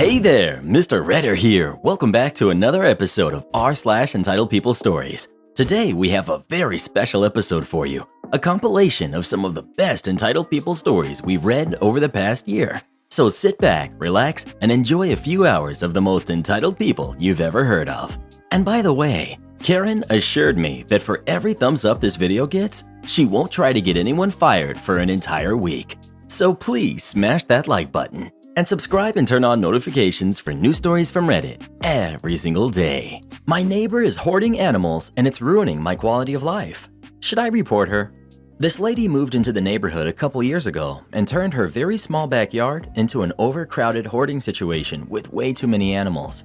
Hey there, Mr. Redder here. Welcome back to another episode of r/Entitled People Stories. Today we have a very special episode for you, a compilation of some of the best entitled people stories we've read over the past year. So sit back, relax, and enjoy a few hours of the most entitled people you've ever heard of. And by the way, Karen assured me that for every thumbs up this video gets, she won't try to get anyone fired for an entire week. So please smash that like button and subscribe and turn on notifications for new stories from Reddit every single day. My neighbor is hoarding animals and it's ruining my quality of life. Should I report her? This lady moved into the neighborhood a couple years ago and turned her very small backyard into an overcrowded hoarding situation with way too many animals.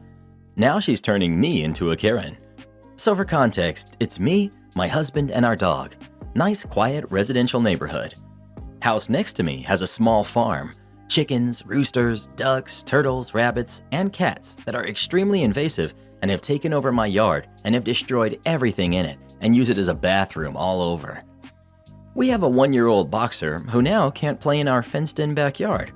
Now she's turning me into a Karen. So for context, it's me, my husband, and our dog. Nice, quiet, residential neighborhood. House next to me has a small farm. Chickens, roosters, ducks, turtles, rabbits, and cats that are extremely invasive and have taken over my yard and have destroyed everything in it and use it as a bathroom all over. We have a 1-year-old boxer who now can't play in our fenced-in backyard.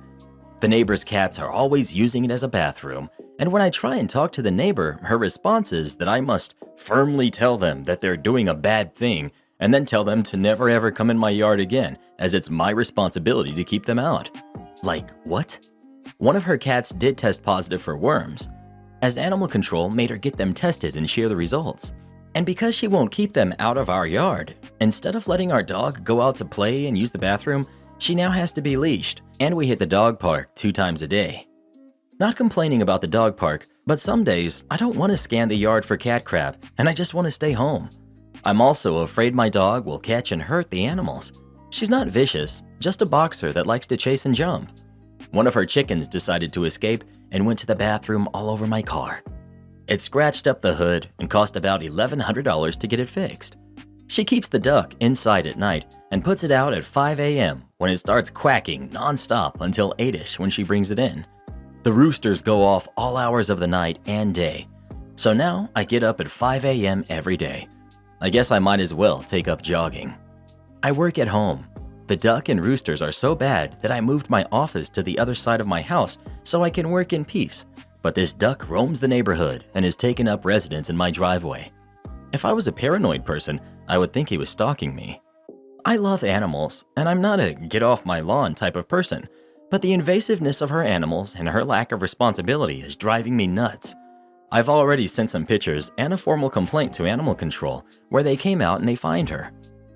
The neighbor's cats are always using it as a bathroom, and when I try and talk to the neighbor, her response is that I must firmly tell them that they're doing a bad thing and then tell them to never ever come in my yard again, as it's my responsibility to keep them out. Like, what? One of her cats did test positive for worms, as animal control made her get them tested and share the results. And because she won't keep them out of our yard, instead of letting our dog go out to play and use the bathroom, she now has to be leashed, and we hit the dog park 2 times a day. Not complaining about the dog park, but some days I don't want to scan the yard for cat crap, and I just want to stay home. I'm also afraid my dog will catch and hurt the animals. She's not vicious, just a boxer that likes to chase and jump. One of her chickens decided to escape and went to the bathroom all over my car. It scratched up the hood and cost about $1,100 to get it fixed. She keeps the duck inside at night and puts it out at 5 a.m. when it starts quacking nonstop until 8ish when she brings it in. The roosters go off all hours of the night and day. So now I get up at 5 a.m. every day. I guess I might as well take up jogging. I work at home. The duck and roosters are so bad that I moved my office to the other side of my house so I can work in peace. But this duck roams the neighborhood and has taken up residence in my driveway. If I was a paranoid person, I would think he was stalking me. I love animals, and I'm not a get off my lawn type of person, but the invasiveness of her animals and her lack of responsibility is driving me nuts. I've already sent some pictures and a formal complaint to animal control where they came out and they fined her.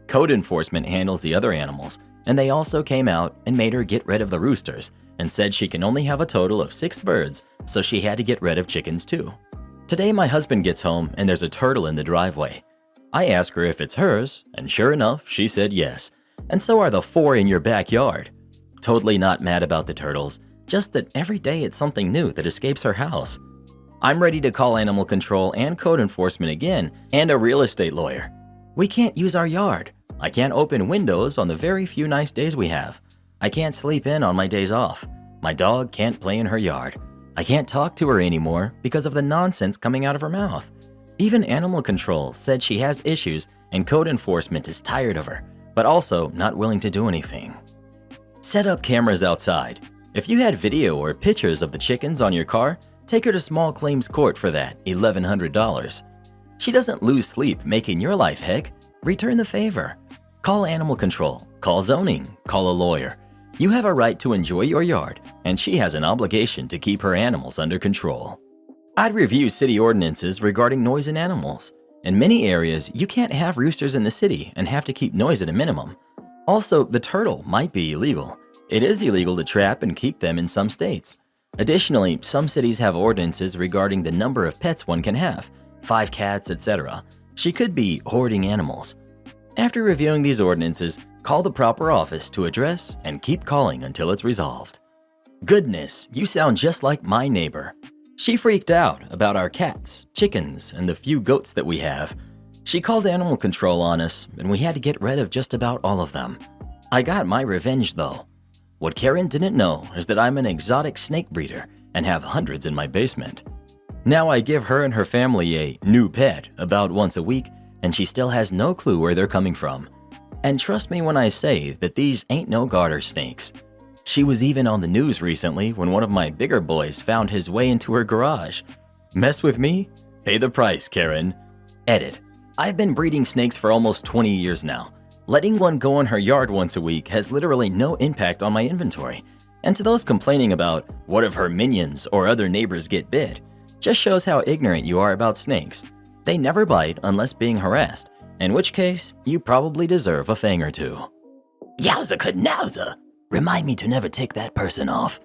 Code enforcement handles the other animals, and they also came out and made her get rid of the roosters and said she can only have a total of 6 birds, so she had to get rid of chickens too. Today my husband gets home and there's a turtle in the driveway. I ask her if it's hers, and sure enough, she said yes, and so are the 4 in your backyard. Totally not mad about the turtles, just that every day it's something new that escapes her house. I'm ready to call animal control and code enforcement again, and a real estate lawyer. We can't use our yard. I can't open windows on the very few nice days we have. I can't sleep in on my days off. My dog can't play in her yard. I can't talk to her anymore because of the nonsense coming out of her mouth. Even animal control said she has issues and code enforcement is tired of her, but also not willing to do anything. Set up cameras outside. If you had video or pictures of the chickens on your car, take her to small claims court for that $1,100. She doesn't lose sleep making your life heck. Return the favor. Call animal control, call zoning, call a lawyer. You have a right to enjoy your yard, and she has an obligation to keep her animals under control. I'd review city ordinances regarding noise in animals. In many areas, you can't have roosters in the city and have to keep noise at a minimum. Also, the turtle might be illegal. It is illegal to trap and keep them in some states. Additionally, some cities have ordinances regarding the number of pets one can have, 5 cats, etc. She could be hoarding animals. After reviewing these ordinances, call the proper office to address and keep calling until it's resolved. Goodness, you sound just like my neighbor. She freaked out about our cats, chickens, and the few goats that we have. She called animal control on us, and we had to get rid of just about all of them. I got my revenge though. What Karen didn't know is that I'm an exotic snake breeder and have hundreds in my basement. Now I give her and her family a new pet about once a week, and she still has no clue where they're coming from. And trust me when I say that these ain't no garter snakes. She was even on the news recently when one of my bigger boys found his way into her garage. Mess with me? Pay the price, Karen. Edit. I've been breeding snakes for almost 20 years now. Letting one go in her yard once a week has literally no impact on my inventory. And to those complaining about what if her minions or other neighbors get bit, just shows how ignorant you are about snakes. They never bite unless being harassed, in which case you probably deserve a fang or two. Yowza knowza! Remind me to never tick that person off.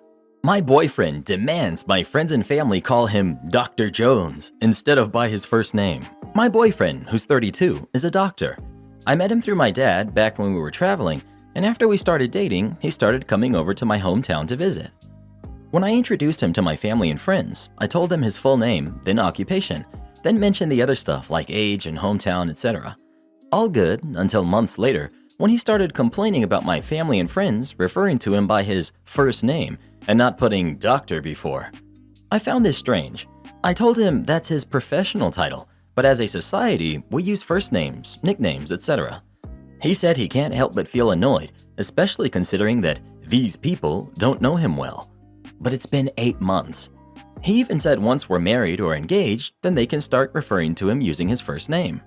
My boyfriend demands my friends and family call him Dr. Jones instead of by his first name. My boyfriend, who's 32, is a doctor. I met him through my dad back when we were traveling, and after we started dating, he started coming over to my hometown to visit. When I introduced him to my family and friends, I told them his full name, then occupation, then mentioned the other stuff like age and hometown, etc. All good until months later when he started complaining about my family and friends referring to him by his first name and not putting doctor before. I found this strange. I told him that's his professional title, but as a society, we use first names, nicknames, etc. He said he can't help but feel annoyed, especially considering that these people don't know him well. But it's been 8 months. He even said once we're married or engaged, then they can start referring to him using his first name.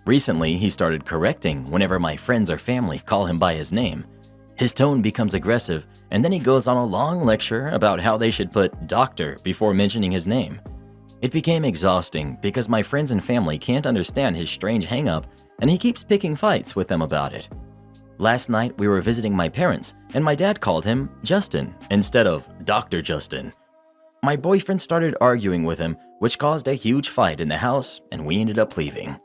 Recently, he started correcting whenever my friends or family call him by his name. His tone becomes aggressive, and then he goes on a long lecture about how they should put doctor before mentioning his name. It became exhausting because my friends and family can't understand his strange hang-up, and he keeps picking fights with them about it. Last night, we were visiting my parents, and my dad called him Justin instead of Dr. Justin. My boyfriend started arguing with him, which caused a huge fight in the house, and we ended up leaving.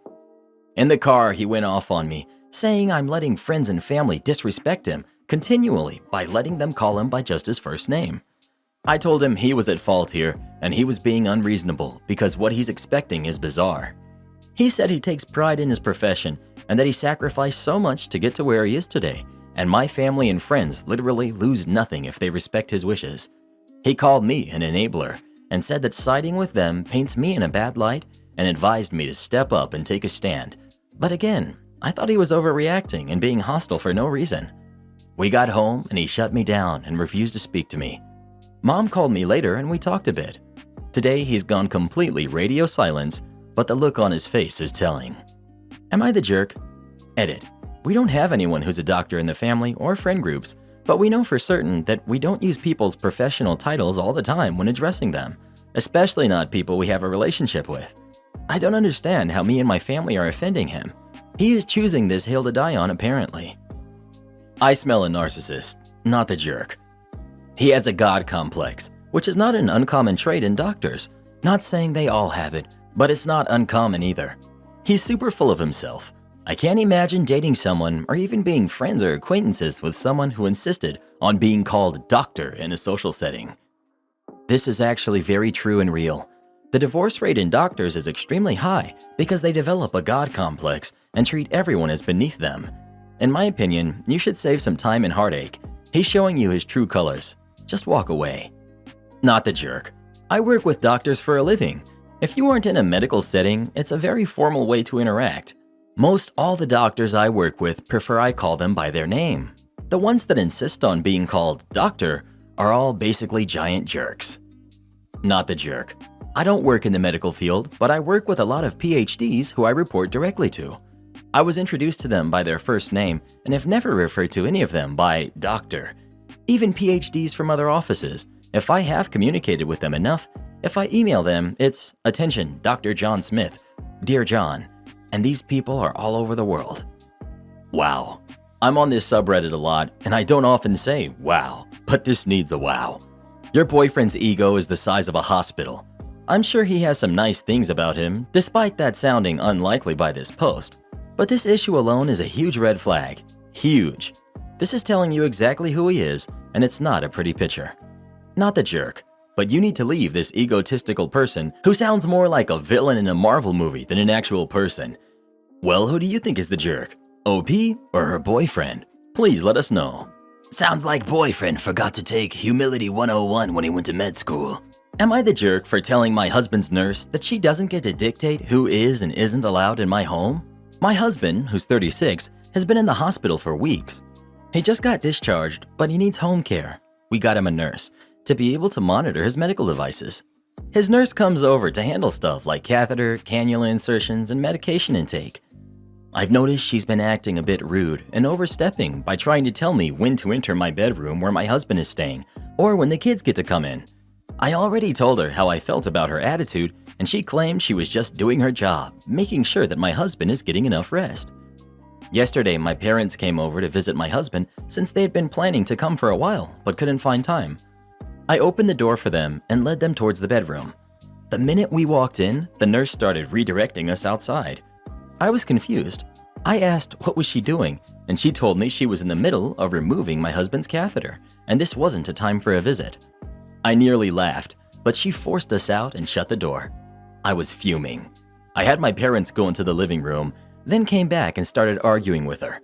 In the car, he went off on me, saying I'm letting friends and family disrespect him continually by letting them call him by just his first name. I told him he was at fault here, and he was being unreasonable because what he's expecting is bizarre. He said he takes pride in his profession and that he sacrificed so much to get to where he is today, and my family and friends literally lose nothing if they respect his wishes. He called me an enabler and said that siding with them paints me in a bad light and advised me to step up and take a stand. But again, I thought he was overreacting and being hostile for no reason. We got home and he shut me down and refused to speak to me. Mom called me later and we talked a bit. Today he's gone completely radio silence, but the look on his face is telling. Am I the jerk? Edit. We don't have anyone who's a doctor in the family or friend groups, but we know for certain that we don't use people's professional titles all the time when addressing them, especially not people we have a relationship with. I don't understand how me and my family are offending him. He is choosing this hill to die on, apparently. I smell a narcissist, not the jerk. He has a god complex, which is not an uncommon trait in doctors. Not saying they all have it, but it's not uncommon either. He's super full of himself. I can't imagine dating someone or even being friends or acquaintances with someone who insisted on being called doctor in a social setting. This is actually very true and real. The divorce rate in doctors is extremely high because they develop a god complex and treat everyone as beneath them. In my opinion, you should save some time and heartache. He's showing you his true colors. Just walk away. Not the jerk. I work with doctors for a living. If you aren't in a medical setting, it's a very formal way to interact. Most all the doctors I work with prefer I call them by their name. The ones that insist on being called doctor are all basically giant jerks. Not the jerk. I don't work in the medical field, but I work with a lot of PhDs who I report directly to. I was introduced to them by their first name and have never referred to any of them by doctor. Even PhDs from other offices, if I have communicated with them enough, if I email them, it's attention, Dr. John Smith, Dear John, and these people are all over the world. Wow. I'm on this subreddit a lot, and I don't often say wow, but this needs a wow. Your boyfriend's ego is the size of a hospital. I'm sure he has some nice things about him, despite that sounding unlikely by this post. But this issue alone is a huge red flag. Huge. This is telling you exactly who he is, and it's not a pretty picture. Not the jerk, but you need to leave this egotistical person who sounds more like a villain in a Marvel movie than an actual person. Well, who do you think is the jerk? OP or her boyfriend? Please let us know. Sounds like boyfriend forgot to take Humility 101 when he went to med school. Am I the jerk for telling my husband's nurse that she doesn't get to dictate who is and isn't allowed in my home? My husband, who's 36, has been in the hospital for weeks. He just got discharged, but he needs home care. We got him a nurse to be able to monitor his medical devices. His nurse comes over to handle stuff like catheter, cannula insertions, and medication intake. I've noticed she's been acting a bit rude and overstepping by trying to tell me when to enter my bedroom where my husband is staying, or when the kids get to come in. I already told her how I felt about her attitude, and she claimed she was just doing her job, making sure that my husband is getting enough rest. Yesterday, my parents came over to visit my husband since they had been planning to come for a while but couldn't find time. I opened the door for them and led them towards the bedroom. The minute we walked in, the nurse started redirecting us outside. I was confused. I asked what was she doing, and she told me she was in the middle of removing my husband's catheter, and this wasn't a time for a visit. I nearly laughed, but she forced us out and shut the door. I was fuming. I had my parents go into the living room, then came back and started arguing with her.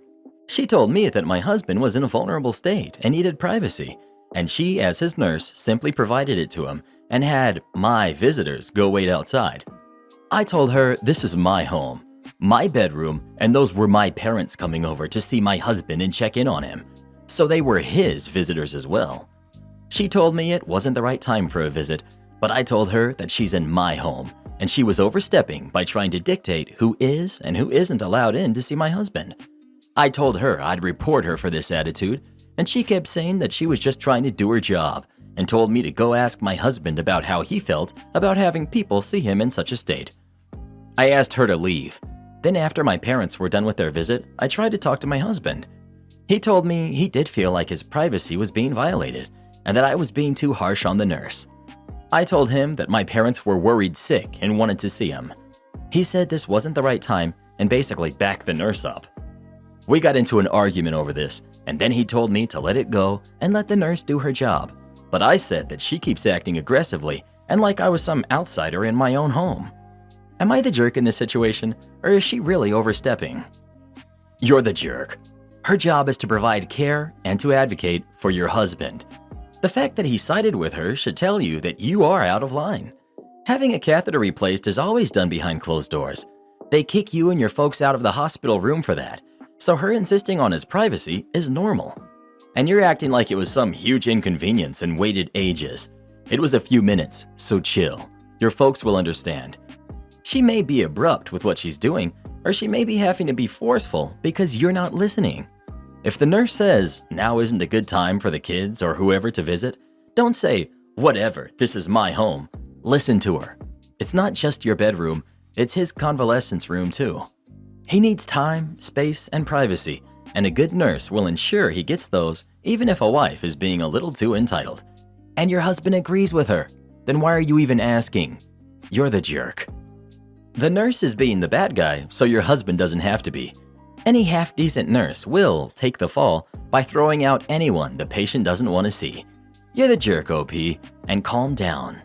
She told me that my husband was in a vulnerable state and needed privacy, and she, as his nurse, simply provided it to him and had my visitors go wait outside. I told her this is my home, my bedroom, and those were my parents coming over to see my husband and check in on him, so they were his visitors as well. She told me it wasn't the right time for a visit, but I told her that she's in my home, and she was overstepping by trying to dictate who is and who isn't allowed in to see my husband. I told her I'd report her for this attitude, and she kept saying that she was just trying to do her job and told me to go ask my husband about how he felt about having people see him in such a state. I asked her to leave. Then after my parents were done with their visit, I tried to talk to my husband. He told me he did feel like his privacy was being violated and that I was being too harsh on the nurse. I told him that my parents were worried sick and wanted to see him. He said this wasn't the right time and basically backed the nurse up. We got into an argument over this, and then he told me to let it go and let the nurse do her job. But I said that she keeps acting aggressively and like I was some outsider in my own home. Am I the jerk in this situation, or is she really overstepping? You're the jerk. Her job is to provide care and to advocate for your husband. The fact that he sided with her should tell you that you are out of line. Having a catheter replaced is always done behind closed doors. They kick you and your folks out of the hospital room for that, so her insisting on his privacy is normal. And you're acting like it was some huge inconvenience and waited ages. It was a few minutes, so chill. Your folks will understand. She may be abrupt with what she's doing, or she may be having to be forceful because you're not listening. If the nurse says, now isn't a good time for the kids or whoever to visit, don't say, whatever, this is my home. Listen to her. It's not just your bedroom, it's his convalescence room too. He needs time, space, and privacy, and a good nurse will ensure he gets those even if a wife is being a little too entitled. And your husband agrees with her. Then why are you even asking? You're the jerk. The nurse is being the bad guy, so your husband doesn't have to be. Any half-decent nurse will take the fall by throwing out anyone the patient doesn't want to see. You're the jerk, OP, and calm down.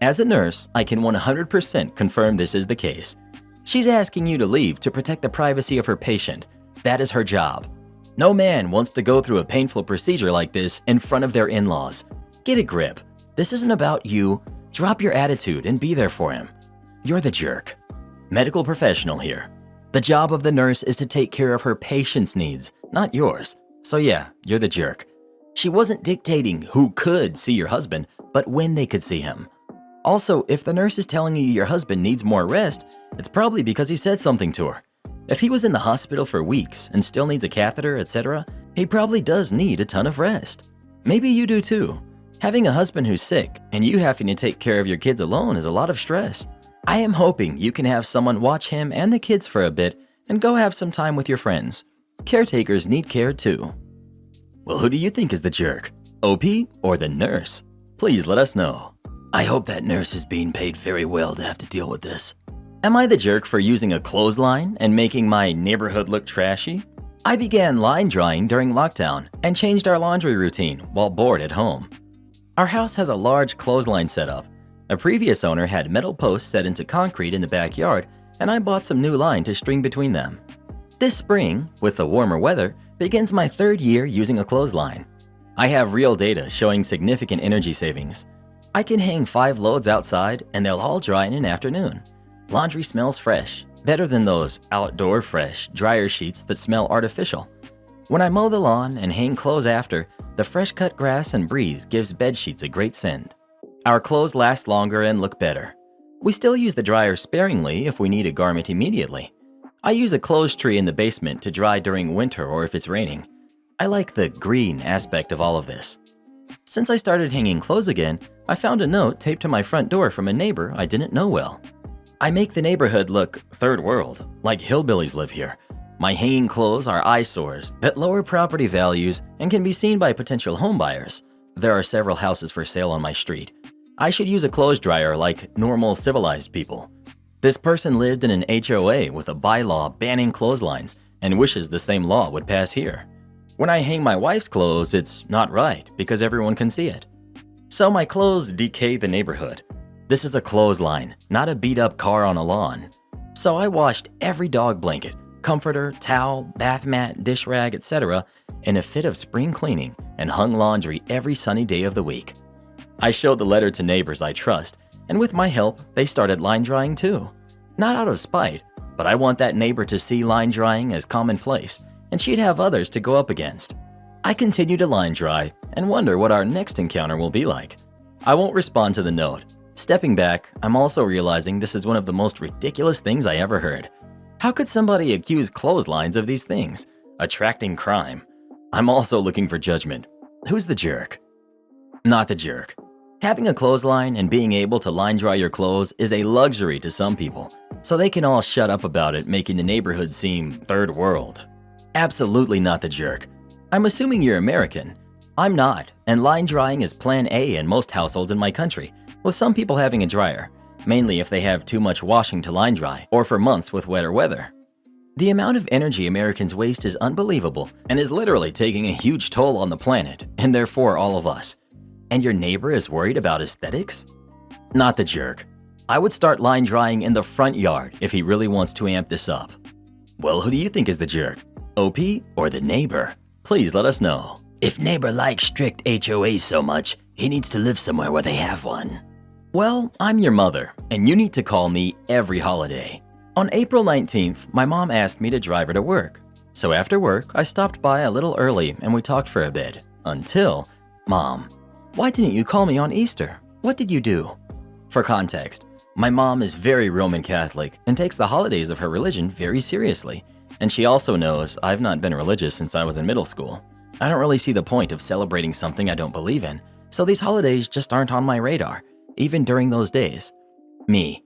As a nurse, I can 100% confirm this is the case. She's asking you to leave to protect the privacy of her patient. That is her job. No man wants to go through a painful procedure like this in front of their in-laws. Get a grip. This isn't about you. Drop your attitude and be there for him. You're the jerk. Medical professional here. The job of the nurse is to take care of her patient's needs, not yours. So yeah, you're the jerk. She wasn't dictating who could see your husband, but when they could see him. Also, if the nurse is telling you your husband needs more rest, it's probably because he said something to her. If he was in the hospital for weeks and still needs a catheter, etc., he probably does need a ton of rest. Maybe you do too. Having a husband who's sick and you having to take care of your kids alone is a lot of stress. I am hoping you can have someone watch him and the kids for a bit and go have some time with your friends. Caretakers need care too. Well, who do you think is the jerk? OP or the nurse? Please let us know. I hope that nurse is being paid very well to have to deal with this. Am I the jerk for using a clothesline and making my neighborhood look trashy? I began line drying during lockdown and changed our laundry routine while bored at home. Our house has a large clothesline setup. A previous owner had metal posts set into concrete in the backyard, and I bought some new line to string between them. This spring, with the warmer weather, begins my 3rd year using a clothesline. I have real data showing significant energy savings. I can hang 5 loads outside and they'll all dry in an afternoon. Laundry smells fresh, better than those outdoor fresh dryer sheets that smell artificial. When I mow the lawn and hang clothes after, the fresh cut grass and breeze gives bedsheets a great scent. Our clothes last longer and look better. We still use the dryer sparingly if we need a garment immediately. I use a clothes tree in the basement to dry during winter or if it's raining. I like the green aspect of all of this. Since I started hanging clothes again, I found a note taped to my front door from a neighbor I didn't know well. I make the neighborhood look third world, like hillbillies live here. My hanging clothes are eyesores that lower property values and can be seen by potential homebuyers. There are several houses for sale on my street. I should use a clothes dryer like normal civilized people. This person lived in an HOA with a bylaw banning clotheslines and wishes the same law would pass here. When I hang my wife's clothes, it's not right because everyone can see it. So my clothes decay the neighborhood. This is a clothesline, not a beat-up car on a lawn. So I washed every dog blanket, comforter, towel, bath mat, dish rag, etc. in a fit of spring cleaning and hung laundry every sunny day of the week. I showed the letter to neighbors I trust, and with my help, they started line drying too. Not out of spite, but I want that neighbor to see line drying as commonplace, and she'd have others to go up against. I continue to line dry and wonder what our next encounter will be like. I won't respond to the note. Stepping back, I'm also realizing this is one of the most ridiculous things I ever heard. How could somebody accuse clotheslines of these things? Attracting crime. I'm also looking for judgment. Who's the jerk? Not the jerk. Having a clothesline and being able to line dry your clothes is a luxury to some people, so they can all shut up about it, making the neighborhood seem third world. Absolutely not the jerk. I'm assuming you're American. I'm not, and line drying is plan A in most households in my country, with some people having a dryer, mainly if they have too much washing to line dry or for months with wetter weather. The amount of energy Americans waste is unbelievable and is literally taking a huge toll on the planet and therefore all of us. And your neighbor is worried about aesthetics? Not the jerk. I would start line drying in the front yard if he really wants to amp this up. Well, who do you think is the jerk? OP or the neighbor? Please let us know. If neighbor likes strict HOAs so much, he needs to live somewhere where they have one. Well, I'm your mother, and you need to call me every holiday. On April 19th, my mom asked me to drive her to work. So after work, I stopped by a little early and we talked for a bit. Until, Mom, why didn't you call me on Easter? What did you do? For context, my mom is very Roman Catholic and takes the holidays of her religion very seriously. And she also knows I've not been religious since I was in middle school. I don't really see the point of celebrating something I don't believe in, so these holidays just aren't on my radar, even during those days. Me.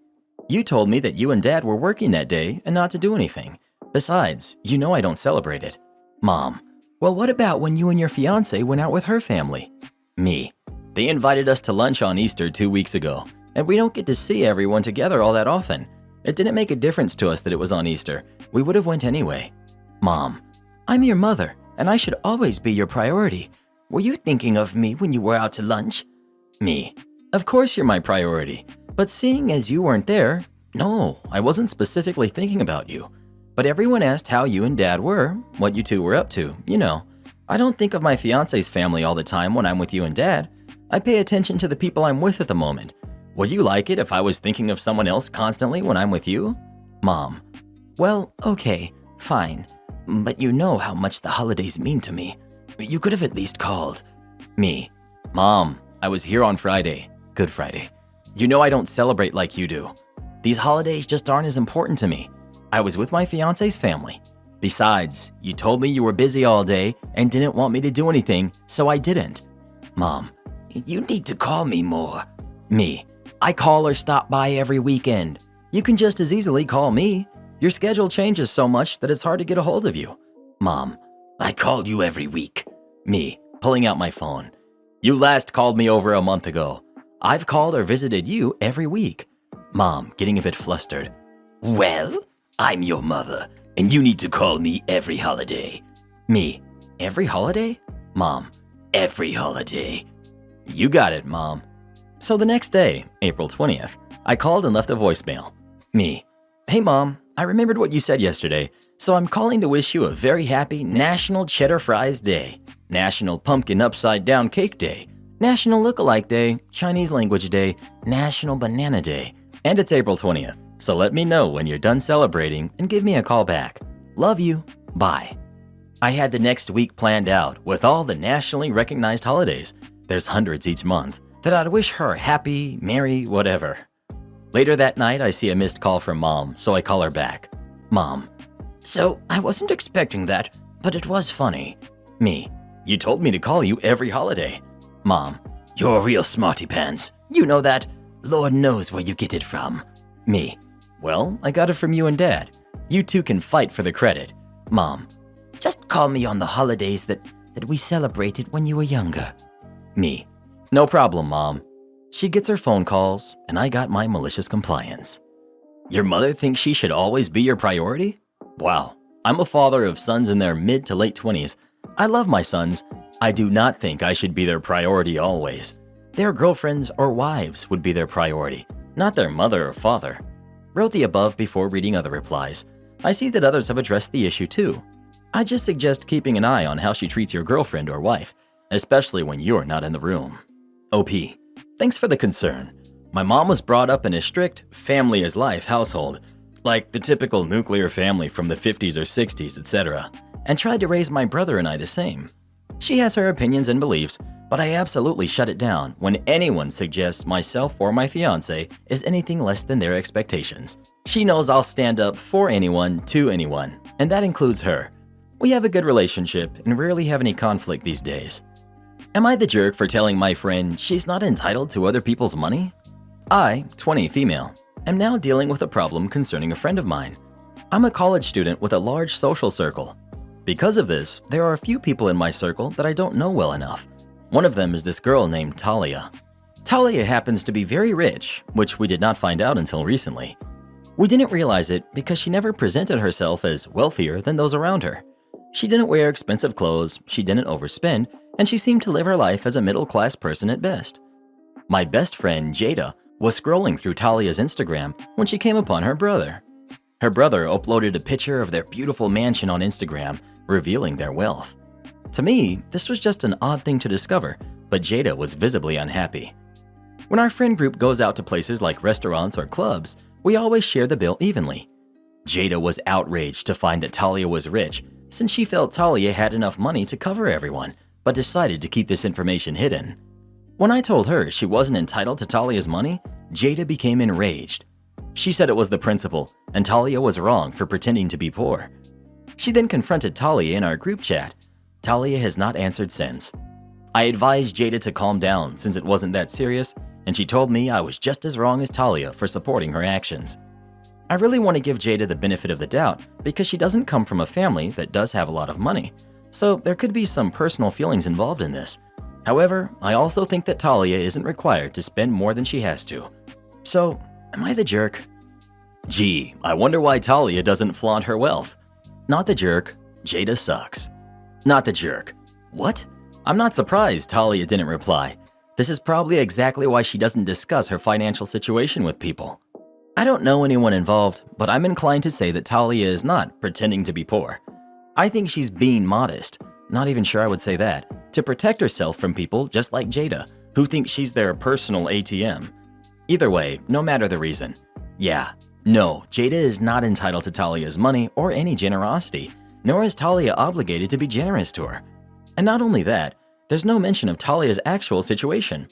You told me that you and Dad were working that day and not to do anything. Besides, you know I don't celebrate it. Mom. Well, what about when you and your fiancé went out with her family? Me. They invited us to lunch on Easter 2 weeks ago, and we don't get to see everyone together all that often. It didn't make a difference to us that it was on Easter. We would have went anyway. Mom. I'm your mother, and I should always be your priority. Were you thinking of me when you were out to lunch? Me. Of course you're my priority, but seeing as you weren't there, no, I wasn't specifically thinking about you. But everyone asked how you and Dad were, what you two were up to, you know. I don't think of my fiance's family all the time when I'm with you and Dad. I pay attention to the people I'm with at the moment. Would you like it if I was thinking of someone else constantly when I'm with you? Mom. Well, okay, fine. But you know how much the holidays mean to me. You could have at least called. Me. Mom, I was here on Friday. Good Friday. You know I don't celebrate like you do. These holidays just aren't as important to me. I was with my fiance's family. Besides, you told me you were busy all day and didn't want me to do anything, so I didn't. Mom. You need to call me more. Me. I call or stop by every weekend. You can just as easily call me. Your schedule changes so much that it's hard to get a hold of you. Mom. I called you every week. Me. Pulling out my phone. You last called me over a month ago. I've called or visited you every week. Mom, getting a bit flustered. Well, I'm your mother, and you need to call me every holiday. Me. Every holiday? Mom. Every holiday. You got it, Mom. So the next day, April 20th, I called and left a voicemail. Me. Hey, Mom, I remembered what you said yesterday, so I'm calling to wish you a very happy National Cheddar Fries Day, National Pumpkin Upside Down Cake Day, National Lookalike Day, Chinese Language Day, National Banana Day, and it's April 20th, so let me know when you're done celebrating and give me a call back. Love you. Bye. I had the next week planned out with all the nationally recognized holidays, there's hundreds each month, that I'd wish her happy, merry, whatever. Later that night, I see a missed call from Mom, so I call her back. Mom: so I wasn't expecting that, but it was funny. Me: you told me to call you every holiday. Mom: you're a real smarty pants. You know that. Lord knows where you get it from. Me: well, I got it from you and Dad. You two can fight for the credit. Mom: just call me on the holidays that we celebrated when you were younger. Me: no problem, Mom. She gets her phone calls, and I got my malicious compliance. Your mother thinks she should always be your priority? Wow, I'm a father of sons in their mid to late 20s. I love my sons. I do not think I should be their priority always. Their girlfriends or wives would be their priority, not their mother or father. Wrote the above before reading other replies. I see that others have addressed the issue too. I just suggest keeping an eye on how she treats your girlfriend or wife, especially when you're not in the room. OP: thanks for the concern. My mom was brought up in a strict family is life household, like the typical nuclear family from the 50s or 60s, etc., and tried to raise my brother and I the same. She has her opinions and beliefs, but I absolutely shut it down when anyone suggests myself or my fiance is anything less than their expectations. She knows I'll stand up for anyone to anyone, and that includes her. We have a good relationship and rarely have any conflict these days. Am I the jerk for telling my friend she's not entitled to other people's money? I, 20 female, am now dealing with a problem concerning a friend of mine. I'm a college student with a large social circle. Because of this, there are a few people in my circle that I don't know well enough. One of them is this girl named Talia. Talia happens to be very rich, which we did not find out until recently. We didn't realize it because she never presented herself as wealthier than those around her. She didn't wear expensive clothes, she didn't overspend, and she seemed to live her life as a middle-class person at best. My best friend, Jada, was scrolling through Talia's Instagram when she came upon her brother. Her brother uploaded a picture of their beautiful mansion on Instagram, revealing their wealth. To me, this was just an odd thing to discover, but Jada was visibly unhappy. When our friend group goes out to places like restaurants or clubs, we always share the bill evenly. Jada was outraged to find that Talia was rich, since she felt Talia had enough money to cover everyone, but decided to keep this information hidden. When I told her she wasn't entitled to Talia's money, Jada became enraged. She said it was the principal, and Talia was wrong for pretending to be poor. She then confronted Talia in our group chat. Talia has not answered since. I advised Jada to calm down since it wasn't that serious, and she told me I was just as wrong as Talia for supporting her actions. I really want to give Jada the benefit of the doubt because she doesn't come from a family that does have a lot of money, so there could be some personal feelings involved in this. However, I also think that Talia isn't required to spend more than she has to. So, am I the jerk? Gee, I wonder why Talia doesn't flaunt her wealth. Not the jerk. Jada sucks. Not the jerk. What? I'm not surprised Talia didn't reply. This is probably exactly why she doesn't discuss her financial situation with people. I don't know anyone involved, but I'm inclined to say that Talia is not pretending to be poor. I think she's being modest, not even sure I would say that, to protect herself from people just like Jada, who think she's their personal ATM. Either way, no matter the reason. Yeah, no, Jada is not entitled to Talia's money or any generosity, nor is Talia obligated to be generous to her. And not only that, there's no mention of Talia's actual situation.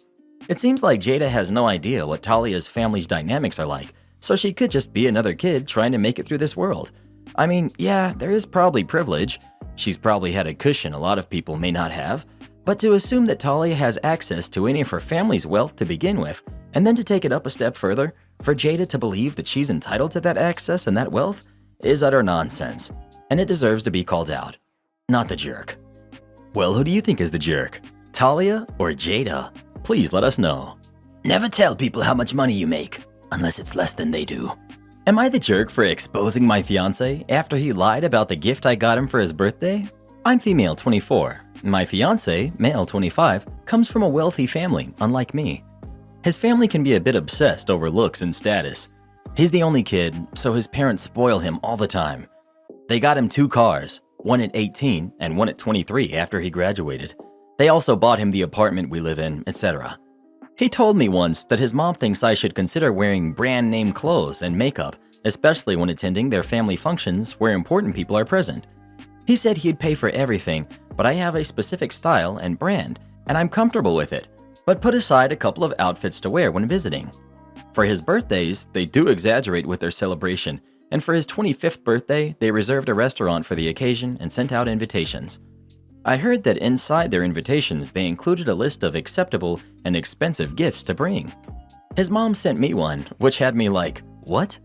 It seems like Jada has no idea what Talia's family's dynamics are like, so she could just be another kid trying to make it through this world. I mean, yeah, there is probably privilege. She's probably had a cushion a lot of people may not have, but to assume that Talia has access to any of her family's wealth to begin with, and then to take it up a step further, for Jada to believe that she's entitled to that access and that wealth, is utter nonsense, and it deserves to be called out. Not the jerk. Well, who do you think is the jerk? Talia or Jada? Please let us know. Never tell people how much money you make, unless it's less than they do. Am I the jerk for exposing my fiance after he lied about the gift I got him for his birthday? I'm female 24. My fiance, male 25, comes from a wealthy family, unlike me. His family can be a bit obsessed over looks and status. He's the only kid, so his parents spoil him all the time. They got him 2 cars, one at 18 and one at 23 after he graduated. They also bought him the apartment we live in, etc. He told me once that his mom thinks I should consider wearing brand name clothes and makeup, especially when attending their family functions where important people are present. He said he'd pay for everything, but I have a specific style and brand, and I'm comfortable with it, but put aside a couple of outfits to wear when visiting. For his birthdays, they do exaggerate with their celebration, and for his 25th birthday, they reserved a restaurant for the occasion and sent out invitations. I heard that inside their invitations, they included a list of acceptable and expensive gifts to bring. His mom sent me one, which had me like, what?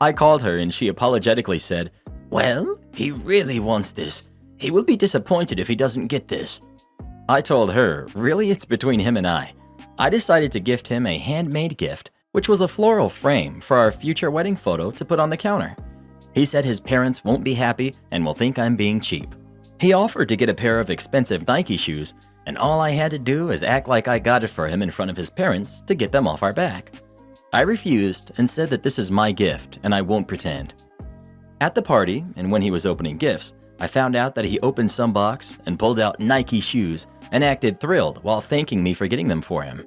I called her and she apologetically said, well, he really wants this. He will be disappointed if he doesn't get this. I told her, really, it's between him and I. I decided to gift him a handmade gift, which was a floral frame for our future wedding photo to put on the counter. He said his parents won't be happy and will think I'm being cheap. He offered to get a pair of expensive Nike shoes, and all I had to do is act like I got it for him in front of his parents to get them off our back. I refused and said that this is my gift and I won't pretend. At the party, and when he was opening gifts, I found out that he opened some box and pulled out Nike shoes and acted thrilled while thanking me for getting them for him.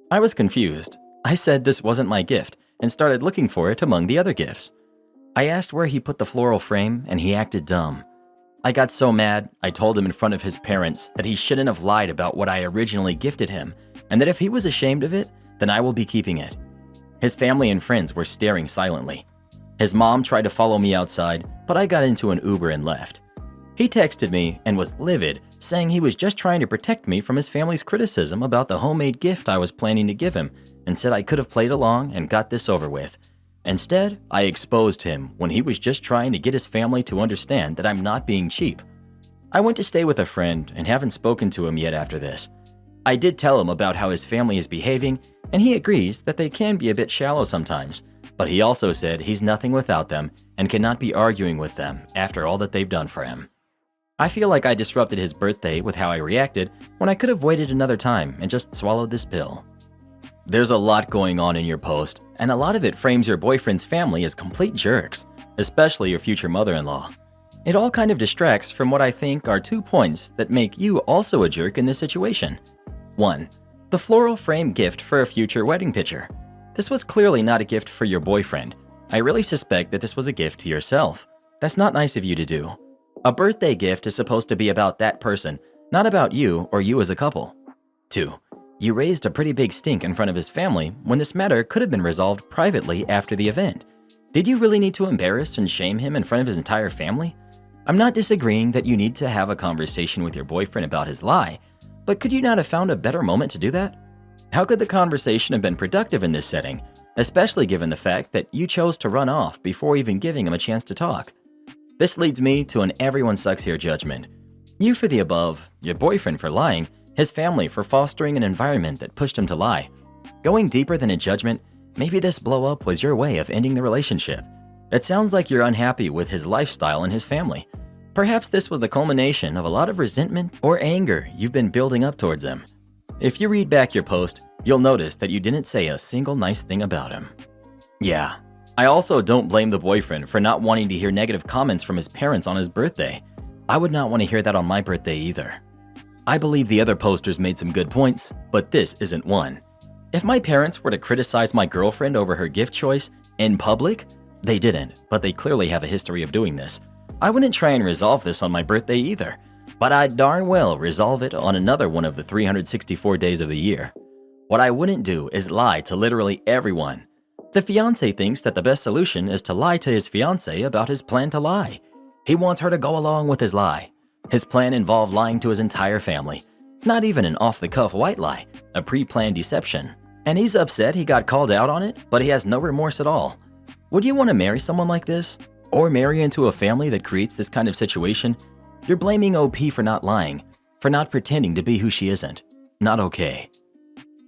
I was confused. I said this wasn't my gift and started looking for it among the other gifts. I asked where he put the floral frame and he acted dumb. I got so mad, I told him in front of his parents that he shouldn't have lied about what I originally gifted him, and that if he was ashamed of it, then I will be keeping it. His family and friends were staring silently. His mom tried to follow me outside, but I got into an Uber and left. He texted me and was livid, saying he was just trying to protect me from his family's criticism about the homemade gift I was planning to give him, and said I could have played along and got this over with. Instead, I exposed him when he was just trying to get his family to understand that I'm not being cheap. I went to stay with a friend and haven't spoken to him yet after this. I did tell him about how his family is behaving, and he agrees that they can be a bit shallow sometimes, but he also said he's nothing without them and cannot be arguing with them after all that they've done for him. I feel like I disrupted his birthday with how I reacted when I could have waited another time and just swallowed this pill. There's a lot going on in your post, and a lot of it frames your boyfriend's family as complete jerks, especially your future mother-in-law. It all kind of distracts from what I think are 2 points that make you also a jerk in this situation. 1. The floral frame gift for a future wedding picture. This was clearly not a gift for your boyfriend. I really suspect that this was a gift to yourself. That's not nice of you to do. A birthday gift is supposed to be about that person, not about you or you as a couple. 2. You raised a pretty big stink in front of his family when this matter could have been resolved privately after the event. Did you really need to embarrass and shame him in front of his entire family? I'm not disagreeing that you need to have a conversation with your boyfriend about his lie, but could you not have found a better moment to do that? How could the conversation have been productive in this setting, especially given the fact that you chose to run off before even giving him a chance to talk? This leads me to an everyone sucks here judgment. You for the above, your boyfriend for lying, his family for fostering an environment that pushed him to lie. Going deeper than a judgment, maybe this blow-up was your way of ending the relationship. It sounds like you're unhappy with his lifestyle and his family. Perhaps this was the culmination of a lot of resentment or anger you've been building up towards him. If you read back your post, you'll notice that you didn't say a single nice thing about him. Yeah, I also don't blame the boyfriend for not wanting to hear negative comments from his parents on his birthday. I would not want to hear that on my birthday either. I believe the other posters made some good points, but this isn't one. If my parents were to criticize my girlfriend over her gift choice in public, they didn't, but they clearly have a history of doing this. I wouldn't try and resolve this on my birthday either, but I'd darn well resolve it on another one of the 364 days of the year. What I wouldn't do is lie to literally everyone. The fiancé thinks that the best solution is to lie to his fiancée about his plan to lie. He wants her to go along with his lie. His plan involved lying to his entire family. Not even an off-the-cuff white lie, a pre-planned deception. And he's upset he got called out on it, but he has no remorse at all. Would you want to marry someone like this? Or marry into a family that creates this kind of situation? You're blaming OP for not lying, for not pretending to be who she isn't. Not okay.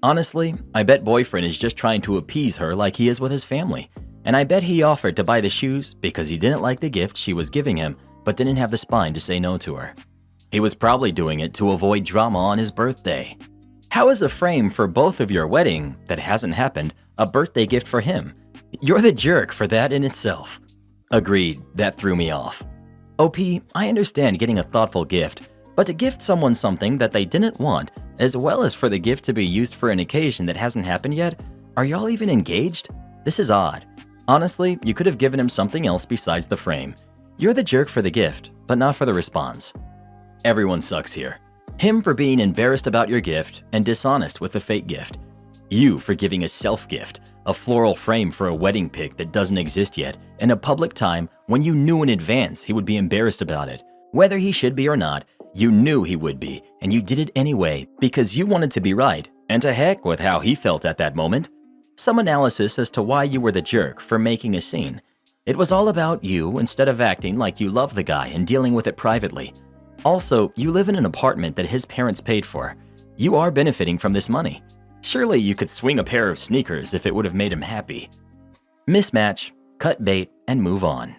Honestly, I bet boyfriend is just trying to appease her like he is with his family. And I bet he offered to buy the shoes because he didn't like the gift she was giving him, but didn't have the spine to say no to her. He was probably doing it to avoid drama on his birthday. How is a frame for both of your wedding that hasn't happened a birthday gift for him? You're the jerk for that in itself. Agreed, that threw me off. OP, I understand getting a thoughtful gift, but to gift someone something that they didn't want, as well as for the gift to be used for an occasion that hasn't happened yet, are y'all even engaged? This is odd. Honestly, you could have given him something else besides the frame. You're the jerk for the gift, but not for the response. Everyone sucks here. Him for being embarrassed about your gift and dishonest with the fake gift. You for giving a self-gift, a floral frame for a wedding pic that doesn't exist yet, in a public time when you knew in advance he would be embarrassed about it. Whether he should be or not, you knew he would be, and you did it anyway because you wanted to be right, and to heck with how he felt at that moment. Some analysis as to why you were the jerk for making a scene. It was all about you instead of acting like you love the guy and dealing with it privately. Also, you live in an apartment that his parents paid for. You are benefiting from this money. Surely you could swing a pair of sneakers if it would have made him happy. Mismatch, cut bait, and move on.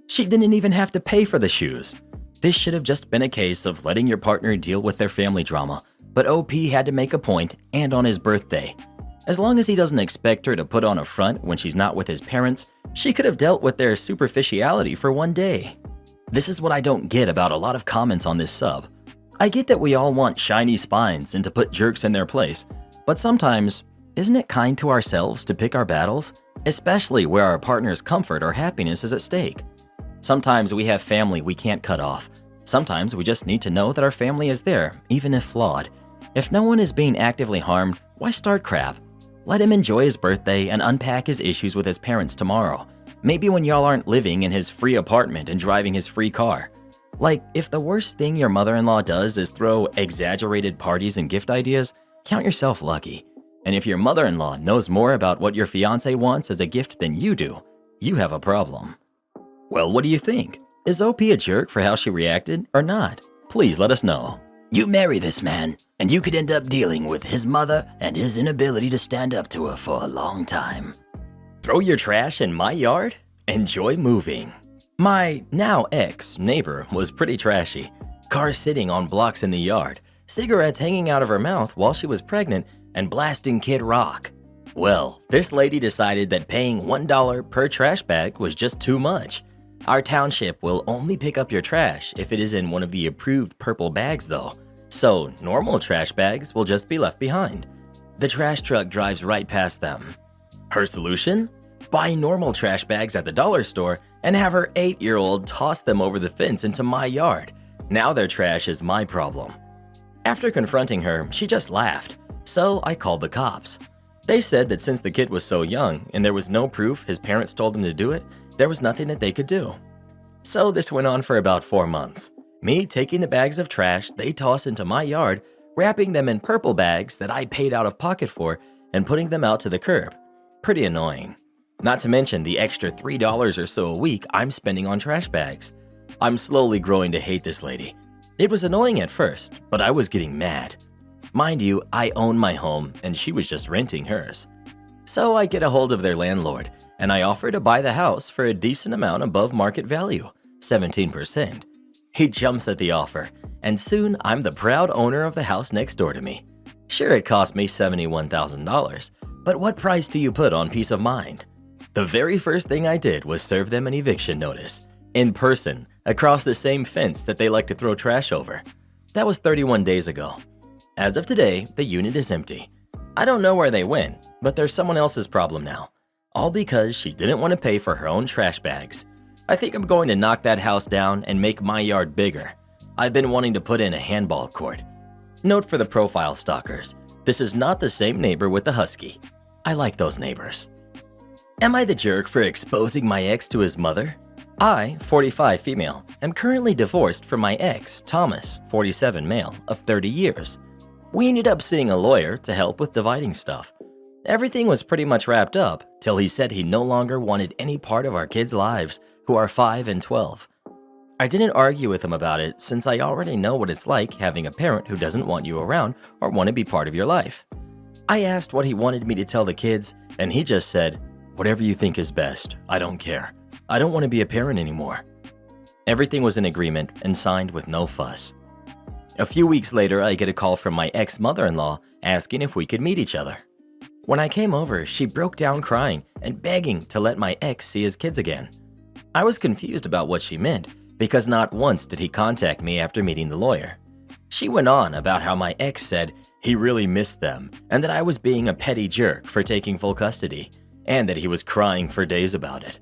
She didn't even have to pay for the shoes. This should have just been a case of letting your partner deal with their family drama, but OP had to make a point and on his birthday. As long as he doesn't expect her to put on a front when she's not with his parents, she could have dealt with their superficiality for one day. This is what I don't get about a lot of comments on this sub. I get that we all want shiny spines and to put jerks in their place, but sometimes, isn't it kind to ourselves to pick our battles, especially where our partner's comfort or happiness is at stake? Sometimes we have family we can't cut off. Sometimes we just need to know that our family is there, even if flawed. If no one is being actively harmed, why start crap? Let him enjoy his birthday and unpack his issues with his parents tomorrow. Maybe when y'all aren't living in his free apartment and driving his free car. Like, if the worst thing your mother-in-law does is throw exaggerated parties and gift ideas, count yourself lucky. And if your mother-in-law knows more about what your fiancé wants as a gift than you do, you have a problem. Well, what do you think? Is OP a jerk for how she reacted or not? Please let us know. You marry this man, and you could end up dealing with his mother and his inability to stand up to her for a long time. Throw your trash in my yard? Enjoy moving. My now ex-neighbor was pretty trashy. Car sitting on blocks in the yard, cigarettes hanging out of her mouth while she was pregnant, and blasting Kid Rock. Well, this lady decided that paying $1 per trash bag was just too much. Our township will only pick up your trash if it is in one of the approved purple bags though, so normal trash bags will just be left behind. The trash truck drives right past them. Her solution? Buy normal trash bags at the dollar store and have her 8-year-old toss them over the fence into my yard. Now their trash is my problem. After confronting her, she just laughed, so I called the cops. They said that since the kid was so young and there was no proof his parents told him to do it, there was nothing that they could do. So this went on for about 4 months. Me taking the bags of trash they toss into my yard, wrapping them in purple bags that I paid out of pocket for, and putting them out to the curb. Pretty annoying. Not to mention the extra $3 or so a week I'm spending on trash bags. I'm slowly growing to hate this lady. It was annoying at first, but I was getting mad. Mind you, I own my home and she was just renting hers. So I get a hold of their landlord and I offer to buy the house for a decent amount above market value, 17%. He jumps at the offer, and soon I'm the proud owner of the house next door to me. Sure, it cost me $71,000, but what price do you put on peace of mind? The very first thing I did was serve them an eviction notice, in person, across the same fence that they like to throw trash over. That was 31 days ago. As of today, the unit is empty. I don't know where they went, but they're someone else's problem now. All because she didn't want to pay for her own trash bags. I think I'm going to knock that house down and make my yard bigger. I've been wanting to put in a handball court. Note for the profile stalkers, this is not the same neighbor with the husky. I like those neighbors. Am I the jerk for exposing my ex to his mother? I, 45 female, am currently divorced from my ex, Thomas, 47 male, of 30 years. We ended up seeing a lawyer to help with dividing stuff. Everything was pretty much wrapped up till he said he no longer wanted any part of our kids' lives, who are 5 and 12. I didn't argue with him about it since I already know what it's like having a parent who doesn't want you around or want to be part of your life. I asked what he wanted me to tell the kids, and he just said, "Whatever you think is best, I don't care. I don't want to be a parent anymore." Everything was in agreement and signed with no fuss. A few weeks later, I get a call from my ex-mother-in-law asking if we could meet each other. When I came over, she broke down crying and begging to let my ex see his kids again. I was confused about what she meant because not once did he contact me after meeting the lawyer. She went on about how my ex said he really missed them and that I was being a petty jerk for taking full custody and that he was crying for days about it.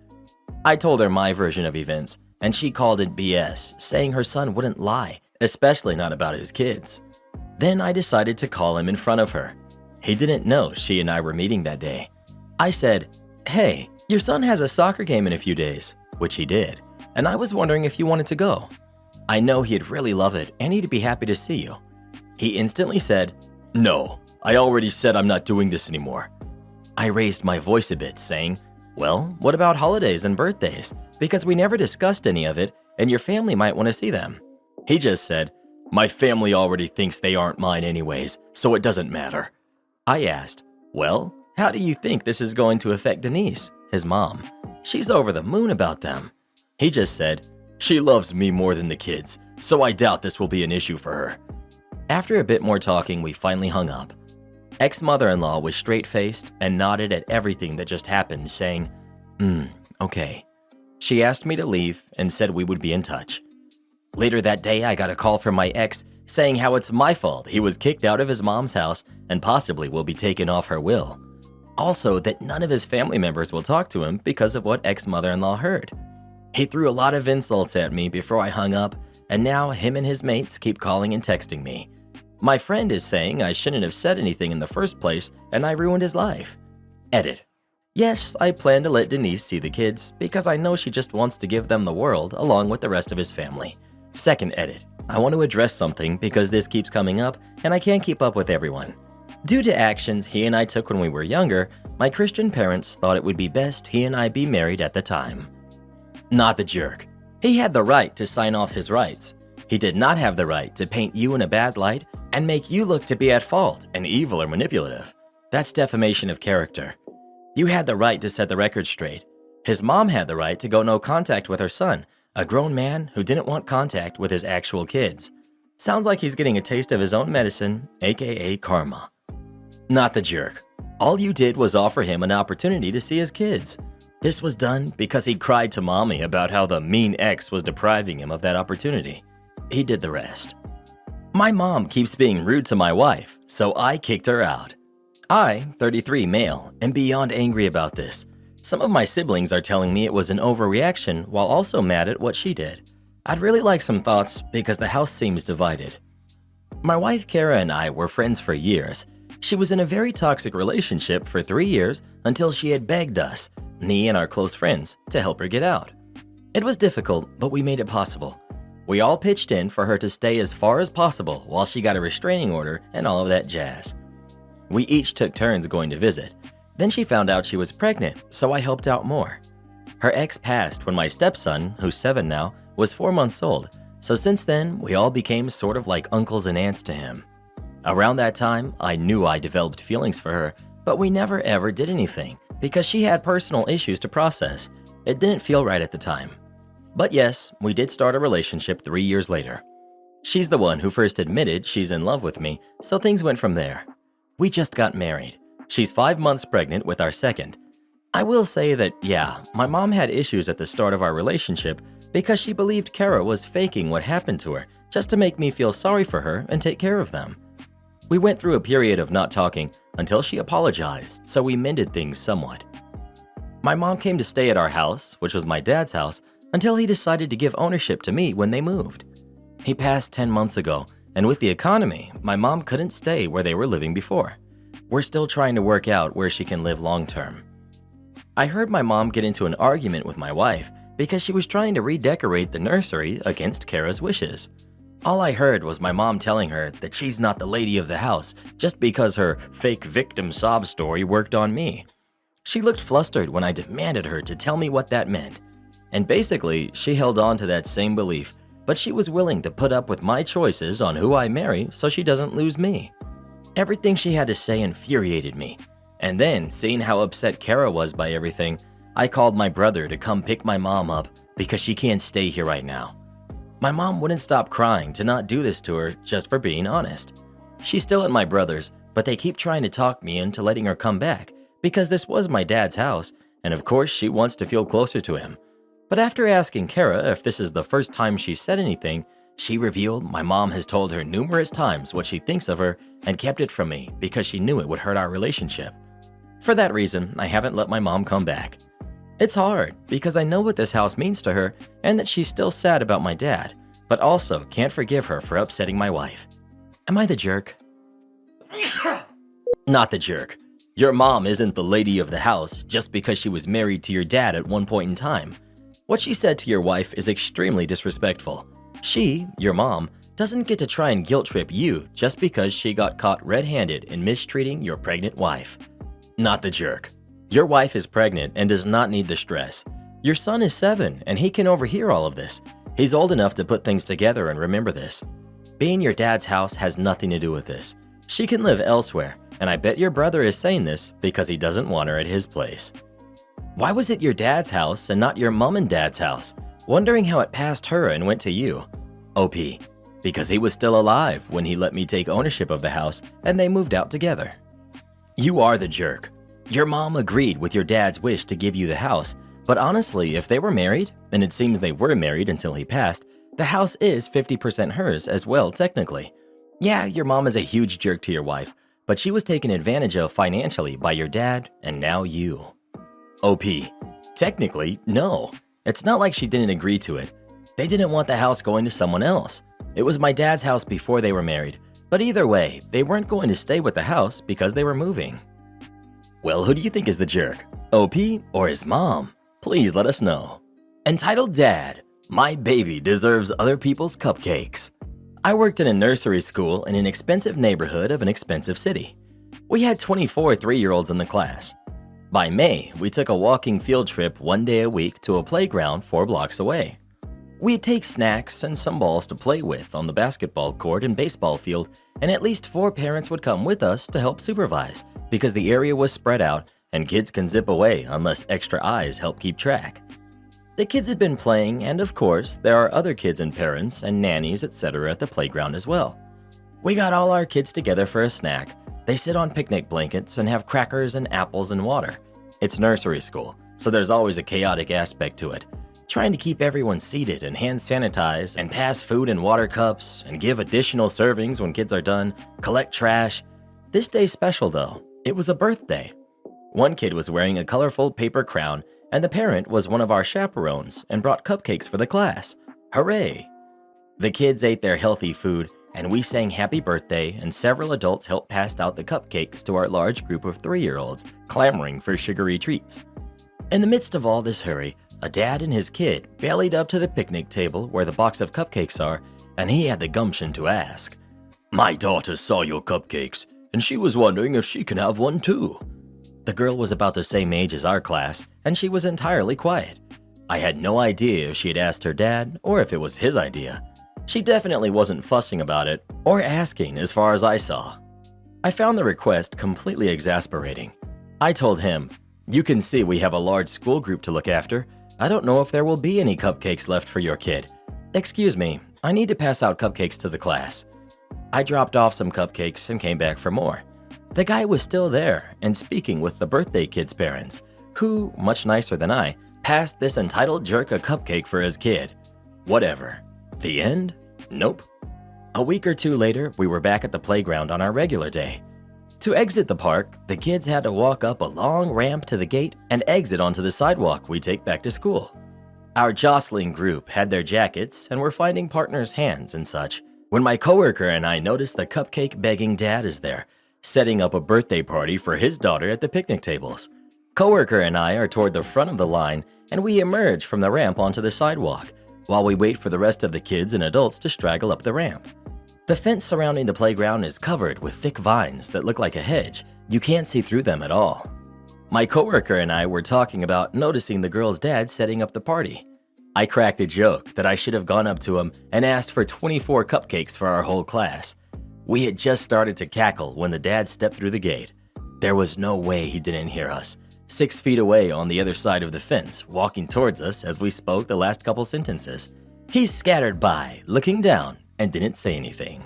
I told her my version of events and she called it BS, saying her son wouldn't lie, especially not about his kids. Then I decided to call him in front of her. He didn't know she and I were meeting that day. I said, "Hey, your son has a soccer game in a few days," which he did, and I was wondering if you wanted to go. I know he'd really love it and he'd be happy to see you. He instantly said, "No, I already said I'm not doing this anymore." I raised my voice a bit, saying, "Well, what about holidays and birthdays? Because we never discussed any of it, and your family might want to see them." He just said, "My family already thinks they aren't mine anyways, so it doesn't matter." I asked, "Well, how do you think this is going to affect Denise, his mom? She's over the moon about them." He just said, "She loves me more than the kids, so I doubt this will be an issue for her." After a bit more talking, we finally hung up. Ex-mother-in-law was straight-faced and nodded at everything that just happened, saying, okay." She asked me to leave and said we would be in touch. Later that day, I got a call from my ex saying how it's my fault he was kicked out of his mom's house and possibly will be taken off her will. Also, that none of his family members will talk to him because of what ex-mother-in-law heard. He threw a lot of insults at me before I hung up, and now him and his mates keep calling and texting me. My friend is saying I shouldn't have said anything in the first place and I ruined his life. Edit. Yes, I plan to let Denise see the kids because I know she just wants to give them the world along with the rest of his family. Second edit. I want to address something because this keeps coming up and I can't keep up with everyone. Due to actions he and I took when we were younger, my Christian parents thought it would be best he and I be married at the time. Not the jerk. He had the right to sign off his rights. He did not have the right to paint you in a bad light and make you look to be at fault and evil or manipulative. That's defamation of character. You had the right to set the record straight. His mom had the right to go no contact with her son, a grown man who didn't want contact with his actual kids. Sounds like he's getting a taste of his own medicine, aka karma. Not the jerk. All you did was offer him an opportunity to see his kids. This was done because he cried to mommy about how the mean ex was depriving him of that opportunity. He did the rest. My mom keeps being rude to my wife, so I kicked her out. I, 33 male, am beyond angry about this. Some of my siblings are telling me it was an overreaction while also mad at what she did. I'd really like some thoughts because the house seems divided. My wife Kara and I were friends for years. She was in a very toxic relationship for 3 years until she had begged us, me and our close friends, to help her get out. It was difficult, but we made it possible. We all pitched in for her to stay as far as possible while she got a restraining order and all of that jazz. We each took turns going to visit. Then she found out she was pregnant, so I helped out more. Her ex passed when my stepson, who's 7 now, was 4 months old, so since then, we all became sort of like uncles and aunts to him. Around that time, I knew I developed feelings for her, but we never ever did anything because she had personal issues to process. It didn't feel right at the time. But yes, we did start a relationship 3 years later. She's the one who first admitted she's in love with me, so things went from there. We just got married. She's 5 months pregnant with our second. I will say that, yeah, my mom had issues at the start of our relationship because she believed Kara was faking what happened to her just to make me feel sorry for her and take care of them. We went through a period of not talking until she apologized, so we mended things somewhat. My mom came to stay at our house, which was my dad's house, until he decided to give ownership to me when they moved. He passed 10 months ago, and with the economy, my mom couldn't stay where they were living before. We're still trying to work out where she can live long term. I heard my mom get into an argument with my wife because she was trying to redecorate the nursery against Kara's wishes. All I heard was my mom telling her that she's not the lady of the house just because her fake victim sob story worked on me. She looked flustered when I demanded her to tell me what that meant. And basically, she held on to that same belief, but she was willing to put up with my choices on who I marry so she doesn't lose me. Everything she had to say infuriated me. And then, seeing how upset Kara was by everything, I called my brother to come pick my mom up because she can't stay here right now. My mom wouldn't stop crying to not do this to her just for being honest. She's still at my brother's, but they keep trying to talk me into letting her come back because this was my dad's house, and of course she wants to feel closer to him. But after asking Kara if this is the first time she said anything, she revealed my mom has told her numerous times what she thinks of her and kept it from me because she knew it would hurt our relationship. For that reason, I haven't let my mom come back. It's hard because I know what this house means to her and that she's still sad about my dad, but also can't forgive her for upsetting my wife. Am I the jerk? Not the jerk. Your mom isn't the lady of the house just because she was married to your dad at one point in time. What she said to your wife is extremely disrespectful. She, your mom, doesn't get to try and guilt trip you just because she got caught red-handed in mistreating your pregnant wife. Not the jerk. Your wife is pregnant and does not need the stress. Your son is 7 and he can overhear all of this. He's old enough to put things together and remember this. Being your dad's house has nothing to do with this. She can live elsewhere, and I bet your brother is saying this because he doesn't want her at his place. Why was it your dad's house and not your mom and dad's house? Wondering how it passed her and went to you. OP, because he was still alive when he let me take ownership of the house and they moved out together. You are the jerk. Your mom agreed with your dad's wish to give you the house, but honestly, if they were married, and it seems they were married until he passed, the house is 50% hers as well technically. Yeah, your mom is a huge jerk to your wife, but she was taken advantage of financially by your dad and now you. OP, technically, no. It's not like she didn't agree to it. They didn't want the house going to someone else. It was my dad's house before they were married, but either way, they weren't going to stay with the house because they were moving. Well, who do you think is the jerk? OP or his mom? Please let us know. Entitled Dad, my baby deserves other people's cupcakes. I worked in a nursery school in an expensive neighborhood of an expensive city. We had 24 3-year-olds in the class. By May, we took a walking field trip one day a week to a playground 4 blocks away. We'd take snacks and some balls to play with on the basketball court and baseball field, and at least 4 parents would come with us to help supervise because the area was spread out and kids can zip away unless extra eyes help keep track. The kids had been playing, and of course, there are other kids and parents and nannies, etc. at the playground as well. We got all our kids together for a snack. They sit on picnic blankets and have crackers and apples and water. It's nursery school, so there's always a chaotic aspect to it. Trying to keep everyone seated and hand sanitize and pass food in water cups and give additional servings when kids are done, collect trash. This day's special though. It was a birthday. One kid was wearing a colorful paper crown and the parent was one of our chaperones and brought cupcakes for the class. Hooray! The kids ate their healthy food and we sang happy birthday and several adults helped pass out the cupcakes to our large group of 3-year-olds clamoring for sugary treats. In the midst of all this hurry, a dad and his kid bellied up to the picnic table where the box of cupcakes are, and he had the gumption to ask, "My daughter saw your cupcakes, and she was wondering if she can have one too." The girl was about the same age as our class, and she was entirely quiet. I had no idea if she had asked her dad or if it was his idea. She definitely wasn't fussing about it or asking as far as I saw. I found the request completely exasperating. I told him, "You can see we have a large school group to look after. I don't know if there will be any cupcakes left for your kid. Excuse me, I need to pass out cupcakes to the class." I dropped off some cupcakes and came back for more. The guy was still there and speaking with the birthday kid's parents, who, much nicer than I, passed this entitled jerk a cupcake for his kid. Whatever. The end? Nope. A week or 2 later, we were back at the playground on our regular day. To exit the park, the kids had to walk up a long ramp to the gate and exit onto the sidewalk we take back to school. Our jostling group had their jackets and were finding partners' hands and such, when my coworker and I noticed the cupcake-begging dad is there, setting up a birthday party for his daughter at the picnic tables. Coworker and I are toward the front of the line, and we emerge from the ramp onto the sidewalk, while we wait for the rest of the kids and adults to straggle up the ramp. The fence surrounding the playground is covered with thick vines that look like a hedge. You can't see through them at all. My coworker and I were talking about noticing the girl's dad setting up the party. I cracked a joke that I should have gone up to him and asked for 24 cupcakes for our whole class. We had just started to cackle when the dad stepped through the gate. There was no way he didn't hear us, 6 feet away on the other side of the fence, walking towards us as we spoke the last couple sentences. He scattered by, looking down, and didn't say anything.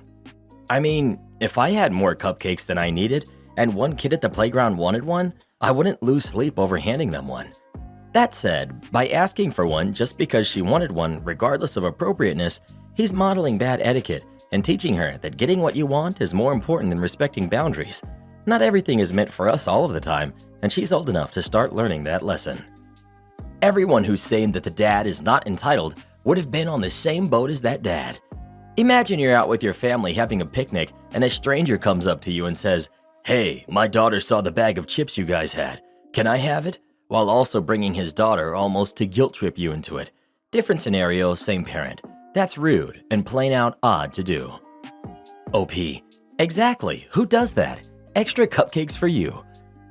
I mean, if I had more cupcakes than I needed, and one kid at the playground wanted one, I wouldn't lose sleep over handing them one. That said, by asking for one just because she wanted one regardless of appropriateness, he's modeling bad etiquette and teaching her that getting what you want is more important than respecting boundaries. Not everything is meant for us all of the time, and she's old enough to start learning that lesson. Everyone who's saying that the dad is not entitled would have been on the same boat as that dad. Imagine you're out with your family having a picnic and a stranger comes up to you and says, "Hey, my daughter saw the bag of chips you guys had. Can I have it?" While also bringing his daughter almost to guilt trip you into it. Different scenario, same parent. That's rude and plain out odd to do. OP. Exactly. Who does that? Extra cupcakes for you.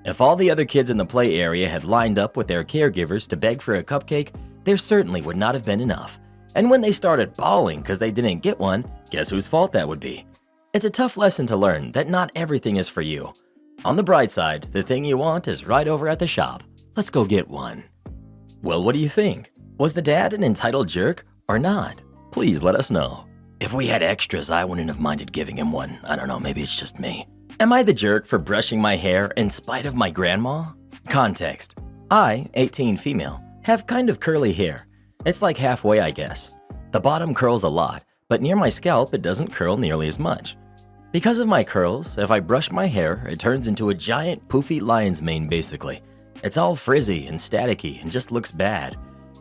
If all the other kids in the play area had lined up with their caregivers to beg for a cupcake, there certainly would not have been enough. And when they started bawling because they didn't get one, guess whose fault that would be? It's a tough lesson to learn that not everything is for you. On the bright side, the thing you want is right over at the shop. Let's go get one. Well, what do you think? Was the dad an entitled jerk or not? Please let us know. If we had extras, I wouldn't have minded giving him one. I don't know, maybe it's just me. Am I the jerk for brushing my hair in spite of my grandma? Context. I, 18 female, have kind of curly hair. It's like halfway, I guess. The bottom curls a lot, but near my scalp it doesn't curl nearly as much. Because of my curls, if I brush my hair, it turns into a giant poofy lion's mane basically. It's all frizzy and staticky and just looks bad.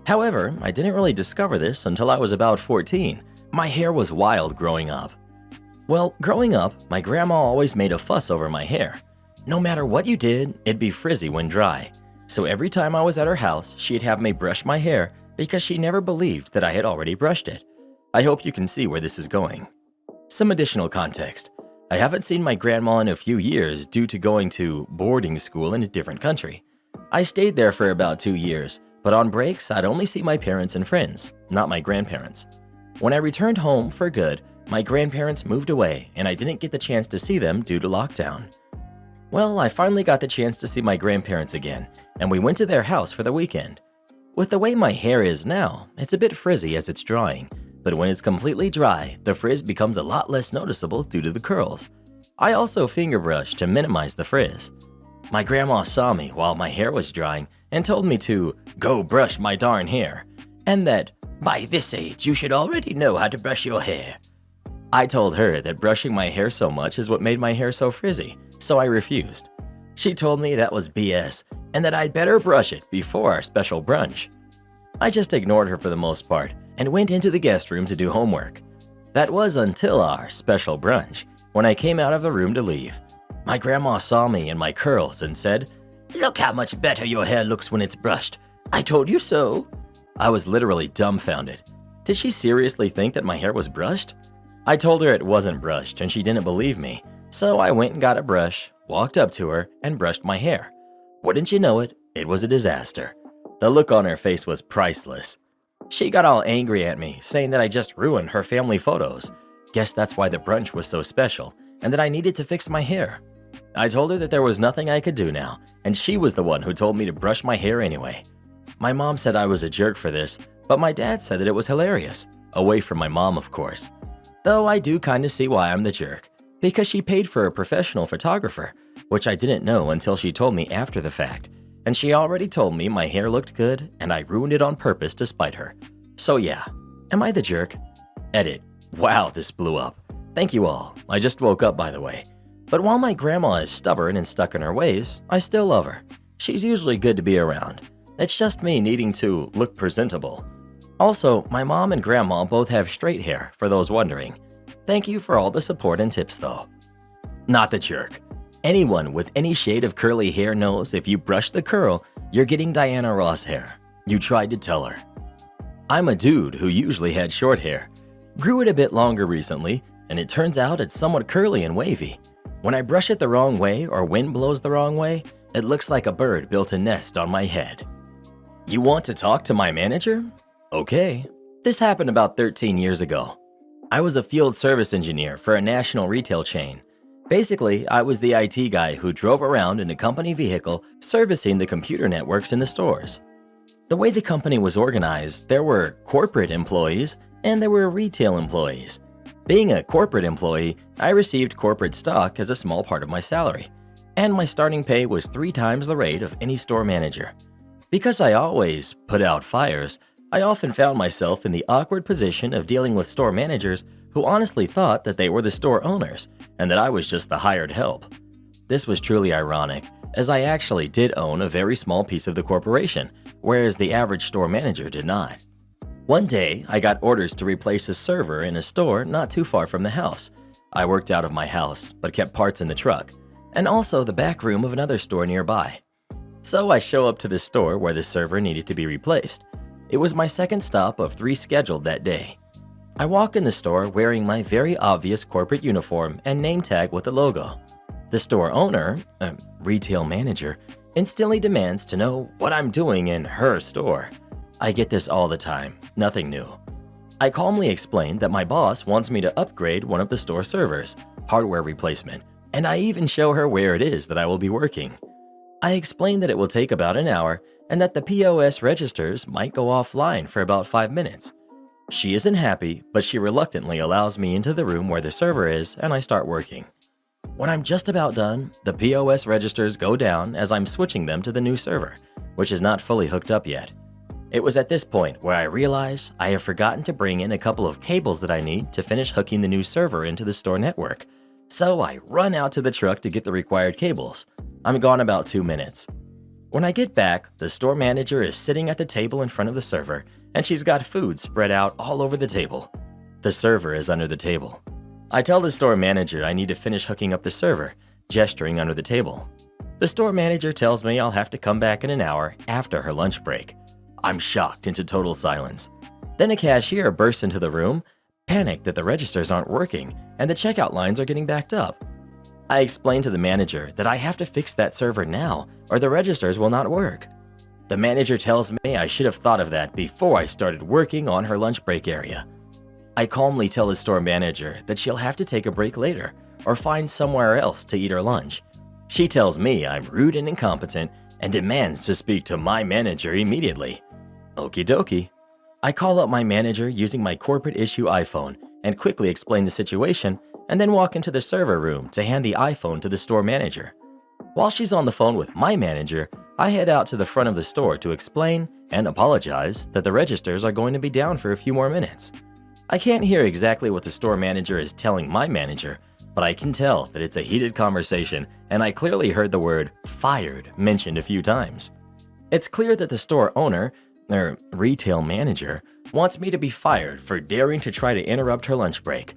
However, I didn't really discover this until I was about 14. My hair was wild growing up. Well, growing up, my grandma always made a fuss over my hair. No matter what you did, it'd be frizzy when dry. So every time I was at her house, she'd have me brush my hair because she never believed that I had already brushed it. I hope you can see where this is going. Some additional context. I haven't seen my grandma in a few years due to going to boarding school in a different country. I stayed there for about 2 years, but on breaks, I'd only see my parents and friends, not my grandparents. When I returned home for good, my grandparents moved away and I didn't get the chance to see them due to lockdown. Well, I finally got the chance to see my grandparents again, and we went to their house for the weekend. With the way my hair is now, it's a bit frizzy as it's drying, but when it's completely dry, the frizz becomes a lot less noticeable due to the curls. I also finger brush to minimize the frizz. My grandma saw me while my hair was drying and told me to go brush my darn hair, and that by this age you should already know how to brush your hair. I told her that brushing my hair so much is what made my hair so frizzy, so I refused. She told me that was BS and that I'd better brush it before our special brunch. I just ignored her for the most part and went into the guest room to do homework. That was until our special brunch, when I came out of the room to leave. My grandma saw me and my curls and said, "Look how much better your hair looks when it's brushed. I told you so." I was literally dumbfounded. Did she seriously think that my hair was brushed? I told her it wasn't brushed and she didn't believe me, so I went and got a brush, walked up to her, and brushed my hair. Wouldn't you know it, it was a disaster. The look on her face was priceless. She got all angry at me, saying that I just ruined her family photos. Guess that's why the brunch was so special, and that I needed to fix my hair. I told her that there was nothing I could do now, and she was the one who told me to brush my hair anyway. My mom said I was a jerk for this, but my dad said that it was hilarious. Away from my mom, of course. Though I do kinda see why I'm the jerk, because she paid for a professional photographer, which I didn't know until she told me after the fact, and she already told me my hair looked good and I ruined it on purpose to spite her. So yeah, am I the jerk? Edit. Wow, this blew up. Thank you all. I just woke up, by the way. But while my grandma is stubborn and stuck in her ways, I still love her. She's usually good to be around. It's just me needing to look presentable. Also, my mom and grandma both have straight hair, for those wondering. Thank you for all the support and tips though. Not the jerk. Anyone with any shade of curly hair knows if you brush the curl, you're getting Diana Ross hair. You tried to tell her. I'm a dude who usually had short hair. Grew it a bit longer recently, and it turns out it's somewhat curly and wavy. When I brush it the wrong way or wind blows the wrong way, it looks like a bird built a nest on my head. You want to talk to my manager? Okay. This happened about 13 years ago. I was a field service engineer for a national retail chain. Basically, I was the IT guy who drove around in a company vehicle servicing the computer networks in the stores. The way the company was organized, there were corporate employees and there were retail employees. Being a corporate employee, I received corporate stock as a small part of my salary, and my starting pay was 3 times the rate of any store manager. Because I always put out fires, I often found myself in the awkward position of dealing with store managers who honestly thought that they were the store owners and that I was just the hired help. This was truly ironic, as I actually did own a very small piece of the corporation, whereas the average store manager did not. One day, I got orders to replace a server in a store not too far from the house. I worked out of my house, but kept parts in the truck, and also the back room of another store nearby. So I show up to the store where the server needed to be replaced. It was my second stop of 3 scheduled that day. I walk in the store wearing my very obvious corporate uniform and name tag with the logo. The store owner, retail manager, instantly demands to know what I'm doing in her store. I get this all the time, nothing new. I calmly explain that my boss wants me to upgrade one of the store servers, hardware replacement, and I even show her where it is that I will be working. I explain that it will take about an hour and that the POS registers might go offline for about 5 minutes. She isn't happy, but she reluctantly allows me into the room where the server is and I start working. When I'm just about done, the POS registers go down as I'm switching them to the new server, which is not fully hooked up yet. It was at this point where I realize I have forgotten to bring in a couple of cables that I need to finish hooking the new server into the store network. So I run out to the truck to get the required cables. I'm gone about 2 minutes. When I get back, the store manager is sitting at the table in front of the server, and she's got food spread out all over the table. The server is under the table. I tell the store manager I need to finish hooking up the server, gesturing under the table. The store manager tells me I'll have to come back in an hour after her lunch break. I'm shocked into total silence. Then a cashier bursts into the room, panicked that the registers aren't working and the checkout lines are getting backed up. I explain to the manager that I have to fix that server now or the registers will not work. The manager tells me I should have thought of that before I started working on her lunch break area. I calmly tell the store manager that she'll have to take a break later or find somewhere else to eat her lunch. She tells me I'm rude and incompetent and demands to speak to my manager immediately. Okie dokie. I call up my manager using my corporate issue iPhone and quickly explain the situation and then walk into the server room to hand the iPhone to the store manager. While she's on the phone with my manager, I head out to the front of the store to explain and apologize that the registers are going to be down for a few more minutes. I can't hear exactly what the store manager is telling my manager, but I can tell that it's a heated conversation and I clearly heard the word fired mentioned a few times. It's clear that the store owner, or retail manager, wants me to be fired for daring to try to interrupt her lunch break.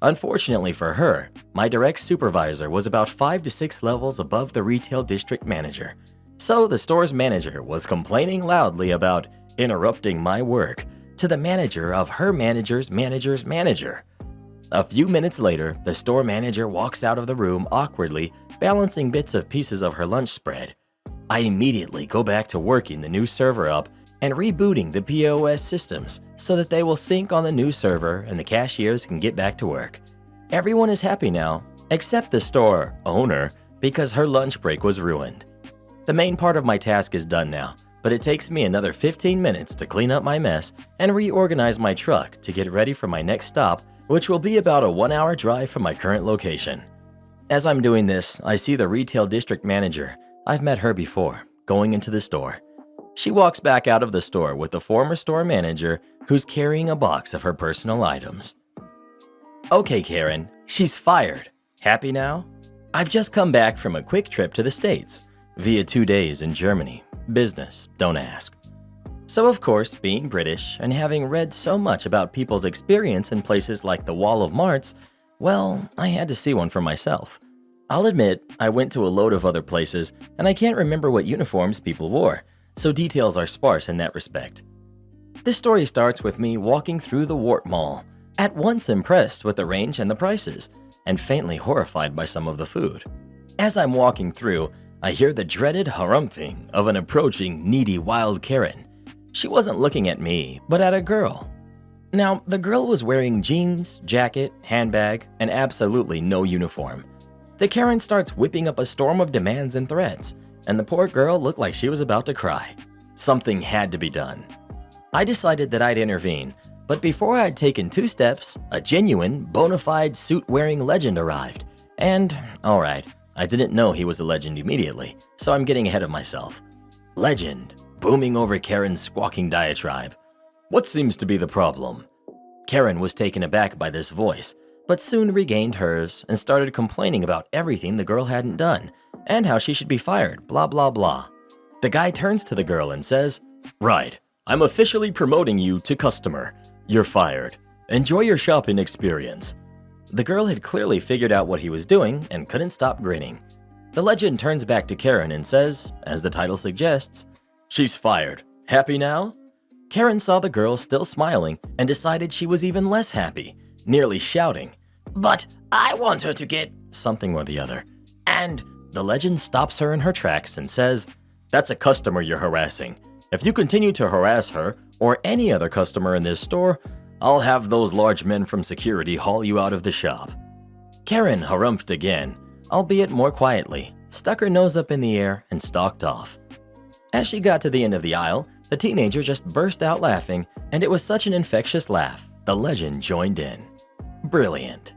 Unfortunately for her, my direct supervisor was about 5 to 6 levels above the retail district manager. So the store's manager was complaining loudly about interrupting my work to the manager of her manager's manager's manager. A few minutes later, the store manager walks out of the room awkwardly, balancing bits of pieces of her lunch spread. I immediately go back to working the new server up and rebooting the POS systems so that they will sync on the new server and the cashiers can get back to work. Everyone is happy now, except the store owner, because her lunch break was ruined. The main part of my task is done now, but it takes me another 15 minutes to clean up my mess and reorganize my truck to get ready for my next stop, which will be about a 1-hour drive from my current location. As I'm doing this, I see the retail district manager. I've met her before, going into the store. She walks back out of the store with the former store manager who's carrying a box of her personal items. Okay, Karen, she's fired. Happy now? I've just come back from a quick trip to the States, via 2 days in Germany. Business, don't ask. So of course, being British and having read so much about people's experience in places like the Wall of Marts, well, I had to see one for myself. I'll admit, I went to a load of other places and I can't remember what uniforms people wore, so details are sparse in that respect. This story starts with me walking through the Wart Mall, at once impressed with the range and the prices, and faintly horrified by some of the food. As I'm walking through, I hear the dreaded harumphing of an approaching needy wild Karen. She wasn't looking at me, but at a girl. Now, the girl was wearing jeans, jacket, handbag, and absolutely no uniform. The Karen starts whipping up a storm of demands and threats, and the poor girl looked like she was about to cry. Something had to be done. I decided that I'd intervene, but before I'd taken 2 steps, a genuine, bona fide suit-wearing legend arrived. And, alright, I didn't know he was a legend immediately, so I'm getting ahead of myself. Legend, booming over Karen's squawking diatribe. What seems to be the problem? Karen was taken aback by this voice, but soon regained hers and started complaining about everything the girl hadn't done and how she should be fired, blah blah blah. The guy turns to the girl and says, "Right, I'm officially promoting you to customer. You're fired. Enjoy your shopping experience." The girl had clearly figured out what he was doing and couldn't stop grinning. The legend turns back to Karen and says, as the title suggests, "She's fired. Happy now?" Karen saw the girl still smiling and decided she was even less happy, nearly shouting, "But I want her to get something or the other." And the legend stops her in her tracks and says, "That's a customer you're harassing. If you continue to harass her or any other customer in this store, I'll have those large men from security haul you out of the shop." Karen harumphed again, albeit more quietly, stuck her nose up in the air and stalked off. As she got to the end of the aisle, the teenager just burst out laughing, and it was such an infectious laugh, the legend joined in. Brilliant.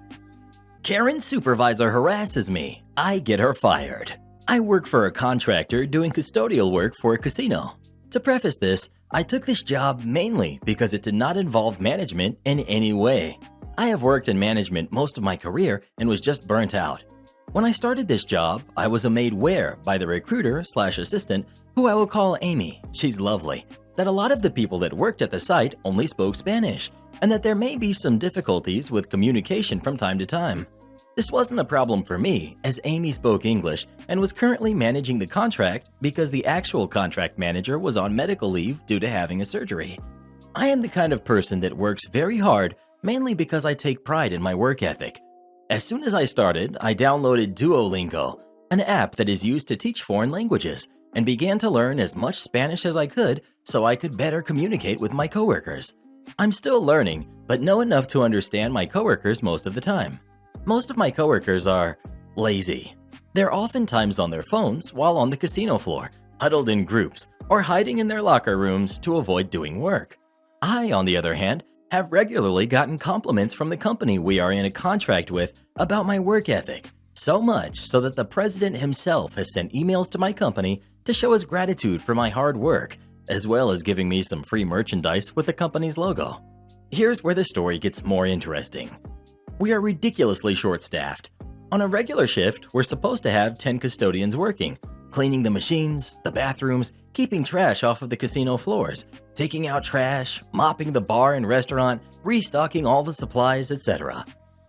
Karen's supervisor harasses me. I get her fired. I work for a contractor doing custodial work for a casino. To preface this, I took this job mainly because it did not involve management in any way. I have worked in management most of my career and was just burnt out. When I started this job, I was made aware by the recruiter/assistant, who I will call Amy, she's lovely, that a lot of the people that worked at the site only spoke Spanish, and that there may be some difficulties with communication from time to time. This wasn't a problem for me, as Amy spoke English and was currently managing the contract because the actual contract manager was on medical leave due to having a surgery. I am the kind of person that works very hard, mainly because I take pride in my work ethic. As soon as I started, I downloaded Duolingo, an app that is used to teach foreign languages, and began to learn as much Spanish as I could so I could better communicate with my coworkers. I'm still learning, but know enough to understand my coworkers most of the time. Most of my coworkers are lazy. They're oftentimes on their phones while on the casino floor, huddled in groups, or hiding in their locker rooms to avoid doing work. I, on the other hand, have regularly gotten compliments from the company we are in a contract with about my work ethic, so much so that the president himself has sent emails to my company to show his gratitude for my hard work, as well as giving me some free merchandise with the company's logo. Here's where the story gets more interesting. We are ridiculously short-staffed. On a regular shift, we're supposed to have 10 custodians working, cleaning the machines, the bathrooms, keeping trash off of the casino floors, taking out trash, mopping the bar and restaurant, restocking all the supplies, etc.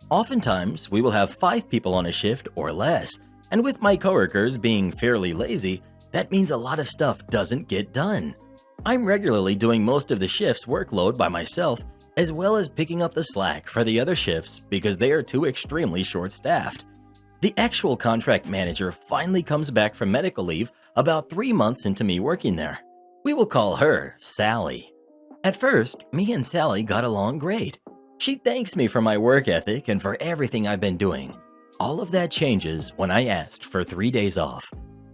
Oftentimes, we will have 5 people on a shift or less, and with my coworkers being fairly lazy, that means a lot of stuff doesn't get done. I'm regularly doing most of the shift's workload by myself, as well as picking up the slack for the other shifts because they are too extremely short-staffed. The actual contract manager finally comes back from medical leave about 3 months into me working there. We will call her Sally. At first, me and Sally got along great. She thanks me for my work ethic and for everything I've been doing. All of that changes when I asked for 3 days off.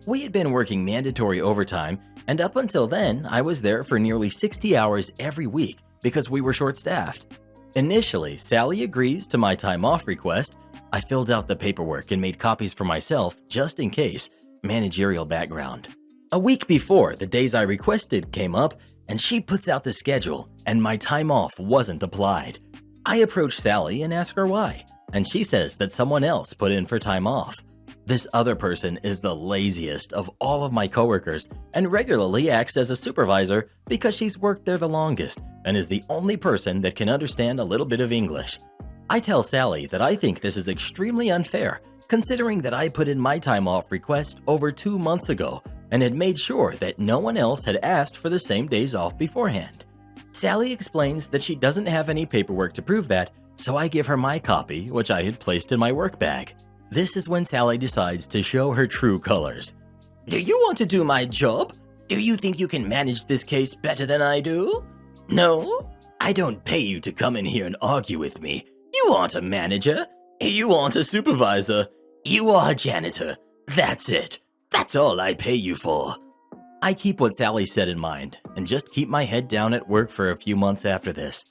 We had been working mandatory overtime, and up until then, I was there for nearly 60 hours every week because we were short-staffed. Initially, Sally agrees to my time off request. I filled out the paperwork and made copies for myself just in case, managerial background. A week before the days I requested came up, and she puts out the schedule, and my time off wasn't applied. I approach Sally and ask her why, and she says that someone else put in for time off. This other person is the laziest of all of my coworkers and regularly acts as a supervisor because she's worked there the longest and is the only person that can understand a little bit of English. I tell Sally that I think this is extremely unfair considering that I put in my time off request over 2 months ago and had made sure that no one else had asked for the same days off beforehand. Sally explains that she doesn't have any paperwork to prove that, so I give her my copy, which I had placed in my work bag. This is when Sally decides to show her true colors. "Do you want to do my job? Do you think you can manage this case better than I do? No? I don't pay you to come in here and argue with me. You aren't a manager. You aren't a supervisor. You are a janitor. That's it. That's all I pay you for." I keep what Sally said in mind and just keep my head down at work for a few months after this.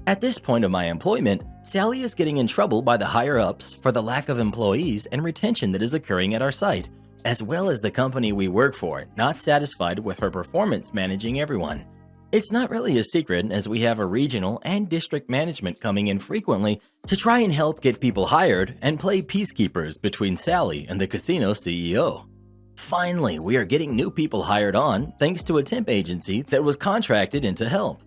At this point of my employment, Sally is getting in trouble by the higher-ups for the lack of employees and retention that is occurring at our site, as well as the company we work for not satisfied with her performance managing everyone. It's not really a secret as we have a regional and district management coming in frequently to try and help get people hired and play peacekeepers between Sally and the casino CEO. Finally, we are getting new people hired on thanks to a temp agency that was contracted in to help.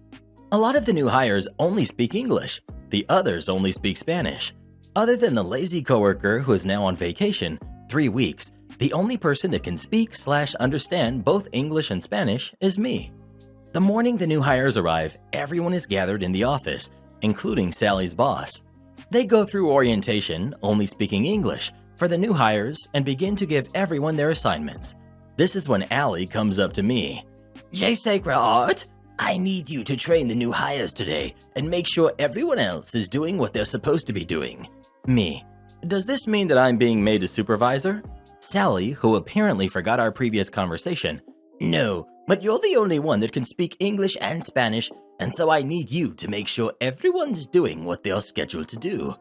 A lot of the new hires only speak English, the others only speak Spanish. Other than the lazy coworker who is now on vacation, 3 weeks, the only person that can speak/understand both English and Spanish is me. The morning the new hires arrive, everyone is gathered in the office, including Sally's boss. They go through orientation, only speaking English, for the new hires and begin to give everyone their assignments. This is when Allie comes up to me. "J. Sacred Art, I need you to train the new hires today and make sure everyone else is doing what they're supposed to be doing." Me. "Does this mean that I'm being made a supervisor?" Sally, who apparently forgot our previous conversation. "No, but you're the only one that can speak English and Spanish, and so I need you to make sure everyone's doing what they're scheduled to do."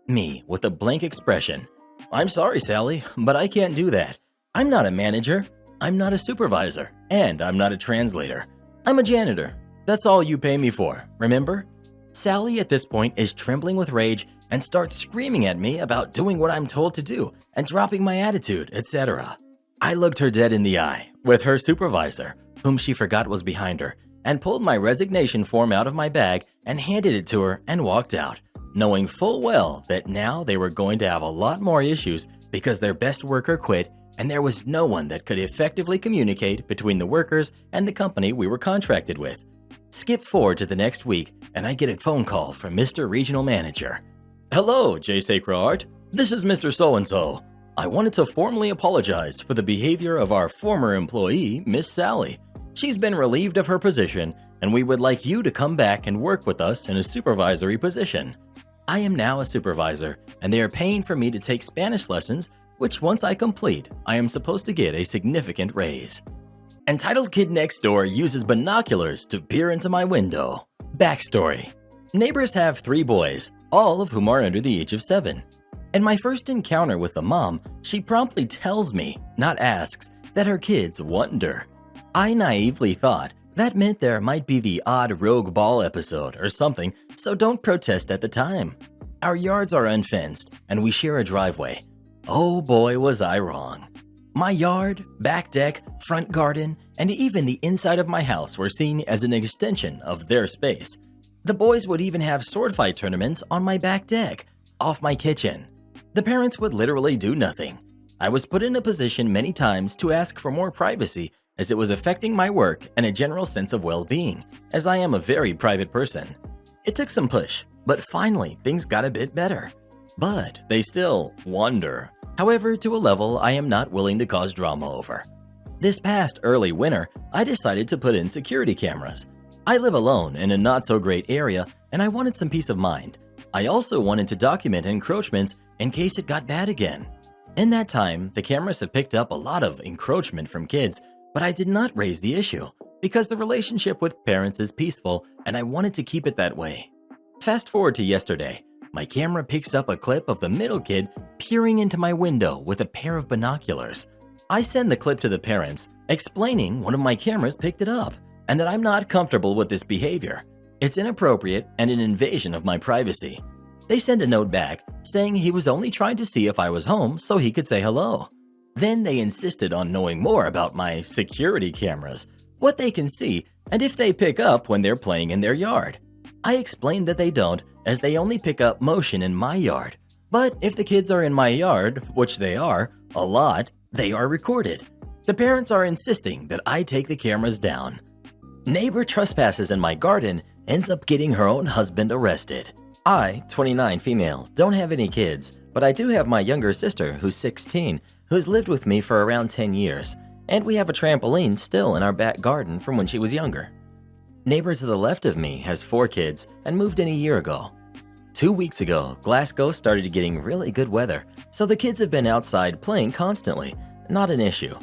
Me, with a blank expression. "I'm sorry, Sally, but I can't do that. I'm not a manager, I'm not a supervisor, and I'm not a translator. I'm a janitor. That's all you pay me for, remember?" Sally at this point is trembling with rage and starts screaming at me about doing what I'm told to do and dropping my attitude, etc. I looked her dead in the eye with her supervisor, whom she forgot was behind her, and pulled my resignation form out of my bag and handed it to her and walked out, knowing full well that now they were going to have a lot more issues because their best worker quit and there was no one that could effectively communicate between the workers and the company we were contracted with. Skip forward to the next week and I get a phone call from Mr. Regional Manager. "Hello, J. Sacred Art. This is Mr. So-and-so. I wanted to formally apologize for the behavior of our former employee, Miss Sally. She's been relieved of her position, and we would like you to come back and work with us in a supervisory position. I am now a supervisor, and they are paying for me to take Spanish lessons, which once I complete, I am supposed to get a significant raise." Entitled Kid Next Door uses binoculars to peer into my window. Backstory. Neighbors have 3 boys, all of whom are under the age of 7. In my first encounter with the mom, she promptly tells me, not asks, that her kids wonder. I naively thought that meant there might be the odd rogue ball episode or something, so don't protest at the time. Our yards are unfenced and we share a driveway. Oh boy, was I wrong. My yard, back deck, front garden, and even the inside of my house were seen as an extension of their space. The boys would even have sword fight tournaments on my back deck, off my kitchen. The parents would literally do nothing. I was put in a position many times to ask for more privacy as it was affecting my work and a general sense of well-being, as I am a very private person. It took some push, but finally things got a bit better. But they still wonder. However, to a level I am not willing to cause drama over. This past early winter, I decided to put in security cameras. I live alone in a not-so-great area, and I wanted some peace of mind. I also wanted to document encroachments in case it got bad again. In that time, the cameras have picked up a lot of encroachment from kids, but I did not raise the issue because the relationship with parents is peaceful and I wanted to keep it that way. Fast forward to yesterday, my camera picks up a clip of the middle kid peering into my window with a pair of binoculars. I send the clip to the parents, explaining one of my cameras picked it up and that I'm not comfortable with this behavior. It's inappropriate and an invasion of my privacy. They send a note back saying he was only trying to see if I was home so he could say hello. Then they insisted on knowing more about my security cameras, what they can see, and if they pick up when they're playing in their yard. I explained that they don't, as they only pick up motion in my yard. But if the kids are in my yard, which they are, a lot, they are recorded. The parents are insisting that I take the cameras down. Neighbor trespasses in my garden, ends up getting her own husband arrested. I, 29 female, don't have any kids, but I do have my younger sister who's 16, who's lived with me for around 10 years, and we have a trampoline still in our back garden from when she was younger. Neighbor to the left of me has 4 kids and moved in a year ago. 2 weeks ago, Glasgow started getting really good weather, so the kids have been outside playing constantly, not an issue.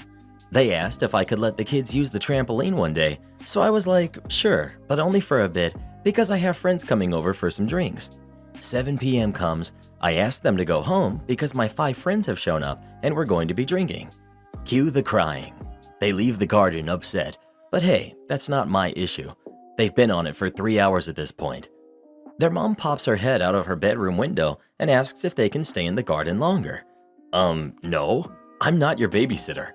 They asked if I could let the kids use the trampoline one day, so I was like, sure, but only for a bit because I have friends coming over for some drinks. 7 p.m. comes, I ask them to go home because my 5 friends have shown up and we're going to be drinking. Cue the crying. They leave the garden upset, but hey, that's not my issue. They've been on it for 3 hours at this point. Their mom pops her head out of her bedroom window and asks if they can stay in the garden longer. No, I'm not your babysitter.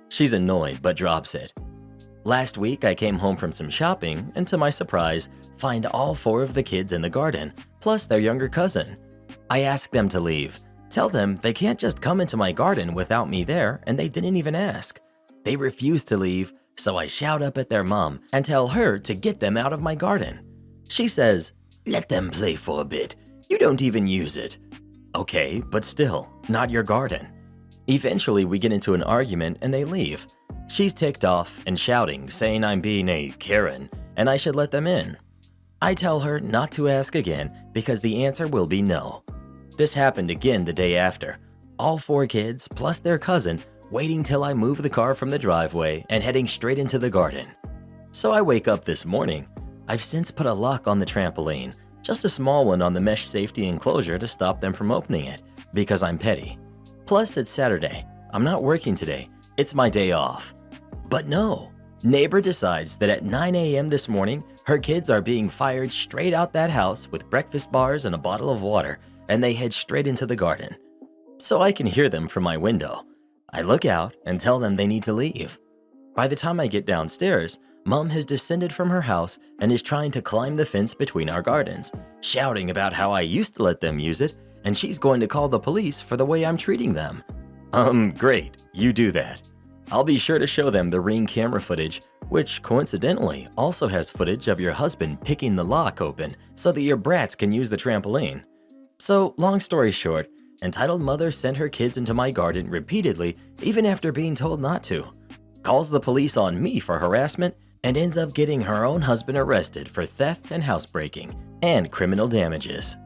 She's annoyed but drops it. Last week, I came home from some shopping and to my surprise, find all 4 of the kids in the garden, plus their younger cousin. I ask them to leave, tell them they can't just come into my garden without me there, and they didn't even ask. They refuse to leave, so I shout up at their mom and tell her to get them out of my garden. She says, "Let them play for a bit. You don't even use it." Okay, but still, not your garden. Eventually, we get into an argument and they leave. She's ticked off and shouting, saying I'm being a Karen and I should let them in. I tell her not to ask again because the answer will be no. This happened again the day after. All 4 kids, plus their cousin, waiting till I move the car from the driveway and heading straight into the garden. So I wake up this morning. I've since put a lock on the trampoline, just a small one on the mesh safety enclosure to stop them from opening it, because I'm petty. Plus, it's Saturday. I'm not working today. It's my day off. But no, neighbor decides that at 9 a.m. this morning, her kids are being fired straight out that house with breakfast bars and a bottle of water, and they head straight into the garden. So I can hear them from my window. I look out and tell them they need to leave. By the time I get downstairs, Mom has descended from her house and is trying to climb the fence between our gardens, shouting about how I used to let them use it, and she's going to call the police for the way I'm treating them. Great, you do that. I'll be sure to show them the Ring camera footage, which coincidentally also has footage of your husband picking the lock open so that your brats can use the trampoline. So, long story short, entitled mother sent her kids into my garden repeatedly even after being told not to, calls the police on me for harassment, and ends up getting her own husband arrested for theft and housebreaking and criminal damages.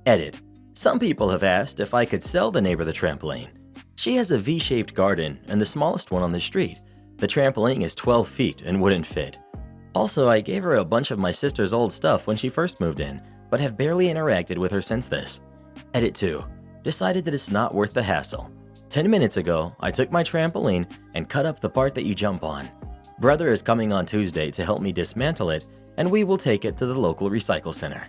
Edit. Some people have asked if I could sell the neighbor the trampoline. She has a V-shaped garden and the smallest one on the street. The trampoline is 12 feet and wouldn't fit. Also, I gave her a bunch of my sister's old stuff when she first moved in, but have barely interacted with her since this. Edit 2. Decided that it's not worth the hassle. 10 minutes ago, I took my trampoline and cut up the part that you jump on. Brother is coming on Tuesday to help me dismantle it, and we will take it to the local recycle center.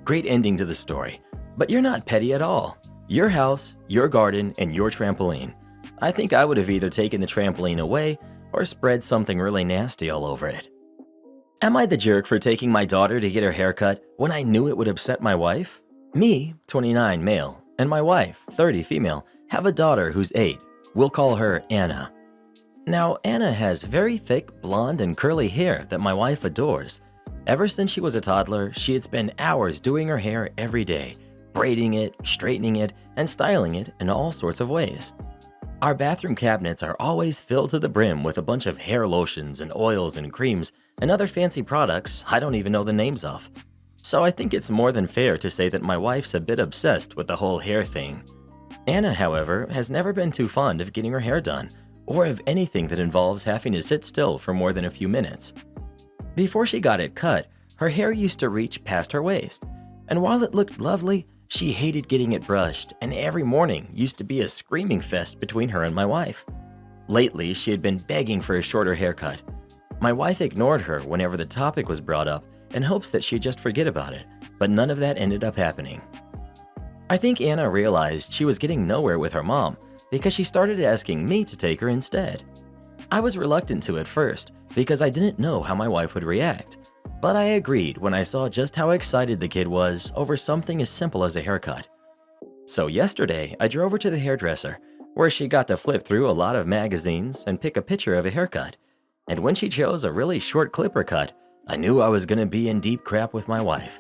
Great ending to the story, but you're not petty at all. Your house, your garden, and your trampoline. I think I would have either taken the trampoline away or spread something really nasty all over it. Am I the jerk for taking my daughter to get her haircut when I knew it would upset my wife? Me, 29 male, and my wife, 30 female, have a daughter who's 8. We'll call her Anna. Now, Anna has very thick, blonde, and curly hair that my wife adores. Ever since she was a toddler, she had spent hours doing her hair every day, braiding it, straightening it, and styling it in all sorts of ways. Our bathroom cabinets are always filled to the brim with a bunch of hair lotions and oils and creams and other fancy products I don't even know the names of. So I think it's more than fair to say that my wife's a bit obsessed with the whole hair thing. Anna, however, has never been too fond of getting her hair done, or of anything that involves having to sit still for more than a few minutes. Before she got it cut, her hair used to reach past her waist, and while it looked lovely, she hated getting it brushed, and every morning used to be a screaming fest between her and my wife. Lately, she had been begging for a shorter haircut. My wife ignored her whenever the topic was brought up in hopes that she'd just forget about it, but none of that ended up happening. I think Anna realized she was getting nowhere with her mom because she started asking me to take her instead. I was reluctant to at first because I didn't know how my wife would react, but I agreed when I saw just how excited the kid was over something as simple as a haircut. So yesterday, I drove her to the hairdresser, where she got to flip through a lot of magazines and pick a picture of a haircut. And when she chose a really short clipper cut, I knew I was gonna be in deep crap with my wife.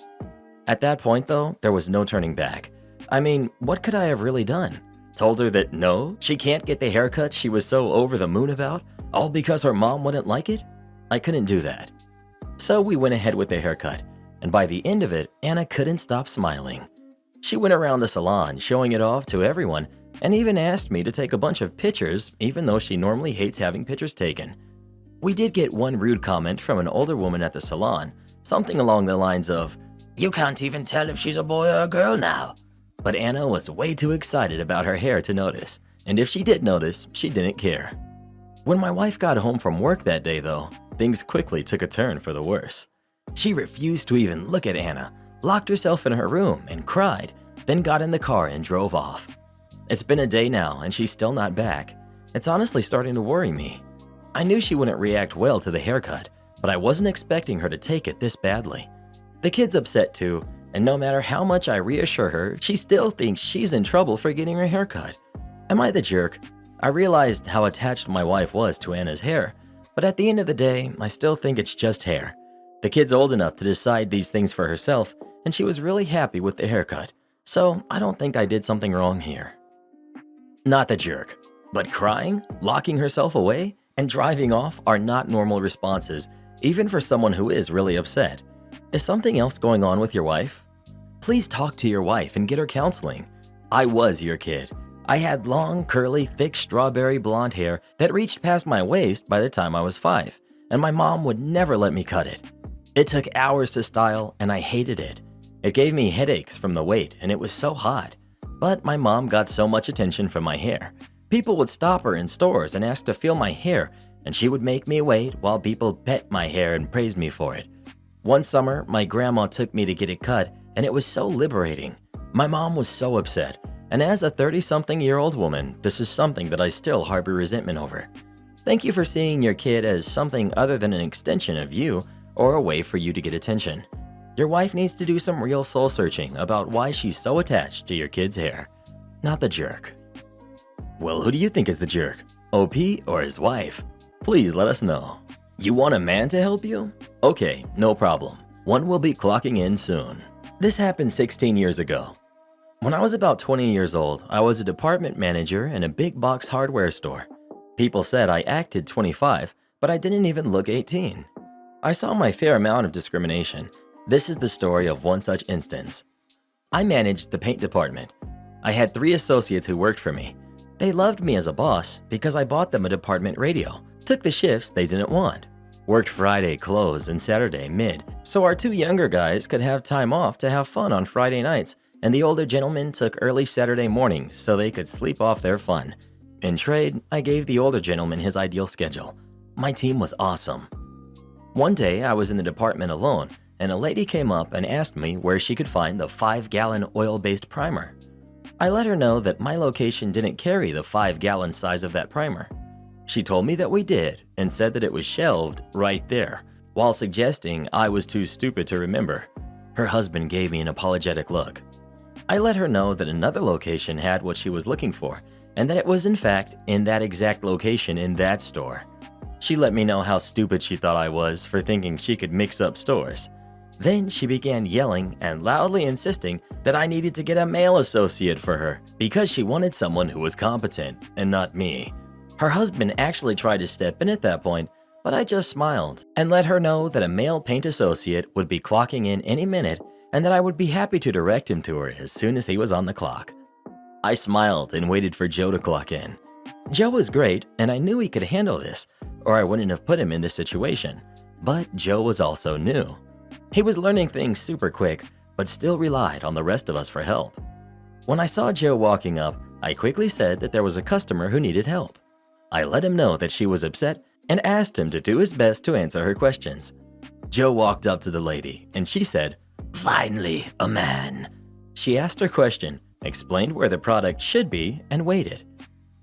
At that point though, there was no turning back. I mean, what could I have really done? Told her that no, she can't get the haircut she was so over the moon about, all because her mom wouldn't like it? I couldn't do that. So we went ahead with the haircut, and by the end of it, Anna couldn't stop smiling. She went around the salon showing it off to everyone and even asked me to take a bunch of pictures even though she normally hates having pictures taken. We did get one rude comment from an older woman at the salon, something along the lines of, "You can't even tell if she's a boy or a girl now." But Anna was way too excited about her hair to notice, and if she did notice, she didn't care. When my wife got home from work that day though, things quickly took a turn for the worse. She refused to even look at Anna, locked herself in her room and cried, then got in the car and drove off. It's been a day now and she's still not back. It's honestly starting to worry me. I knew she wouldn't react well to the haircut, but I wasn't expecting her to take it this badly. The kid's upset too, and no matter how much I reassure her, she still thinks she's in trouble for getting her haircut. Am I the jerk? I realized how attached my wife was to Anna's hair, but at the end of the day, I still think it's just hair. The kid's old enough to decide these things for herself, and she was really happy with the haircut, so I don't think I did something wrong here. Not the jerk, but crying, locking herself away, and driving off are not normal responses, even for someone who is really upset. Is something else going on with your wife? Please talk to your wife and get her counseling. I was your kid. I had long, curly, thick strawberry blonde hair that reached past my waist by the time I was 5, and my mom would never let me cut it. It took hours to style, and I hated it. It gave me headaches from the weight, and it was so hot. But my mom got so much attention from my hair. People would stop her in stores and ask to feel my hair, and she would make me wait while people pet my hair and praised me for it. One summer, my grandma took me to get it cut, and it was so liberating. My mom was so upset, and as a 30-something-year-old woman, this is something that I still harbor resentment over. Thank you for seeing your kid as something other than an extension of you or a way for you to get attention. Your wife needs to do some real soul-searching about why she's so attached to your kid's hair. Not the jerk. Well, who do you think is the jerk? OP or his wife? Please let us know. You want a man to help you? Okay, no problem. One will be clocking in soon. This happened 16 years ago. When I was about 20 years old, I was a department manager in a big box hardware store. People said I acted 25, but I didn't even look 18. I saw my fair amount of discrimination. This is the story of one such instance. I managed the paint department. I had 3 associates who worked for me. They loved me as a boss because I bought them a department radio, took the shifts they didn't want, worked Friday close and Saturday mid, so our 2 younger guys could have time off to have fun on Friday nights, and the older gentlemen took early Saturday mornings so they could sleep off their fun. In trade, I gave the older gentleman his ideal schedule. My team was awesome. One day, I was in the department alone, and a lady came up and asked me where she could find the 5-gallon oil-based primer. I let her know that my location didn't carry the 5-gallon size of that primer. She told me that we did and said that it was shelved right there, while suggesting I was too stupid to remember. Her husband gave me an apologetic look. I let her know that another location had what she was looking for, and that it was in fact in that exact location in that store. She let me know how stupid she thought I was for thinking she could mix up stores. Then she began yelling and loudly insisting that I needed to get a male associate for her because she wanted someone who was competent and not me. Her husband actually tried to step in at that point, but I just smiled and let her know that a male paint associate would be clocking in any minute and that I would be happy to direct him to her as soon as he was on the clock. I smiled and waited for Joe to clock in. Joe was great and I knew he could handle this, or I wouldn't have put him in this situation. But Joe was also new. He was learning things super quick, but still relied on the rest of us for help. When I saw Joe walking up, I quickly said that there was a customer who needed help. I let him know that she was upset and asked him to do his best to answer her questions. Joe walked up to the lady and she said, "Finally, a man." She asked her question, explained where the product should be, and waited.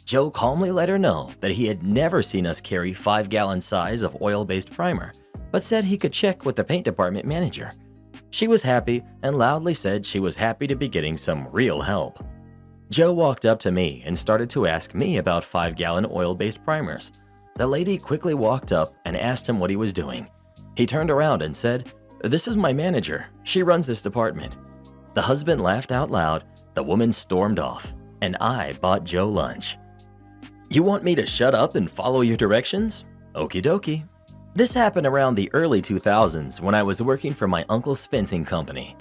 Joe calmly let her know that he had never seen us carry 5-gallon size of oil-based primer, but said he could check with the paint department manager. She was happy and loudly said she was happy to be getting some real help. Joe walked up to me and started to ask me about 5-gallon oil-based primers. The lady quickly walked up and asked him what he was doing. He turned around and said, "This is my manager. She runs this department." The husband laughed out loud, the woman stormed off, and I bought Joe lunch. You want me to shut up and follow your directions? Okie dokie. This happened around the early 2000s when I was working for my uncle's fencing company.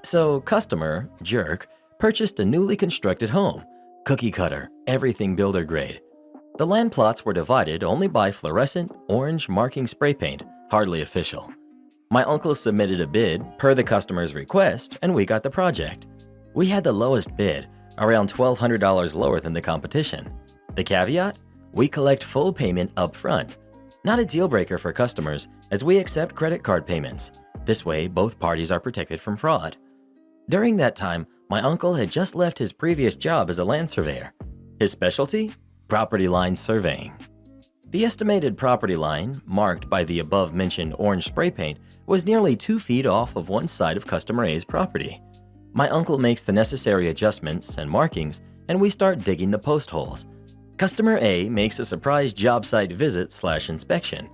So, customer, jerk, purchased a newly constructed home, cookie cutter, everything builder grade. The land plots were divided only by fluorescent orange marking spray paint, hardly official. My uncle submitted a bid per the customer's request and we got the project. We had the lowest bid, around $1,200 lower than the competition. The caveat? We collect full payment up front. Not a deal breaker for customers as we accept credit card payments. This way, both parties are protected from fraud. During that time, my uncle had just left his previous job as a land surveyor. His specialty? Property line surveying. The estimated property line, marked by the above-mentioned orange spray paint, was nearly 2 feet off of one side of customer A's property. My uncle makes the necessary adjustments and markings, and we start digging the post holes. Customer A makes a surprise job site visit/inspection.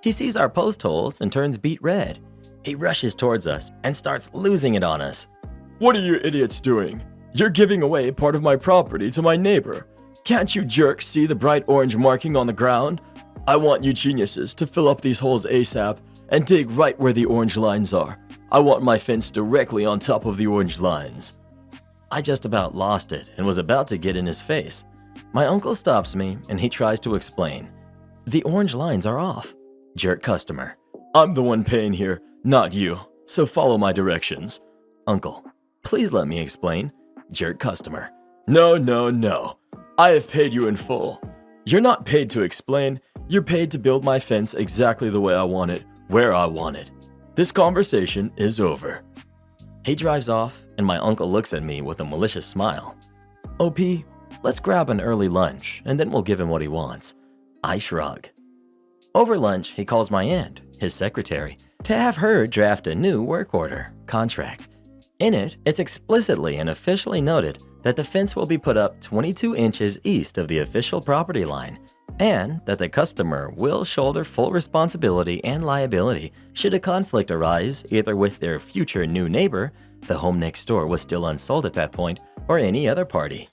He sees our post holes and turns beet red. He rushes towards us and starts losing it on us. "What are you idiots doing? You're giving away part of my property to my neighbor. Can't you jerks see the bright orange marking on the ground? I want you geniuses to fill up these holes ASAP and dig right where the orange lines are. I want my fence directly on top of the orange lines." I just about lost it and was about to get in his face. My uncle stops me and he tries to explain. The orange lines are off. Jerk customer. "I'm the one paying here, not you, so follow my directions." Uncle. Please let me explain. Jerk customer. No. I have paid you in full. You're not paid to explain. You're paid to build my fence exactly the way I want it, where I want it. This conversation is over. He drives off, and my uncle looks at me with a malicious smile. OP, let's grab an early lunch, and then we'll give him what he wants. I shrug. Over lunch, he calls my aunt, his secretary, to have her draft a new work order contract. In it, it's explicitly and officially noted that the fence will be put up 22 inches east of the official property line, and that the customer will shoulder full responsibility and liability should a conflict arise either with their future new neighbor, the home next door was still unsold at that point, or any other party.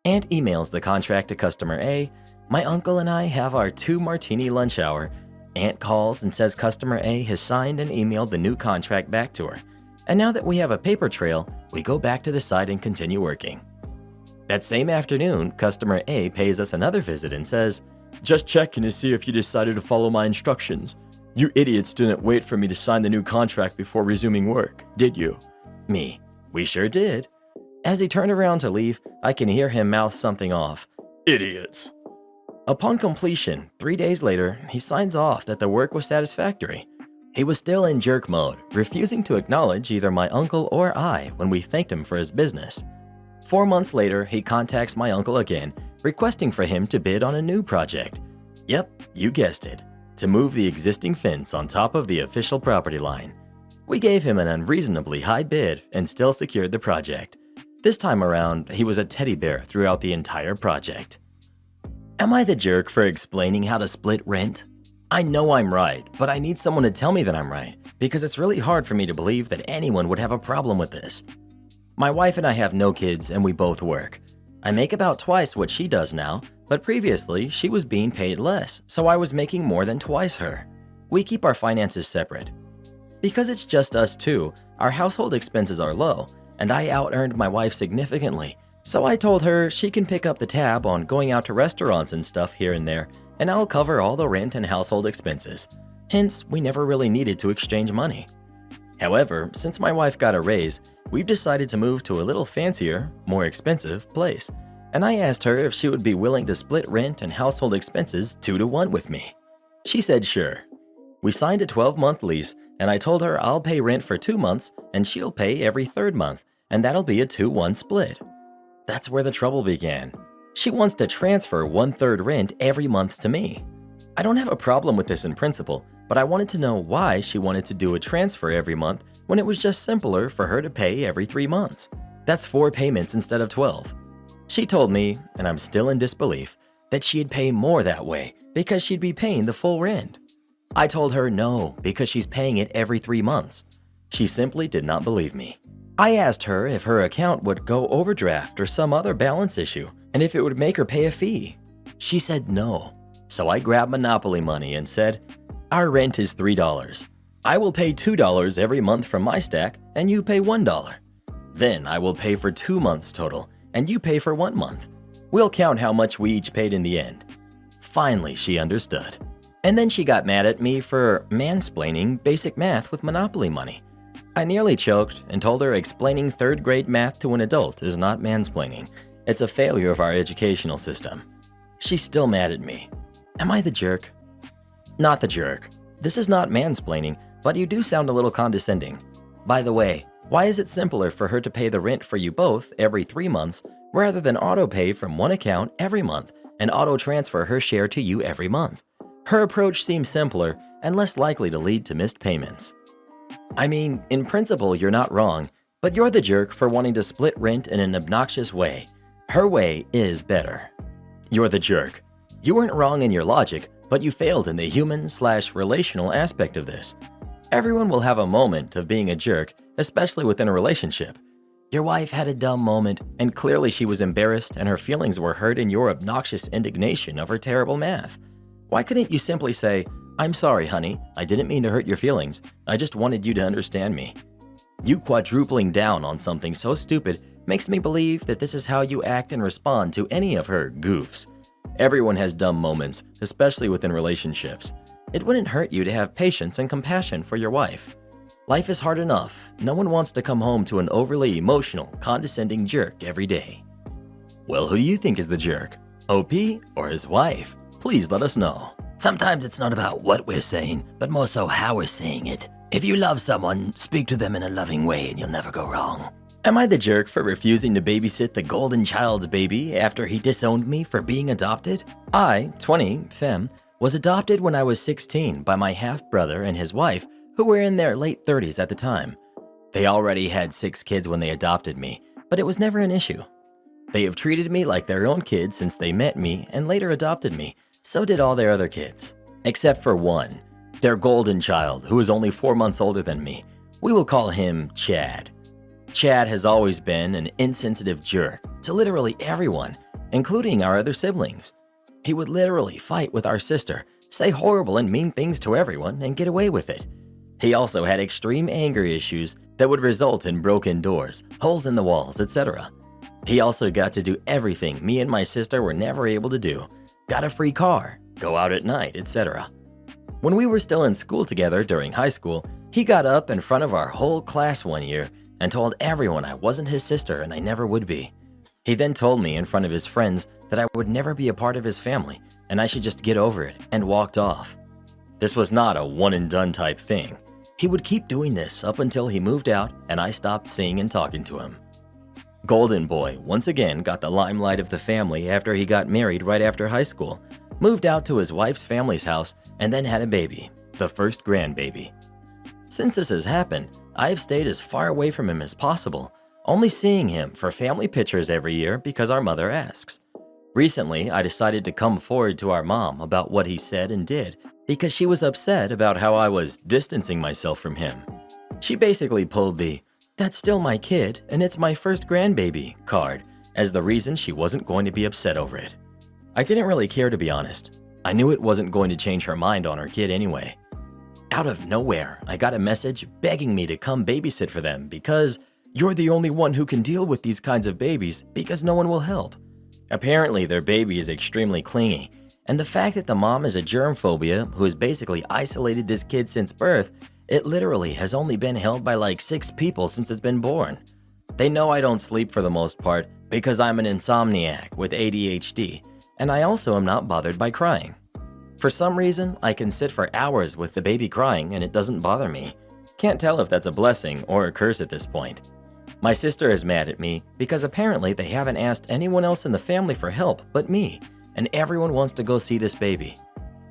Aunt emails the contract to customer A. My uncle and I have our 2-martini lunch hour. Aunt calls and says customer A has signed and emailed the new contract back to her. And now that we have a paper trail, we go back to the site and continue working. That same afternoon, customer A pays us another visit and says, "Just checking to see if you decided to follow my instructions. You idiots didn't wait for me to sign the new contract before resuming work, did you?" Me. We sure did. As he turned around to leave, I can hear him mouth something off. "Idiots." Upon completion, 3 days later, he signs off that the work was satisfactory. He was still in jerk mode, refusing to acknowledge either my uncle or I when we thanked him for his business. 4 months later, he contacts my uncle again, requesting for him to bid on a new project. Yep, you guessed it, to move the existing fence on top of the official property line. We gave him an unreasonably high bid and still secured the project. This time around, he was a teddy bear throughout the entire project. Am I the jerk for explaining how to split rent? I know I'm right, but I need someone to tell me that I'm right, because it's really hard for me to believe that anyone would have a problem with this. My wife and I have no kids and we both work. I make about twice what she does now, but previously she was being paid less, so I was making more than twice her. We keep our finances separate. Because it's just us two, our household expenses are low, and I out-earned my wife significantly, so I told her she can pick up the tab on going out to restaurants and stuff here and there, and I'll cover all the rent and household expenses. Hence, we never really needed to exchange money. However, since my wife got a raise, we've decided to move to a little fancier, more expensive place, and I asked her if she would be willing to split rent and household expenses 2-to-1 with me. She said sure. We signed a 12-month lease, and I told her I'll pay rent for 2 months and she'll pay every 3rd month, and that'll be a 2-1 split. That's where the trouble began. She wants to transfer 1/3 rent every month to me. I don't have a problem with this in principle, but I wanted to know why she wanted to do a transfer every month when it was just simpler for her to pay every 3 months. That's 4 payments instead of 12. She told me, and I'm still in disbelief, that she'd pay more that way because she'd be paying the full rent. I told her no, because she's paying it every 3 months. She simply did not believe me. I asked her if her account would go overdraft or some other balance issue, and if it would make her pay a fee. She said no. So I grabbed Monopoly money and said, our rent is $3. I will pay $2 every month from my stack, and you pay $1. Then I will pay for 2 months total, and you pay for 1 month. We'll count how much we each paid in the end. Finally, she understood. And then she got mad at me for mansplaining basic math with Monopoly money. I nearly choked and told her explaining 3rd grade math to an adult is not mansplaining. It's a failure of our educational system. She's still mad at me. Am I the jerk? Not the jerk. This is not mansplaining, but you do sound a little condescending. By the way, why is it simpler for her to pay the rent for you both every 3 months rather than auto-pay from one account every month and auto-transfer her share to you every month? Her approach seems simpler and less likely to lead to missed payments. I mean, in principle, you're not wrong, but you're the jerk for wanting to split rent in an obnoxious way. Her way is better. You're the jerk. You weren't wrong in your logic, but you failed in the human/relational aspect of this. Everyone will have a moment of being a jerk, especially within a relationship. Your wife had a dumb moment, and clearly she was embarrassed and her feelings were hurt in your obnoxious indignation of her terrible math. Why couldn't you simply say, "I'm sorry, honey, I didn't mean to hurt your feelings, I just wanted you to understand me"? You quadrupling down on something so stupid makes me believe that this is how you act and respond to any of her goofs. Everyone has dumb moments, especially within relationships. It wouldn't hurt you to have patience and compassion for your wife. Life is hard enough. No one wants to come home to an overly emotional, condescending jerk every day. Well, who do you think is the jerk? OP or his wife? Please let us know. Sometimes it's not about what we're saying, but more so how we're saying it. If you love someone, speak to them in a loving way and you'll never go wrong. Am I the jerk for refusing to babysit the golden child's baby after he disowned me for being adopted? I, 20, femme, was adopted when I was 16 by my half-brother and his wife, who were in their late 30s at the time. They already had 6 kids when they adopted me, but it was never an issue. They have treated me like their own kid since they met me and later adopted me. So did all their other kids. Except for one, their golden child, who is only 4 months older than me. We will call him Chad. Chad has always been an insensitive jerk to literally everyone, including our other siblings. He would literally fight with our sister, say horrible and mean things to everyone, and get away with it. He also had extreme anger issues that would result in broken doors, holes in the walls, etc. He also got to do everything me and my sister were never able to do. Got a free car, go out at night, etc. When we were still in school together during high school, he got up in front of our whole class one year and told everyone I wasn't his sister and I never would be. He then told me in front of his friends that I would never be a part of his family and I should just get over it, and walked off. This was not a one-and-done type thing. He would keep doing this up until he moved out and I stopped seeing and talking to him. Golden Boy once again got the limelight of the family after he got married right after high school, moved out to his wife's family's house, and then had a baby, the first grandbaby. Since this has happened, I have stayed as far away from him as possible, only seeing him for family pictures every year because our mother asks. Recently, I decided to come forward to our mom about what he said and did because she was upset about how I was distancing myself from him. She basically pulled the "that's still my kid and it's my first grandbaby" card as the reason she wasn't going to be upset over it. I didn't really care, to be honest. I knew it wasn't going to change her mind on her kid anyway. Out of nowhere, I got a message begging me to come babysit for them because you're the only one who can deal with these kinds of babies because no one will help. Apparently, their baby is extremely clingy, and the fact that the mom is a germ phobia who has basically isolated this kid since birth, it literally has only been held by like 6 people since it's been born. They know I don't sleep for the most part because I'm an insomniac with ADHD, and I also am not bothered by crying. For some reason, I can sit for hours with the baby crying and it doesn't bother me. Can't tell if that's a blessing or a curse at this point. My sister is mad at me because apparently they haven't asked anyone else in the family for help but me, and everyone wants to go see this baby.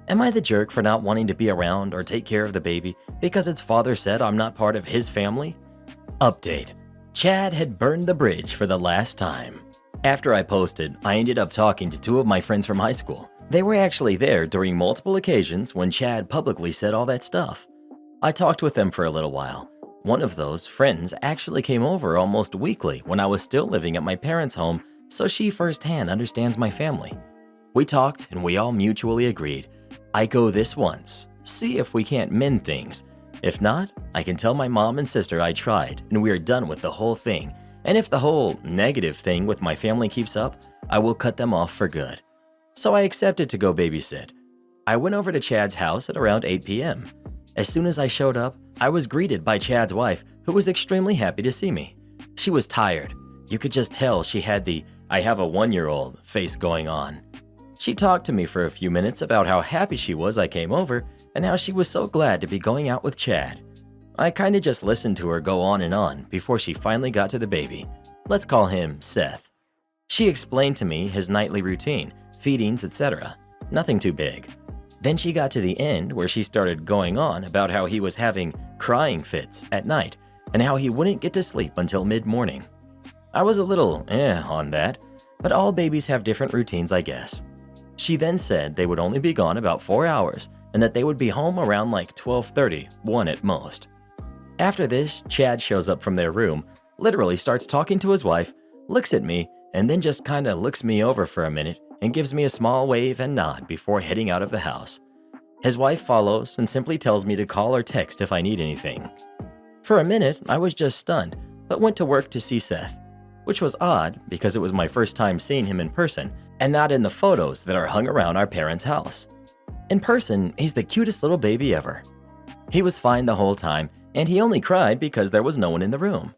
Am I the jerk for not wanting to be around or take care of the baby because its father said I'm not part of his family? Update: Chad had burned the bridge for the last time. After I posted, I ended up talking to 2 of my friends from high school. They were actually there during multiple occasions when Chad publicly said all that stuff. I talked with them for a little while. One of those friends actually came over almost weekly when I was still living at my parents' home, so she firsthand understands my family. We talked and we all mutually agreed. I go this once, see if we can't mend things. If not, I can tell my mom and sister I tried and we are done with the whole thing. And if the whole negative thing with my family keeps up, I will cut them off for good. So I accepted to go babysit. I went over to Chad's house at around 8 p.m. As soon as I showed up, I was greeted by Chad's wife, who was extremely happy to see me. She was tired. You could just tell she had the "I have a 1-year-old" face going on. She talked to me for a few minutes about how happy she was I came over, and how she was so glad to be going out with Chad. I kinda just listened to her go on and on before she finally got to the baby. Let's call him Seth. She explained to me his nightly routine, feedings, etc. Nothing too big. Then she got to the end where she started going on about how he was having crying fits at night and how he wouldn't get to sleep until mid-morning. I was a little on that, but all babies have different routines, I guess. She then said they would only be gone about 4 hours and that they would be home around like 12:30, 1 at most. After this, Chad shows up from their room, literally starts talking to his wife, looks at me, and then just kinda looks me over for a minute and gives me a small wave and nod before heading out of the house. His wife follows and simply tells me to call or text if I need anything. For a minute, I was just stunned, but went to work to see Seth, which was odd because it was my first time seeing him in person and not in the photos that are hung around our parents' house. In person, he's the cutest little baby ever. He was fine the whole time, and he only cried because there was no one in the room.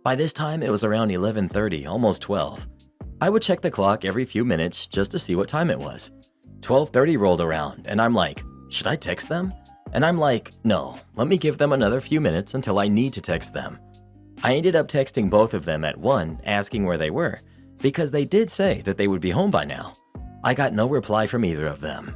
By this time, it was around 11:30, almost 12. I would check the clock every few minutes just to see what time it was. 12:30 rolled around, and I'm like, should I text them? And I'm like, no, let me give them another few minutes until I need to text them. I ended up texting both of them at 1, asking where they were, because they did say that they would be home by now. I got no reply from either of them.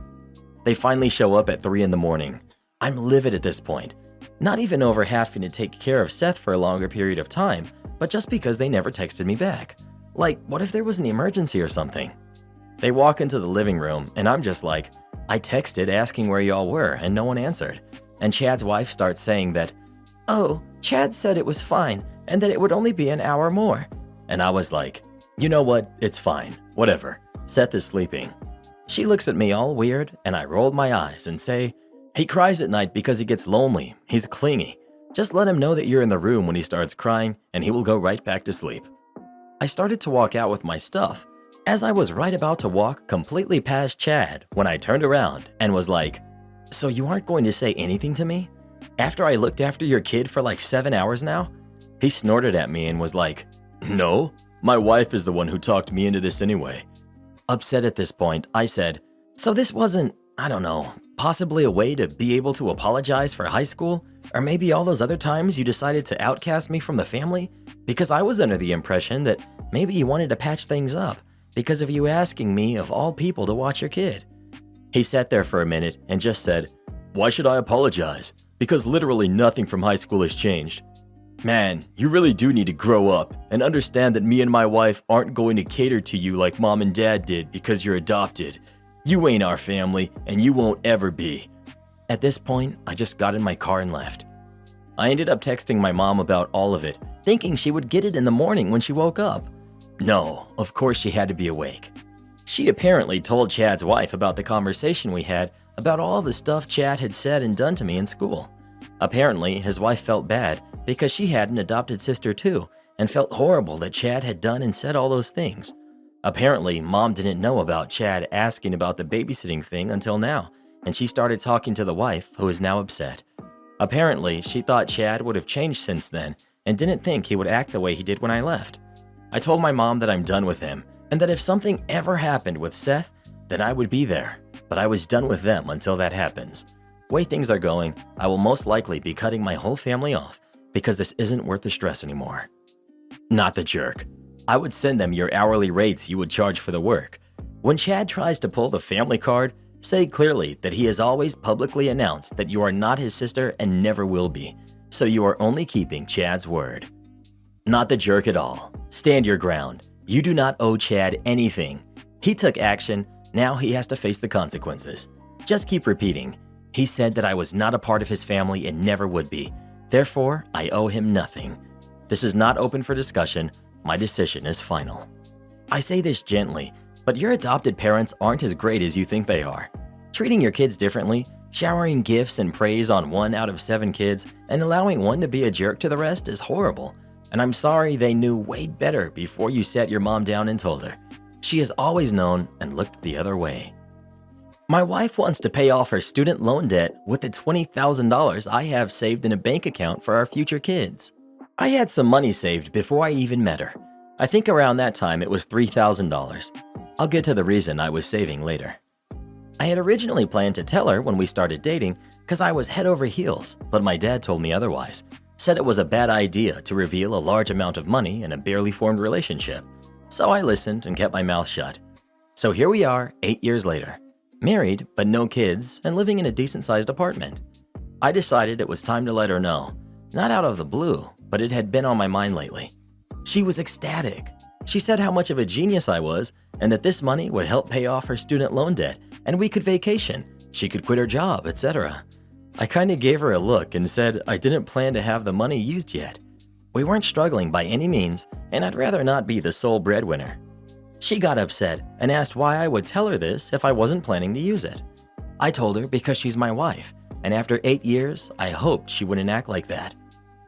They finally show up at 3 in the morning. I'm livid at this point, not even over having to take care of Seth for a longer period of time, but just because they never texted me back. Like, what if there was an emergency or something? They walk into the living room, and I'm just like, I texted asking where y'all were, and no one answered. And Chad's wife starts saying that, oh, Chad said it was fine, and that it would only be an hour more. And I was like, you know what, it's fine, whatever, Seth is sleeping. She looks at me all weird, and I rolled my eyes and say, he cries at night because he gets lonely, he's clingy. Just let him know that you're in the room when he starts crying, and he will go right back to sleep. I started to walk out with my stuff, as I was right about to walk completely past Chad when I turned around and was like, so you aren't going to say anything to me? After I looked after your kid for like 7 hours now? He snorted at me and was like, no, my wife is the one who talked me into this anyway. Upset at this point, I said, so this wasn't, I don't know, possibly a way to be able to apologize for high school? Or maybe all those other times you decided to outcast me from the family? Because I was under the impression that maybe you wanted to patch things up because of you asking me of all people to watch your kid. He sat there for a minute and just said, why should I apologize? Because literally nothing from high school has changed. Man, you really do need to grow up and understand that me and my wife aren't going to cater to you like mom and dad did because you're adopted. You ain't our family, and you won't ever be. At this point, I just got in my car and left. I ended up texting my mom about all of it, thinking she would get it in the morning when she woke up. No, of course she had to be awake. She apparently told Chad's wife about the conversation we had about all the stuff Chad had said and done to me in school. Apparently, his wife felt bad because she had an adopted sister too and felt horrible that Chad had done and said all those things. Apparently, mom didn't know about Chad asking about the babysitting thing until now, and she started talking to the wife, who is now upset. Apparently, she thought Chad would have changed since then and didn't think he would act the way he did when I left. I told my mom that I'm done with him and that if something ever happened with Seth, then I would be there, but I was done with them until that happens. Way things are going, I will most likely be cutting my whole family off because this isn't worth the stress anymore. Not the jerk. I would send them your hourly rates you would charge for the work. When Chad tries to pull the family card, say clearly that he has always publicly announced that you are not his sister and never will be, so you are only keeping Chad's word. Not the jerk at all. Stand your ground. You do not owe Chad anything. He took action, now he has to face the consequences. Just keep repeating. He said that I was not a part of his family and never would be. Therefore, I owe him nothing. This is not open for discussion. My decision is final. I say this gently, but your adopted parents aren't as great as you think they are. Treating your kids differently, showering gifts and praise on 1 out of 7 kids, and allowing one to be a jerk to the rest is horrible. And I'm sorry they knew way better before you sat your mom down and told her. She has always known and looked the other way. My wife wants to pay off her student loan debt with the $20,000 I have saved in a bank account for our future kids. I had some money saved before I even met her. I think around that time it was $3,000. I'll get to the reason I was saving later. I had originally planned to tell her when we started dating because I was head over heels, but my dad told me otherwise. Said it was a bad idea to reveal a large amount of money in a barely formed relationship. So I listened and kept my mouth shut. So here we are, 8 years later. Married, but no kids, and living in a decent-sized apartment. I decided it was time to let her know. Not out of the blue, but it had been on my mind lately. She was ecstatic. She said how much of a genius I was and that this money would help pay off her student loan debt and we could vacation, she could quit her job, etc. I kinda gave her a look and said I didn't plan to have the money used yet. We weren't struggling by any means, and I'd rather not be the sole breadwinner. She got upset and asked why I would tell her this if I wasn't planning to use it. I told her because she's my wife, and after 8 years, I hoped she wouldn't act like that.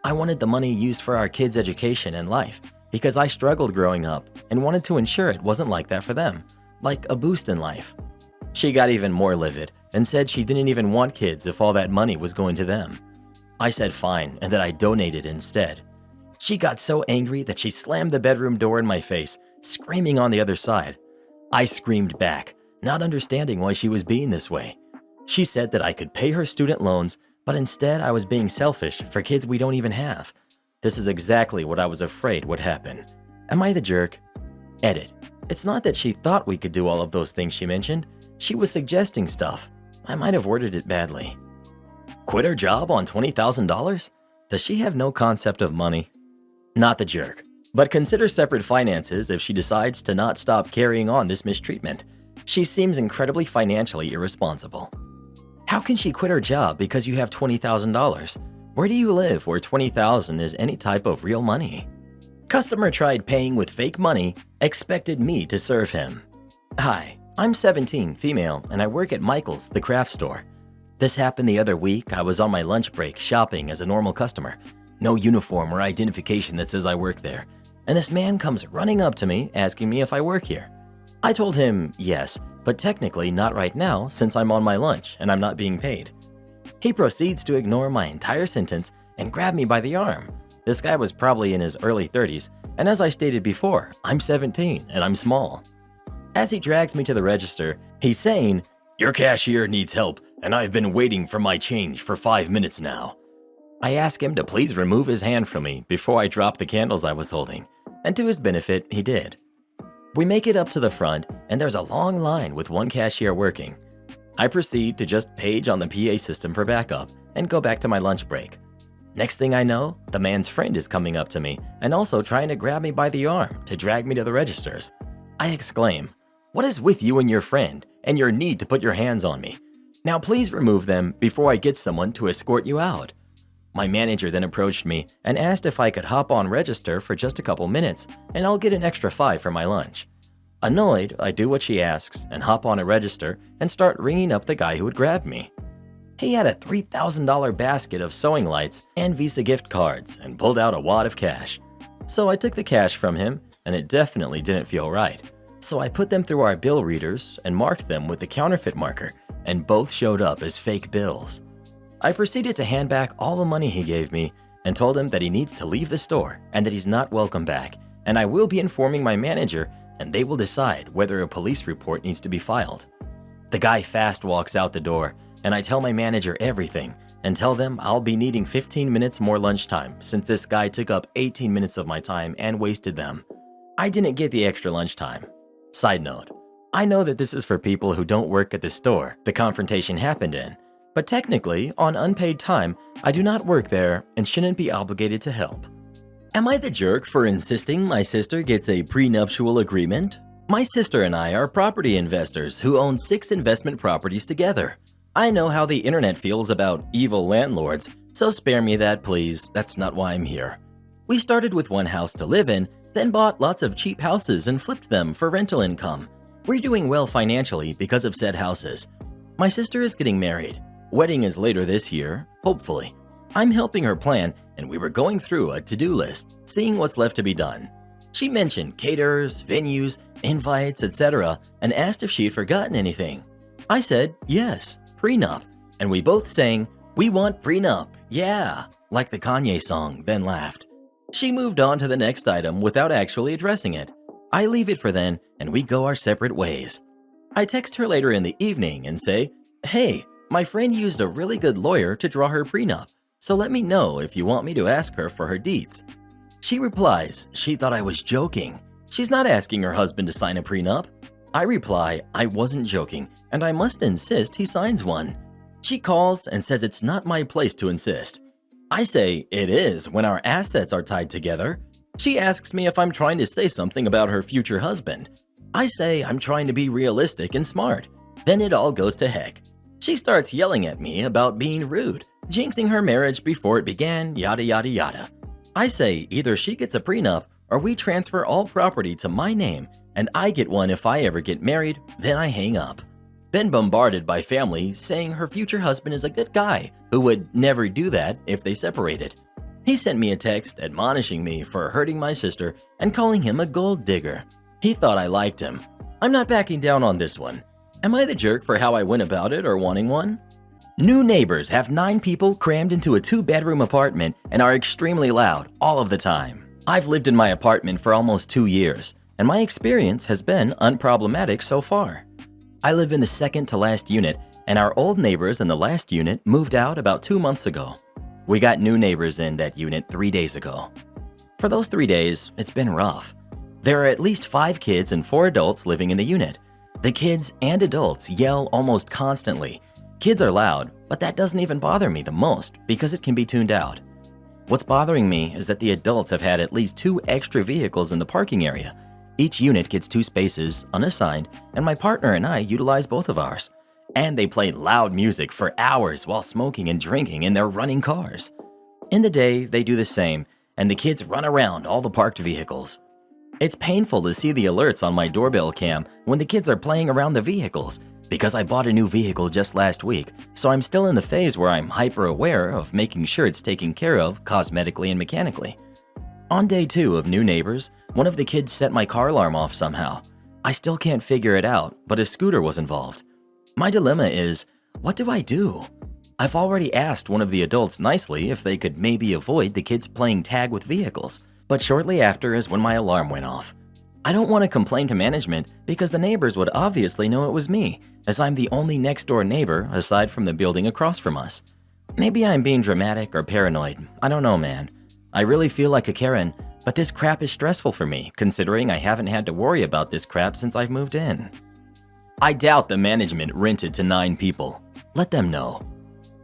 I wanted the money used for our kids' education and life because I struggled growing up and wanted to ensure it wasn't like that for them, like a boost in life. She got even more livid and said she didn't even want kids if all that money was going to them. I said fine and that I donated instead. She got so angry that she slammed the bedroom door in my face, screaming on the other side. I screamed back, not understanding why she was being this way. She said that I could pay her student loans, but instead I was being selfish for kids we don't even have. This is exactly what I was afraid would happen. Am I the jerk? Edit. It's not that she thought we could do all of those things she mentioned. She was suggesting stuff. I might have worded it badly. Quit her job on $20,000? Does she have no concept of money? Not the jerk. But consider separate finances if she decides to not stop carrying on this mistreatment. She seems incredibly financially irresponsible. How can she quit her job because you have $20,000? Where do you live where $20,000 is any type of real money? Customer tried paying with fake money, expected me to serve him. Hi, I'm 17, female, and I work at Michael's, the craft store. This happened the other week. I was on my lunch break shopping as a normal customer. No uniform or identification that says I work there. And this man comes running up to me asking me if I work here. I told him yes, but technically not right now since I'm on my lunch and I'm not being paid. He proceeds to ignore my entire sentence and grab me by the arm. This guy was probably in his early 30s, and as I stated before, I'm 17 and I'm small. As he drags me to the register, he's saying, "Your cashier needs help, and I've been waiting for my change for 5 minutes now." I ask him to please remove his hand from me before I drop the candles I was holding, and to his benefit, he did. We make it up to the front, and there's a long line with one cashier working. I proceed to just page on the PA system for backup and go back to my lunch break. Next thing I know, the man's friend is coming up to me and also trying to grab me by the arm to drag me to the registers. I exclaim, "What is with you and your friend and your need to put your hands on me? Now please remove them before I get someone to escort you out." My manager then approached me and asked if I could hop on register for just a couple minutes and I'll get an extra 5 for my lunch. Annoyed, I do what she asks and hop on a register and start ringing up the guy who had grabbed me. He had a $3,000 basket of sewing lights and Visa gift cards and pulled out a wad of cash. So I took the cash from him and it definitely didn't feel right. So I put them through our bill readers and marked them with the counterfeit marker and both showed up as fake bills. I proceeded to hand back all the money he gave me and told him that he needs to leave the store and that he's not welcome back, and I will be informing my manager and they will decide whether a police report needs to be filed. The guy fast walks out the door and I tell my manager everything and tell them I'll be needing 15 minutes more lunchtime since this guy took up 18 minutes of my time and wasted them. I didn't get the extra lunchtime. Side note, I know that this is for people who don't work at the store the confrontation happened in, but technically, on unpaid time, I do not work there and shouldn't be obligated to help. Am I the jerk for insisting my sister gets a prenuptial agreement? My sister and I are property investors who own 6 investment properties together. I know how the internet feels about evil landlords, so spare me that please, that's not why I'm here. We started with one house to live in, then bought lots of cheap houses and flipped them for rental income. We're doing well financially because of said houses. My sister is getting married. Wedding is later this year, hopefully. I'm helping her plan, and we were going through a to-do list, seeing what's left to be done. She mentioned caterers, venues, invites, etc., and asked if she had forgotten anything. I said, yes, prenup, and we both sang, "We want prenup, yeah," like the Kanye song, then laughed. She moved on to the next item without actually addressing it. I leave it for then, and we go our separate ways. I text her later in the evening and say, "Hey, my friend used a really good lawyer to draw her prenup, so let me know if you want me to ask her for her deeds." She replies she thought I was joking. She's not asking her husband to sign a prenup. I reply I wasn't joking and I must insist he signs one. She calls and says it's not my place to insist. I say it is when our assets are tied together. She asks me if I'm trying to say something about her future husband. I say I'm trying to be realistic and smart. Then it all goes to heck. She starts yelling at me about being rude, jinxing her marriage before it began, yada yada yada. I say either she gets a prenup or we transfer all property to my name and I get one if I ever get married, then I hang up. Been bombarded by family saying her future husband is a good guy who would never do that if they separated. He sent me a text admonishing me for hurting my sister and calling him a gold digger. He thought I liked him. I'm not backing down on this one. Am I the jerk for how I went about it or wanting one? New neighbors have 9 people crammed into a 2-bedroom apartment and are extremely loud all of the time. I've lived in my apartment for almost 2 years, and my experience has been unproblematic so far. I live in the second to last unit, and our old neighbors in the last unit moved out about 2 months ago. We got new neighbors in that unit 3 days ago. For those 3 days, it's been rough. There are at least 5 kids and 4 adults living in the unit. The kids and adults yell almost constantly. Kids are loud, but that doesn't even bother me the most because it can be tuned out. What's bothering me is that the adults have had at least 2 extra vehicles in the parking area. Each unit gets 2 spaces, unassigned, and my partner and I utilize both of ours. And they play loud music for hours while smoking and drinking in their running cars. In the day, they do the same, and the kids run around all the parked vehicles. It's painful to see the alerts on my doorbell cam when the kids are playing around the vehicles because I bought a new vehicle just last week, so I'm still in the phase where I'm hyper aware of making sure it's taken care of cosmetically and mechanically. On day 2 of new neighbors, one of the kids set my car alarm off somehow. I still can't figure it out, but a scooter was involved. My dilemma is, what do I do? I've already asked one of the adults nicely if they could maybe avoid the kids playing tag with vehicles, but shortly after is when my alarm went off. I don't want to complain to management because the neighbors would obviously know it was me, as I'm the only next door neighbor aside from the building across from us. Maybe I'm being dramatic or paranoid, I don't know, man. I really feel like a Karen, but this crap is stressful for me considering I haven't had to worry about this crap since I've moved in. I doubt the management rented to 9 people. Let them know.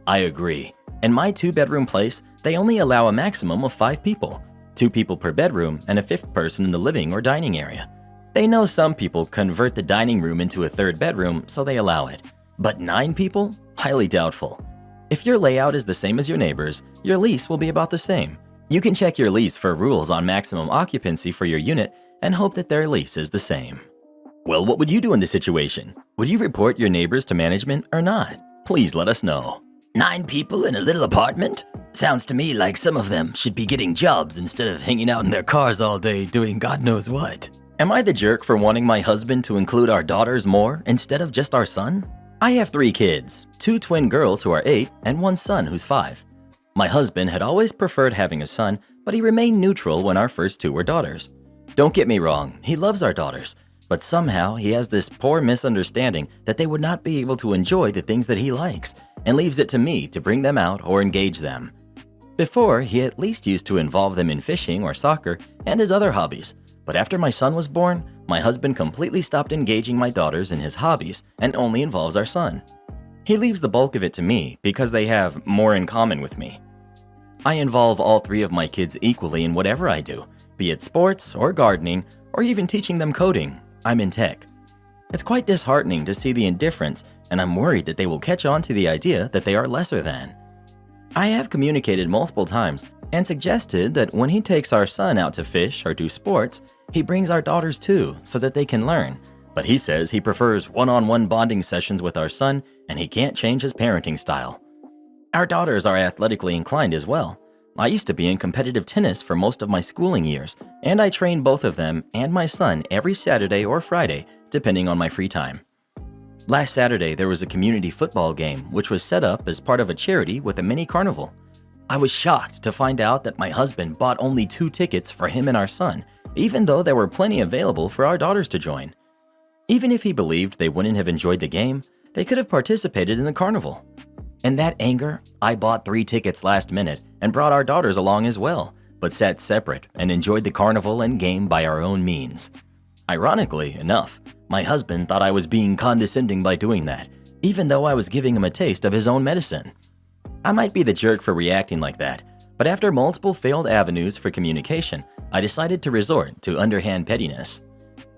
I agree. In my 2-bedroom place, they only allow a maximum of 5 people. 2 people per bedroom and a 5th person in the living or dining area. They know some people convert the dining room into a 3rd bedroom, so they allow it. But 9 people? Highly doubtful. If your layout is the same as your neighbors, your lease will be about the same. You can check your lease for rules on maximum occupancy for your unit and hope that their lease is the same. Well, what would you do in this situation? Would you report your neighbors to management or not? Please let us know. 9 people in a little apartment? Sounds to me like some of them should be getting jobs instead of hanging out in their cars all day doing God knows what. Am I the jerk for wanting my husband to include our daughters more instead of just our son? I have 3 kids, 2 twin girls who are 8 and 1 son who's 5. My husband had always preferred having a son, but he remained neutral when our first 2 were daughters. Don't get me wrong, he loves our daughters, but somehow he has this poor misunderstanding that they would not be able to enjoy the things that he likes and leaves it to me to bring them out or engage them. Before, he at least used to involve them in fishing or soccer and his other hobbies, but after my son was born, my husband completely stopped engaging my daughters in his hobbies and only involves our son. He leaves the bulk of it to me because they have more in common with me. I involve all 3 of my kids equally in whatever I do, be it sports or gardening or even teaching them coding. I'm in tech. It's quite disheartening to see the indifference, and I'm worried that they will catch on to the idea that they are lesser than. I have communicated multiple times and suggested that when he takes our son out to fish or do sports, he brings our daughters too so that they can learn. But he says he prefers one-on-one bonding sessions with our son and he can't change his parenting style. Our daughters are athletically inclined as well. I used to be in competitive tennis for most of my schooling years, and I train both of them and my son every Saturday or Friday, depending on my free time. Last Saturday, there was a community football game which was set up as part of a charity with a mini carnival. I was shocked to find out that my husband bought only 2 tickets for him and our son, even though there were plenty available for our daughters to join. Even if he believed they wouldn't have enjoyed the game, they could have participated in the carnival. In that anger, I bought 3 tickets last minute and brought our daughters along as well, but sat separate and enjoyed the carnival and game by our own means. Ironically enough, my husband thought I was being condescending by doing that, even though I was giving him a taste of his own medicine. I might be the jerk for reacting like that, but after multiple failed avenues for communication, I decided to resort to underhand pettiness.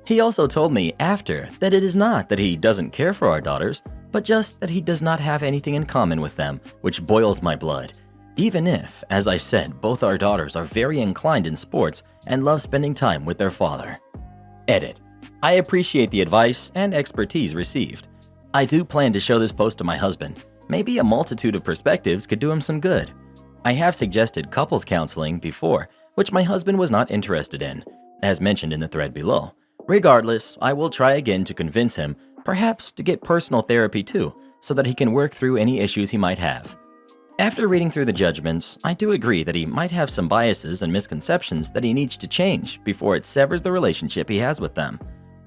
He also told me after that it is not that he doesn't care for our daughters, but just that he does not have anything in common with them, which boils my blood. Even if, as I said, both our daughters are very inclined in sports and love spending time with their father. Edit. I appreciate the advice and expertise received. I do plan to show this post to my husband. Maybe a multitude of perspectives could do him some good. I have suggested couples counseling before, which my husband was not interested in, as mentioned in the thread below. Regardless, I will try again to convince him, perhaps to get personal therapy too, so that he can work through any issues he might have. After reading through the judgments, I do agree that he might have some biases and misconceptions that he needs to change before it severs the relationship he has with them.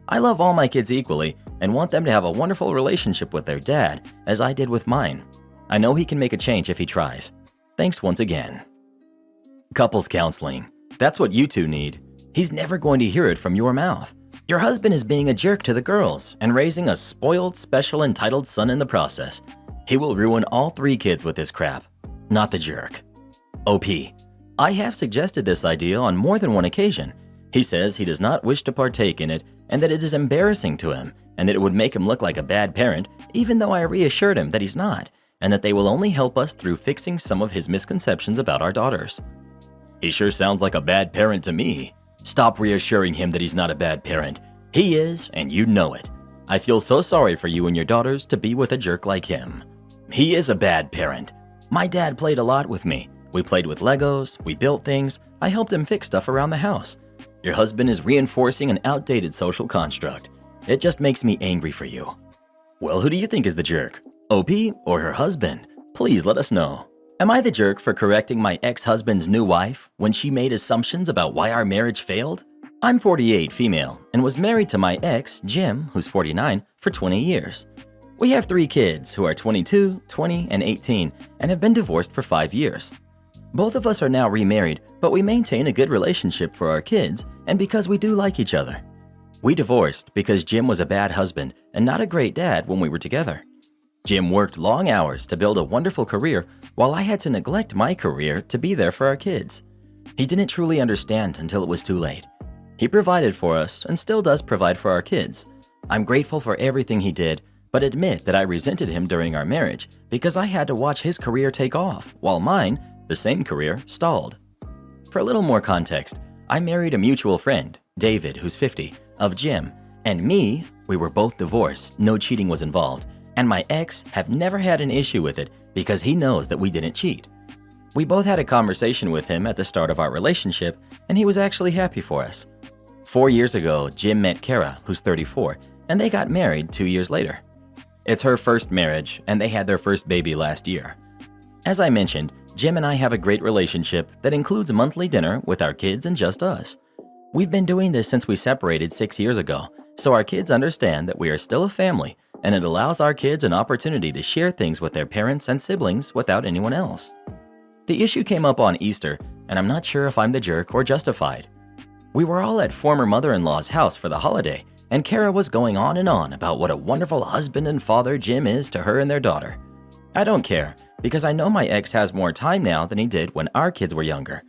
I love all my kids equally and want them to have a wonderful relationship with their dad, as I did with mine. I know he can make a change if he tries. Thanks once again. Couples counseling. That's what you two need. He's never going to hear it from your mouth. Your husband is being a jerk to the girls and raising a spoiled, special, entitled son in the process. He will ruin all 3 kids with this crap, not the jerk. OP. I have suggested this idea on more than one occasion. He says he does not wish to partake in it and that it is embarrassing to him and that it would make him look like a bad parent, even though I reassured him that he's not, and that they will only help us through fixing some of his misconceptions about our daughters. He sure sounds like a bad parent to me. Stop reassuring him that he's not a bad parent. He is, and you know it. I feel so sorry for you and your daughters to be with a jerk like him. He is a bad parent. My dad played a lot with me. We played with Legos, we built things, I helped him fix stuff around the house. Your husband is reinforcing an outdated social construct. It just makes me angry for you. Well, who do you think is the jerk? OP or her husband? Please let us know. Am I the jerk for correcting my ex-husband's new wife when she made assumptions about why our marriage failed? I'm 48, female, and was married to my ex, Jim, who's 49, for 20 years. We have 3 kids who are 22, 20, and 18, and have been divorced for 5 years. Both of us are now remarried, but we maintain a good relationship for our kids and because we do like each other. We divorced because Jim was a bad husband and not a great dad when we were together. Jim worked long hours to build a wonderful career while I had to neglect my career to be there for our kids. He didn't truly understand until it was too late. He provided for us and still does provide for our kids. I'm grateful for everything he did, but admit that I resented him during our marriage because I had to watch his career take off while mine, the same career, stalled. For a little more context, I married a mutual friend, David, who's 50, of Jim, and me. We were both divorced, no cheating was involved, and my ex have never had an issue with it because he knows that we didn't cheat. We both had a conversation with him at the start of our relationship, and he was actually happy for us. 4 years ago, Jim met Kara, who's 34, and they got married 2 years later. It's her first marriage, and they had their first baby last year. As I mentioned, Jim and I have a great relationship that includes monthly dinner with our kids and just us. We've been doing this since we separated 6 years ago, so our kids understand that we are still a family, and it allows our kids an opportunity to share things with their parents and siblings without anyone else. The issue came up on Easter, and I'm not sure if I'm the jerk or justified. We were all at former mother-in-law's house for the holiday, and Kara was going on and on about what a wonderful husband and father Jim is to her and their daughter. I don't care, because I know my ex has more time now than he did when our kids were younger.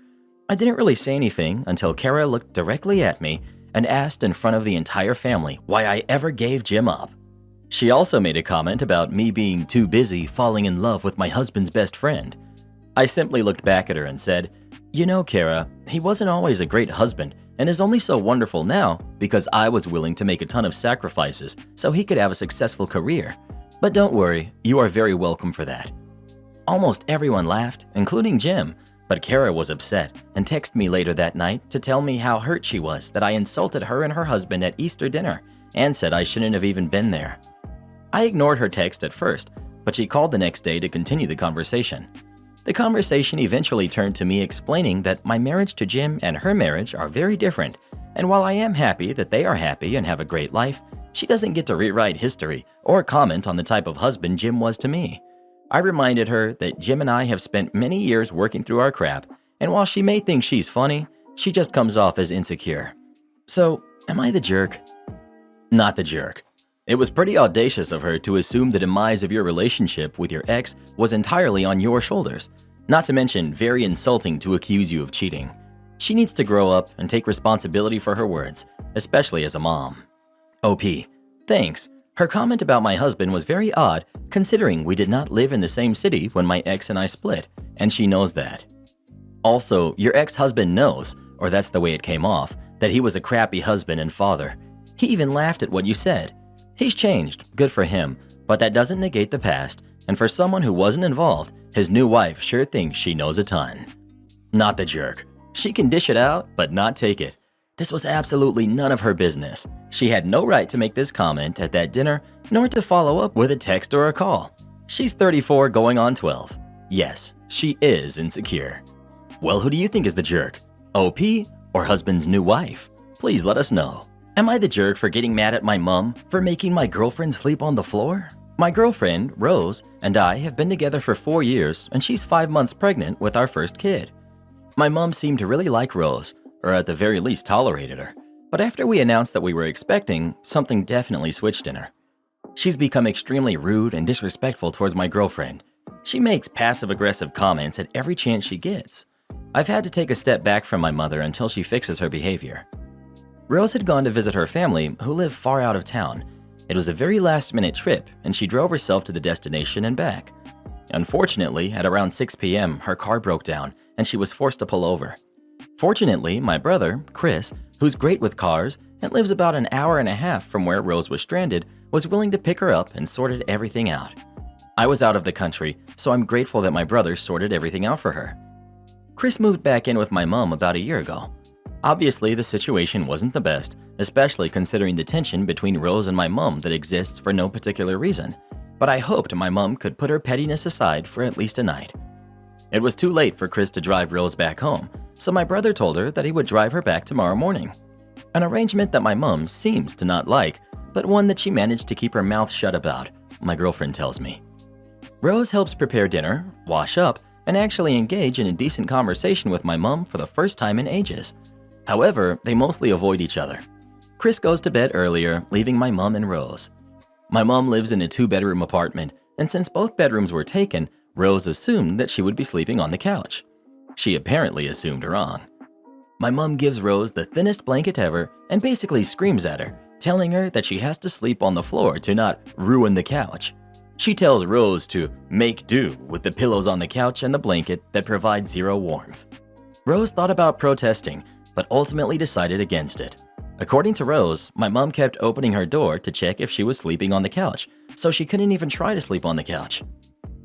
I didn't really say anything until Kara looked directly at me and asked in front of the entire family why I ever gave Jim up. She also made a comment about me being too busy falling in love with my husband's best friend. I simply looked back at her and said, "You know, Kara, he wasn't always a great husband and is only so wonderful now because I was willing to make a ton of sacrifices so he could have a successful career. But don't worry, you are very welcome for that." Almost everyone laughed, including Jim, but Kara was upset and texted me later that night to tell me how hurt she was that I insulted her and her husband at Easter dinner and said I shouldn't have even been there. I ignored her text at first, but she called the next day to continue the conversation. The conversation eventually turned to me explaining that my marriage to Jim and her marriage are very different, and while I am happy that they are happy and have a great life, She doesn't get to rewrite history or comment on the type of husband Jim was to me. I reminded her that Jim and I have spent many years working through our crap, and while she may think she's funny, she just comes off as insecure. So, am I the jerk? Not the jerk. It was pretty audacious of her to assume the demise of your relationship with your ex was entirely on your shoulders, not to mention very insulting to accuse you of cheating. She needs to grow up and take responsibility for her words, especially as a mom. OP, thanks. Her comment about my husband was very odd considering we did not live in the same city when my ex and I split, and she knows that. Also, your ex-husband knows, or that's the way it came off, that he was a crappy husband and father. He even laughed at what you said. He's changed, good for him, but that doesn't negate the past, and for someone who wasn't involved, his new wife sure thinks she knows a ton. Not the jerk. She can dish it out, but not take it. This was absolutely none of her business. She had no right to make this comment at that dinner, nor to follow up with a text or a call. She's 34 going on 12. Yes, she is insecure. Well, who do you think is the jerk? OP or husband's new wife? Please let us know. Am I the jerk for getting mad at my mom for making my girlfriend sleep on the floor? My girlfriend, Rose, and I have been together for 4 years, and she's 5 months pregnant with our first kid. My mom seemed to really like Rose, or at the very least tolerated her. But after we announced that we were expecting, something definitely switched in her. She's become extremely rude and disrespectful towards my girlfriend. She makes passive-aggressive comments at every chance she gets. I've had to take a step back from my mother until she fixes her behavior. Rose had gone to visit her family, who live far out of town. It was a very last-minute trip, and she drove herself to the destination and back. Unfortunately, at around 6 p.m., her car broke down, and she was forced to pull over. Fortunately, my brother, Chris, who's great with cars and lives about an hour and a half from where Rose was stranded, was willing to pick her up and sorted everything out. I was out of the country, so I'm grateful that my brother sorted everything out for her. Chris moved back in with my mom about a year ago. Obviously, the situation wasn't the best, especially considering the tension between Rose and my mom that exists for no particular reason, but I hoped my mom could put her pettiness aside for at least a night. It was too late for Chris to drive Rose back home, so my brother told her that he would drive her back tomorrow morning. An arrangement that my mom seems to not like, but one that she managed to keep her mouth shut about, my girlfriend tells me. Rose helps prepare dinner, wash up, and actually engage in a decent conversation with my mom for the first time in ages. However, they mostly avoid each other. Chris goes to bed earlier, leaving my mom and Rose. My mom lives in a 2-bedroom apartment, and since both bedrooms were taken, Rose assumed that she would be sleeping on the couch. She apparently assumed wrong. My mom gives Rose the thinnest blanket ever and basically screams at her, telling her that she has to sleep on the floor to not ruin the couch. She tells Rose to make do with the pillows on the couch and the blanket that provide zero warmth. Rose thought about protesting, but ultimately decided against it. According to Rose, my mom kept opening her door to check if she was sleeping on the couch, so she couldn't even try to sleep on the couch.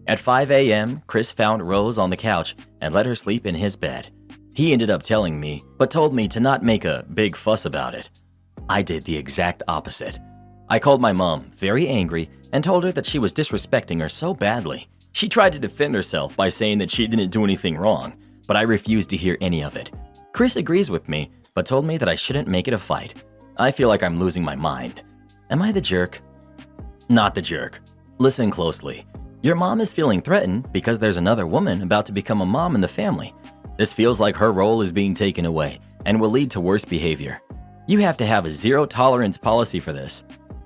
At 5 a.m., Chris found Rose on the couch and let her sleep in his bed. He ended up telling me, but told me to not make a big fuss about it. I did the exact opposite. I called my mom, very angry, and told her that she was disrespecting her so badly. She tried to defend herself by saying that she didn't do anything wrong, but I refused to hear any of it. Chris agrees with me, but told me that I shouldn't make it a fight. I feel like I'm losing my mind. Am I the jerk? Not the jerk. Listen closely. Your mom is feeling threatened because there's another woman about to become a mom in the family. This feels like her role is being taken away and will lead to worse behavior. You have to have a zero-tolerance policy for this.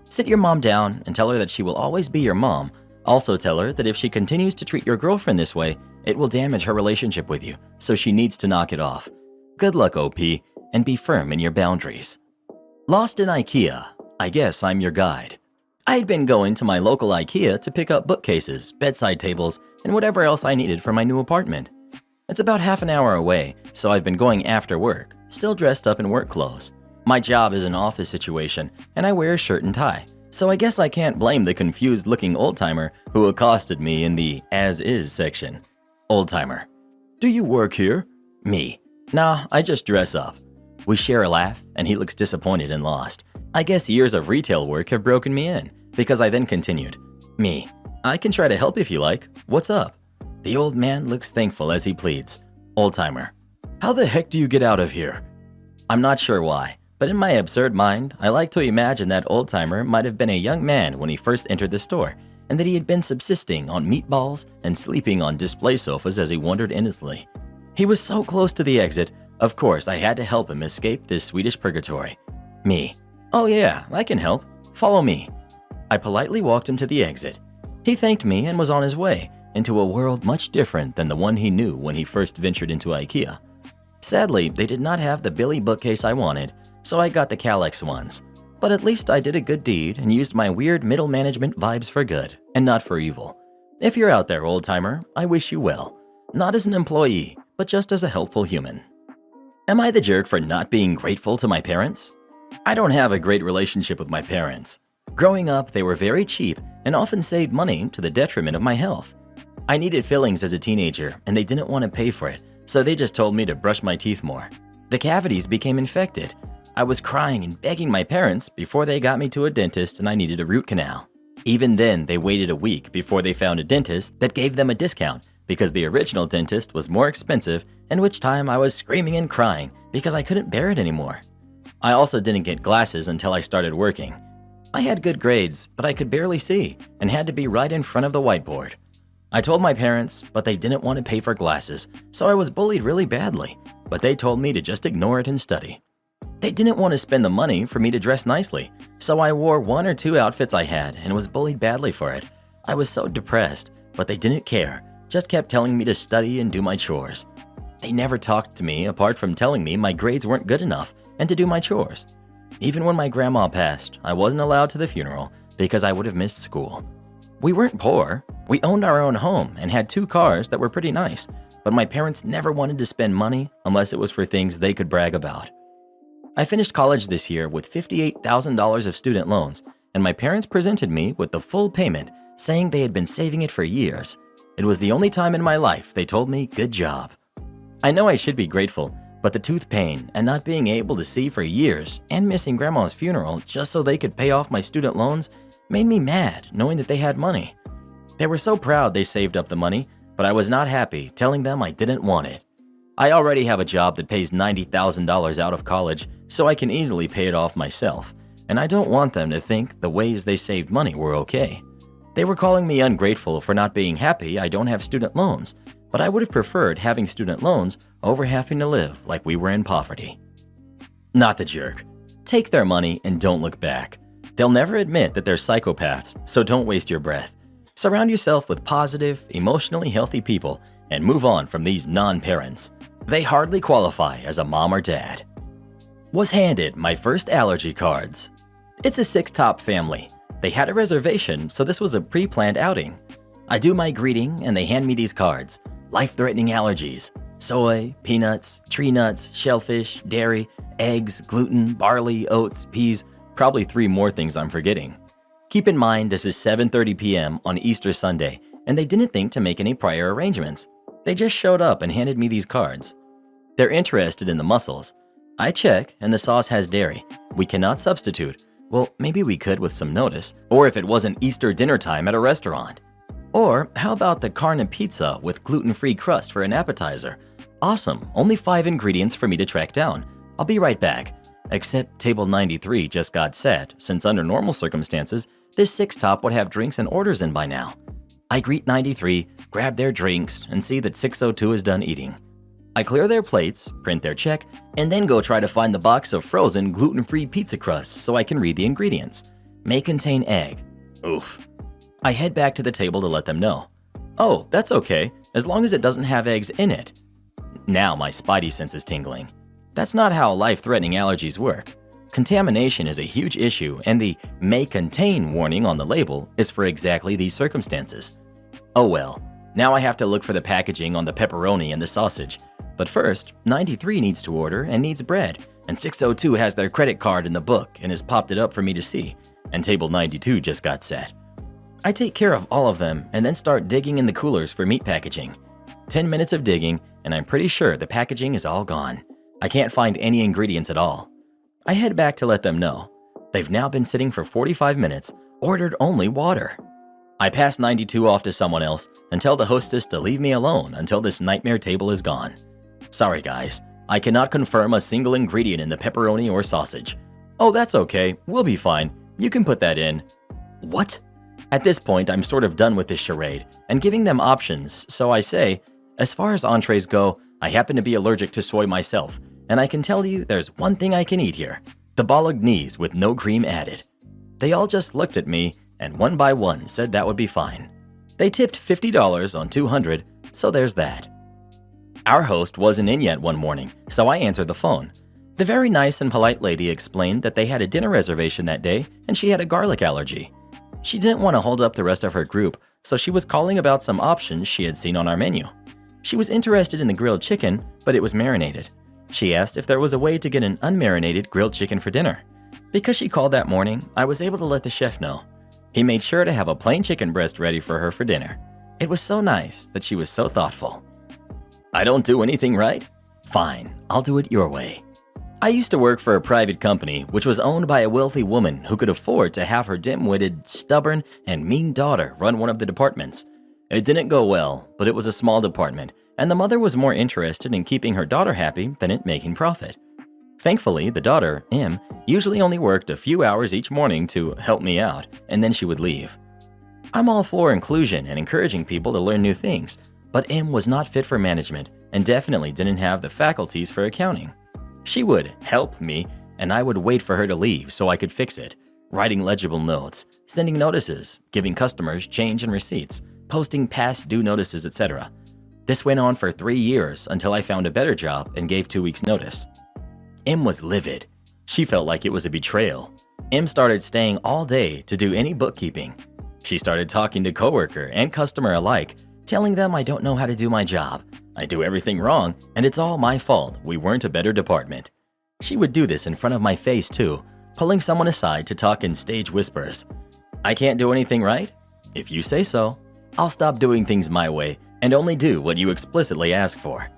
Sit your mom down and tell her that she will always be your mom. Also tell her that if she continues to treat your girlfriend this way, it will damage her relationship with you, so she needs to knock it off. Good luck, OP, and be firm in your boundaries. Lost in IKEA. I guess I'm your guide. I had been going to my local IKEA to pick up bookcases, bedside tables, and whatever else I needed for my new apartment. It's about half an hour away, so I've been going after work, still dressed up in work clothes. My job is an office situation, and I wear a shirt and tie, so I guess I can't blame the confused-looking old-timer who accosted me in the as-is section. Old-timer. Do you work here? Me. Nah, I just dress up. We share a laugh, and he looks disappointed and lost. I guess years of retail work have broken me in, because I then continued. Me. I can try to help if you like. What's up? The old man looks thankful as he pleads. Old-timer. How the heck do you get out of here? I'm not sure why, but in my absurd mind, I like to imagine that old-timer might have been a young man when he first entered the store, and that he had been subsisting on meatballs and sleeping on display sofas as he wandered endlessly. He was so close to the exit, of course I had to help him escape this Swedish purgatory. Me. Oh yeah, I can help. Follow me. I politely walked him to the exit. He thanked me and was on his way into a world much different than the one he knew when he first ventured into IKEA. Sadly, they did not have the Billy bookcase I wanted, so I got the Kallax ones. But at least I did a good deed and used my weird middle management vibes for good, and not for evil. If you're out there, old-timer, I wish you well. Not as an employee, but just as a helpful human. Am I the jerk for not being grateful to my parents? I don't have a great relationship with my parents. Growing up, they were very cheap and often saved money to the detriment of my health. I needed fillings as a teenager, and they didn't want to pay for it, so they just told me to brush my teeth more. The cavities became infected. I was crying and begging my parents before they got me to a dentist and I needed a root canal. Even then, they waited a week before they found a dentist that gave them a discount because the original dentist was more expensive, in which time I was screaming and crying because I couldn't bear it anymore. I also didn't get glasses until I started working. I had good grades, but I could barely see and had to be right in front of the whiteboard. I told my parents, but they didn't want to pay for glasses, so I was bullied really badly, but they told me to just ignore it and study. They didn't want to spend the money for me to dress nicely, so I wore 1 or 2 outfits I had and was bullied badly for it. I was so depressed, but they didn't care, just kept telling me to study and do my chores. They never talked to me apart from telling me my grades weren't good enough and to do my chores. Even when my grandma passed, I wasn't allowed to the funeral because I would have missed school. We weren't poor. We owned our own home and had 2 cars that were pretty nice, but my parents never wanted to spend money unless it was for things they could brag about. I finished college this year with $58,000 of student loans, and my parents presented me with the full payment, saying they had been saving it for years. It was the only time in my life they told me, good job. I know I should be grateful, but the tooth pain and not being able to see for years and missing grandma's funeral just so they could pay off my student loans made me mad knowing that they had money. They were so proud they saved up the money, but I was not happy telling them I didn't want it. I already have a job that pays $90,000 out of college, so I can easily pay it off myself, and I don't want them to think the ways they saved money were okay. They were calling me ungrateful for not being happy I don't have student loans, but I would have preferred having student loans over having to live like we were in poverty. Not the jerk. Take their money and don't look back. They'll never admit that they're psychopaths, so don't waste your breath. Surround yourself with positive, emotionally healthy people and move on from these non-parents. They hardly qualify as a mom or dad. Was handed my first allergy cards. It's a 6-top family. They had a reservation, so this was a pre-planned outing. I do my greeting and they hand me these cards. Life-threatening allergies: soy, peanuts, tree nuts, shellfish, dairy, eggs, gluten, barley, oats, peas, probably 3 more things I'm forgetting. Keep in mind this is 7:30 p.m. on Easter Sunday, and they didn't think to make any prior arrangements. They just showed up and handed me these cards. They're interested in the mussels. I check, and the sauce has dairy. We cannot substitute. Well, maybe we could with some notice, or if it wasn't Easter dinner time at a restaurant. Or how about the carne pizza with gluten-free crust for an appetizer? Awesome, only 5 ingredients for me to track down. I'll be right back. Except table 93 just got set, since under normal circumstances, this 6-top would have drinks and orders in by now. I greet 93, grab their drinks, and see that 602 is done eating. I clear their plates, print their check, and then go try to find the box of frozen gluten-free pizza crusts so I can read the ingredients. May contain egg. Oof. I head back to the table to let them know. Oh, that's okay, as long as it doesn't have eggs in it. Now my spidey sense is tingling. That's not how life-threatening allergies work. Contamination is a huge issue, and the may contain warning on the label is for exactly these circumstances. Oh well, now I have to look for the packaging on the pepperoni and the sausage. But first, 93 needs to order and needs bread, and 602 has their credit card in the book and has popped it up for me to see, and table 92 just got set. I take care of all of them and then start digging in the coolers for meat packaging. 10 minutes of digging, and I'm pretty sure the packaging is all gone. I can't find any ingredients at all. I head back to let them know. They've now been sitting for 45 minutes, ordered only water. I pass 92 off to someone else and tell the hostess to leave me alone until this nightmare table is gone. Sorry guys, I cannot confirm a single ingredient in the pepperoni or sausage. Oh, that's okay. We'll be fine. You can put that in. What? At this point, I'm sort of done with this charade and giving them options, so I say, as far as entrees go, I happen to be allergic to soy myself, and I can tell you there's one thing I can eat here, the bolognese with no cream added. They all just looked at me and one by one said that would be fine. They tipped $50 on $200, so there's that. Our host wasn't in yet one morning, so I answered the phone. The very nice and polite lady explained that they had a dinner reservation that day and she had a garlic allergy. She didn't want to hold up the rest of her group, so she was calling about some options she had seen on our menu. She was interested in the grilled chicken, but it was marinated. She asked if there was a way to get an unmarinated grilled chicken for dinner. Because she called that morning, I was able to let the chef know. He made sure to have a plain chicken breast ready for her for dinner. It was so nice that she was so thoughtful. I don't do anything right? Fine, I'll do it your way. I used to work for a private company which was owned by a wealthy woman who could afford to have her dim-witted, stubborn, and mean daughter run one of the departments. It didn't go well, but it was a small department, and the mother was more interested in keeping her daughter happy than in making profit. Thankfully, the daughter, Em, usually only worked a few hours each morning to help me out, and then she would leave. I'm all for inclusion and encouraging people to learn new things, but Em was not fit for management and definitely didn't have the faculties for accounting. She would help me, and I would wait for her to leave so I could fix it, writing legible notes, sending notices, giving customers change and receipts, posting past due notices, etc. This went on for 3 years until I found a better job and gave 2 weeks' notice. Em was livid. She felt like it was a betrayal. Em started staying all day to do any bookkeeping. She started talking to coworker and customer alike, telling them I don't know how to do my job. I do everything wrong, and it's all my fault we weren't a better department. She would do this in front of my face too, pulling someone aside to talk in stage whispers. I can't do anything right? If you say so, I'll stop doing things my way and only do what you explicitly ask for.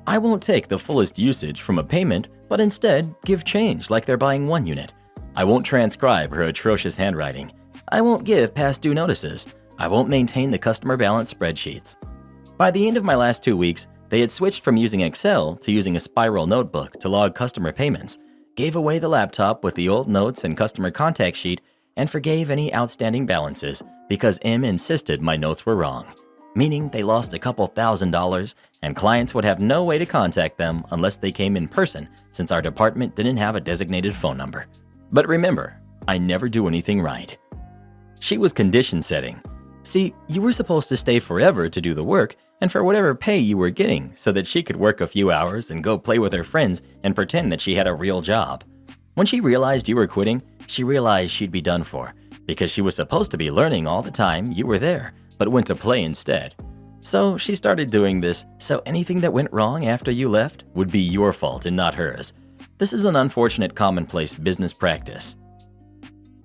I won't take the fullest usage from a payment, but instead give change like they're buying 1 unit. I won't transcribe her atrocious handwriting. I won't give past due notices. I won't maintain the customer balance spreadsheets. By the end of my last 2 weeks, they had switched from using Excel to using a spiral notebook to log customer payments, gave away the laptop with the old notes and customer contact sheet, and forgave any outstanding balances because Em insisted my notes were wrong, meaning they lost a couple $1,000 and clients would have no way to contact them unless they came in person since our department didn't have a designated phone number. But remember, I never do anything right. She was condition setting. See, you were supposed to stay forever to do the work and for whatever pay you were getting so that she could work a few hours and go play with her friends and pretend that she had a real job. When she realized you were quitting, she realized she'd be done for because she was supposed to be learning all the time you were there, but went to play instead. So she started doing this so anything that went wrong after you left would be your fault and not hers. This is an unfortunate commonplace business practice.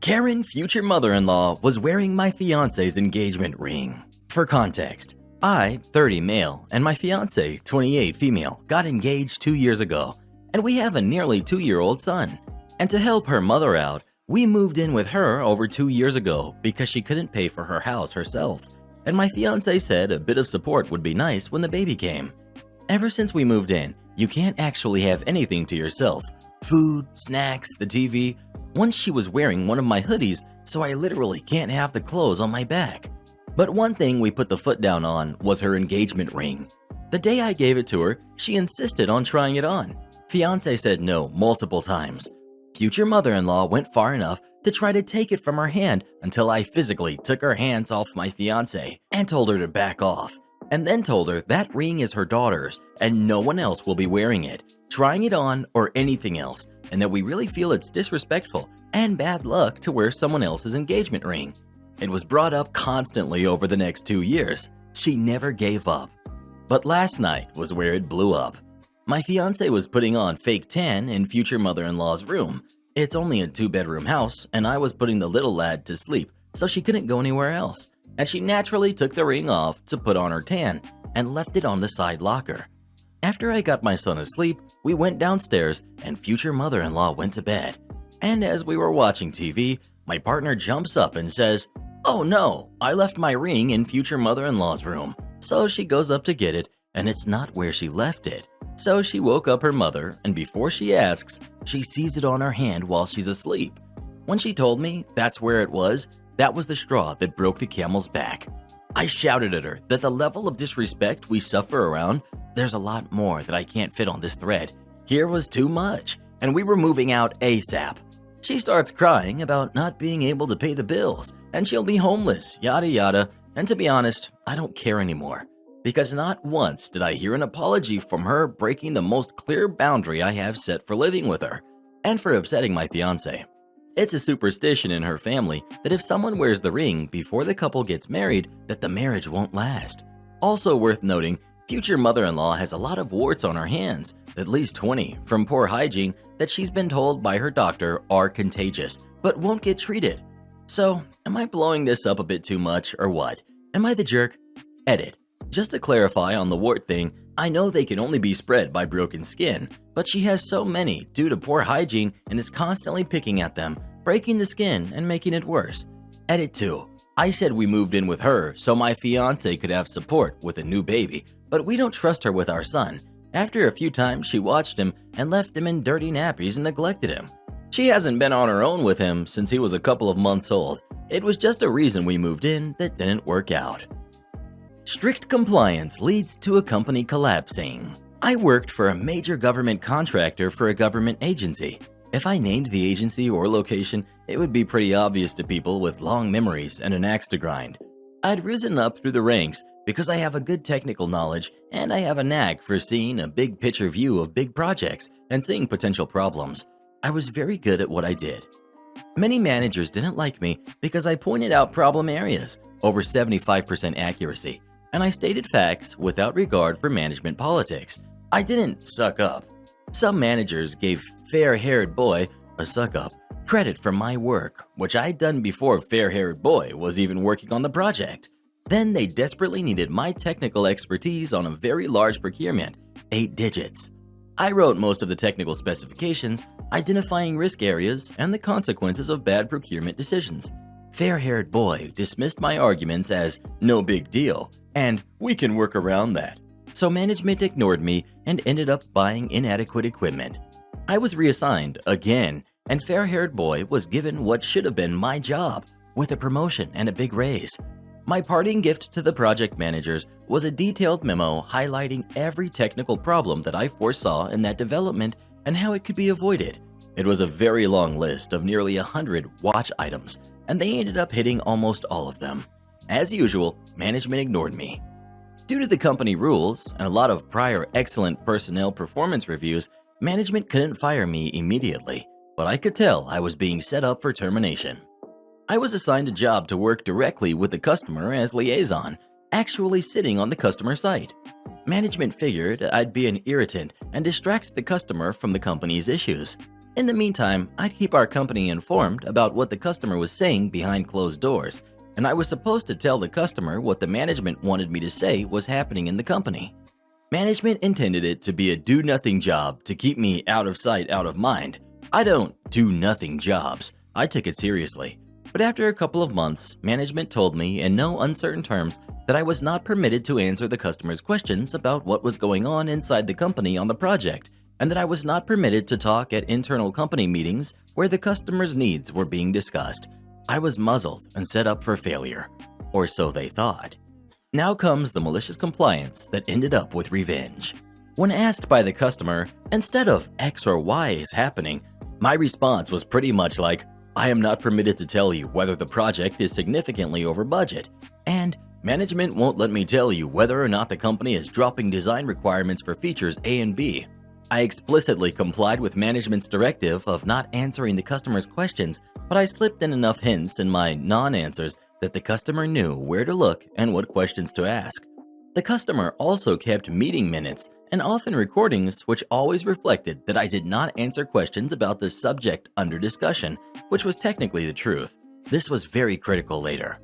Karen, future mother-in-law, was wearing my fiance's engagement ring. For context, I, 30 male, and my fiance, 28 female, got engaged 2 years ago, and we have a nearly 2-year-old son. And to help her mother out, we moved in with her over 2 years ago because she couldn't pay for her house herself. And my fiance said a bit of support would be nice when the baby came. Ever since we moved in, you can't actually have anything to yourself. Food, snacks, the TV. Once she was wearing one of my hoodies, so I literally can't have the clothes on my back. But one thing we put the foot down on was her engagement ring. The day I gave it to her, she insisted on trying it on. Fiance said no multiple times. Future mother-in-law went far enough to try to take it from her hand until I physically took her hands off my fiance and told her to back off, and then told her that ring is her daughter's and no one else will be wearing it, trying it on, or anything else, and that we really feel it's disrespectful and bad luck to wear someone else's engagement ring. It was brought up constantly over the next 2 years. She never gave up. But last night was where it blew up. My fiance was putting on fake tan in future mother-in-law's room. It's only a 2-bedroom house, and I was putting the little lad to sleep, so she couldn't go anywhere else. And she naturally took the ring off to put on her tan and left it on the side locker. After I got my son asleep, we went downstairs and future mother-in-law went to bed. And as we were watching TV, my partner jumps up and says, "Oh no, I left my ring in future mother-in-law's room." So she goes up to get it, and it's not where she left it. So she woke up her mother, and before she asks, she sees it on her hand while she's asleep. When she told me that's where it was, that was the straw that broke the camel's back. I shouted at her that the level of disrespect we suffer around, there's a lot more that I can't fit on this thread. Here was too much, and we were moving out ASAP. She starts crying about not being able to pay the bills, and she'll be homeless, yada yada, and to be honest, I don't care anymore. Because not once did I hear an apology from her breaking the most clear boundary I have set for living with her, and for upsetting my fiancé. It's a superstition in her family that if someone wears the ring before the couple gets married, that the marriage won't last. Also worth noting, future mother-in-law has a lot of warts on her hands, at least 20, from poor hygiene that she's been told by her doctor are contagious, but won't get treated. So, am I blowing this up a bit too much or what? Am I the jerk? Edit. Just to clarify on the wart thing, I know they can only be spread by broken skin, but she has so many due to poor hygiene and is constantly picking at them, breaking the skin and making it worse. Edit 2. I said we moved in with her so my fiance could have support with a new baby, but we don't trust her with our son. After a few times, she watched him and left him in dirty nappies and neglected him. She hasn't been on her own with him since he was a couple of months old. It was just a reason we moved in that didn't work out. Strict compliance leads to a company collapsing. I worked for a major government contractor for a government agency. If I named the agency or location, it would be pretty obvious to people with long memories and an axe to grind. I'd risen up through the ranks because I have a good technical knowledge and I have a knack for seeing a big picture view of big projects and seeing potential problems. I was very good at what I did. Many managers didn't like me because I pointed out problem areas, over 75% accuracy, and I stated facts without regard for management politics. I didn't suck up. Some managers gave fair-haired boy, a suck-up, credit for my work, which I'd done before fair-haired boy was even working on the project. Then they desperately needed my technical expertise on a very large procurement, 8 digits. I wrote most of the technical specifications, identifying risk areas and the consequences of bad procurement decisions. Fair-haired boy dismissed my arguments as no big deal, and we can work around that. So management ignored me and ended up buying inadequate equipment. I was reassigned again, and fair-haired boy was given what should have been my job, with a promotion and a big raise. My parting gift to the project managers was a detailed memo highlighting every technical problem that I foresaw in that development and how it could be avoided. It was a very long list of nearly 100 watch items, and they ended up hitting almost all of them. As usual, management ignored me. Due to the company rules and a lot of prior excellent personnel performance reviews, management couldn't fire me immediately, but I could tell I was being set up for termination. I was assigned a job to work directly with the customer as liaison, actually sitting on the customer site. Management figured I'd be an irritant and distract the customer from the company's issues. In the meantime, I'd keep our company informed about what the customer was saying behind closed doors, and I was supposed to tell the customer what the management wanted me to say was happening in the company. Management intended it to be a do-nothing job to keep me out of sight, out of mind. I don't do nothing jobs. I took it seriously. But after a couple of months, management told me in no uncertain terms that I was not permitted to answer the customer's questions about what was going on inside the company on the project, and that I was not permitted to talk at internal company meetings where the customer's needs were being discussed. I was muzzled and set up for failure, or so they thought. Now comes the malicious compliance that ended up with revenge. When asked by the customer, instead of X or Y is happening, my response was pretty much like, I am not permitted to tell you whether the project is significantly over budget, and management won't let me tell you whether or not the company is dropping design requirements for features A and B. I explicitly complied with management's directive of not answering the customer's questions, but I slipped in enough hints in my non-answers that the customer knew where to look and what questions to ask. The customer also kept meeting minutes and often recordings which always reflected that I did not answer questions about the subject under discussion, which was technically the truth. This was very critical later.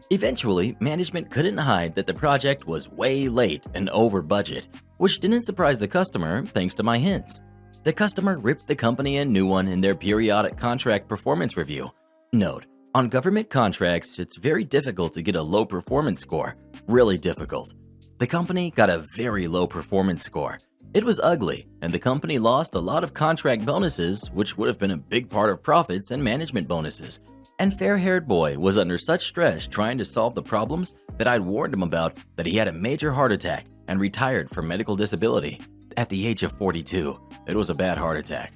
Eventually, management couldn't hide that the project was way late and over budget, which didn't surprise the customer thanks to my hints. The customer ripped the company a new one in their periodic contract performance review. Note, on government contracts, it's very difficult to get a low performance score, really difficult. The company got a very low performance score. It was ugly, and the company lost a lot of contract bonuses, which would have been a big part of profits and management bonuses. And fair-haired boy was under such stress trying to solve the problems that I'd warned him about that he had a major heart attack and retired from medical disability at the age of 42. It was a bad heart attack.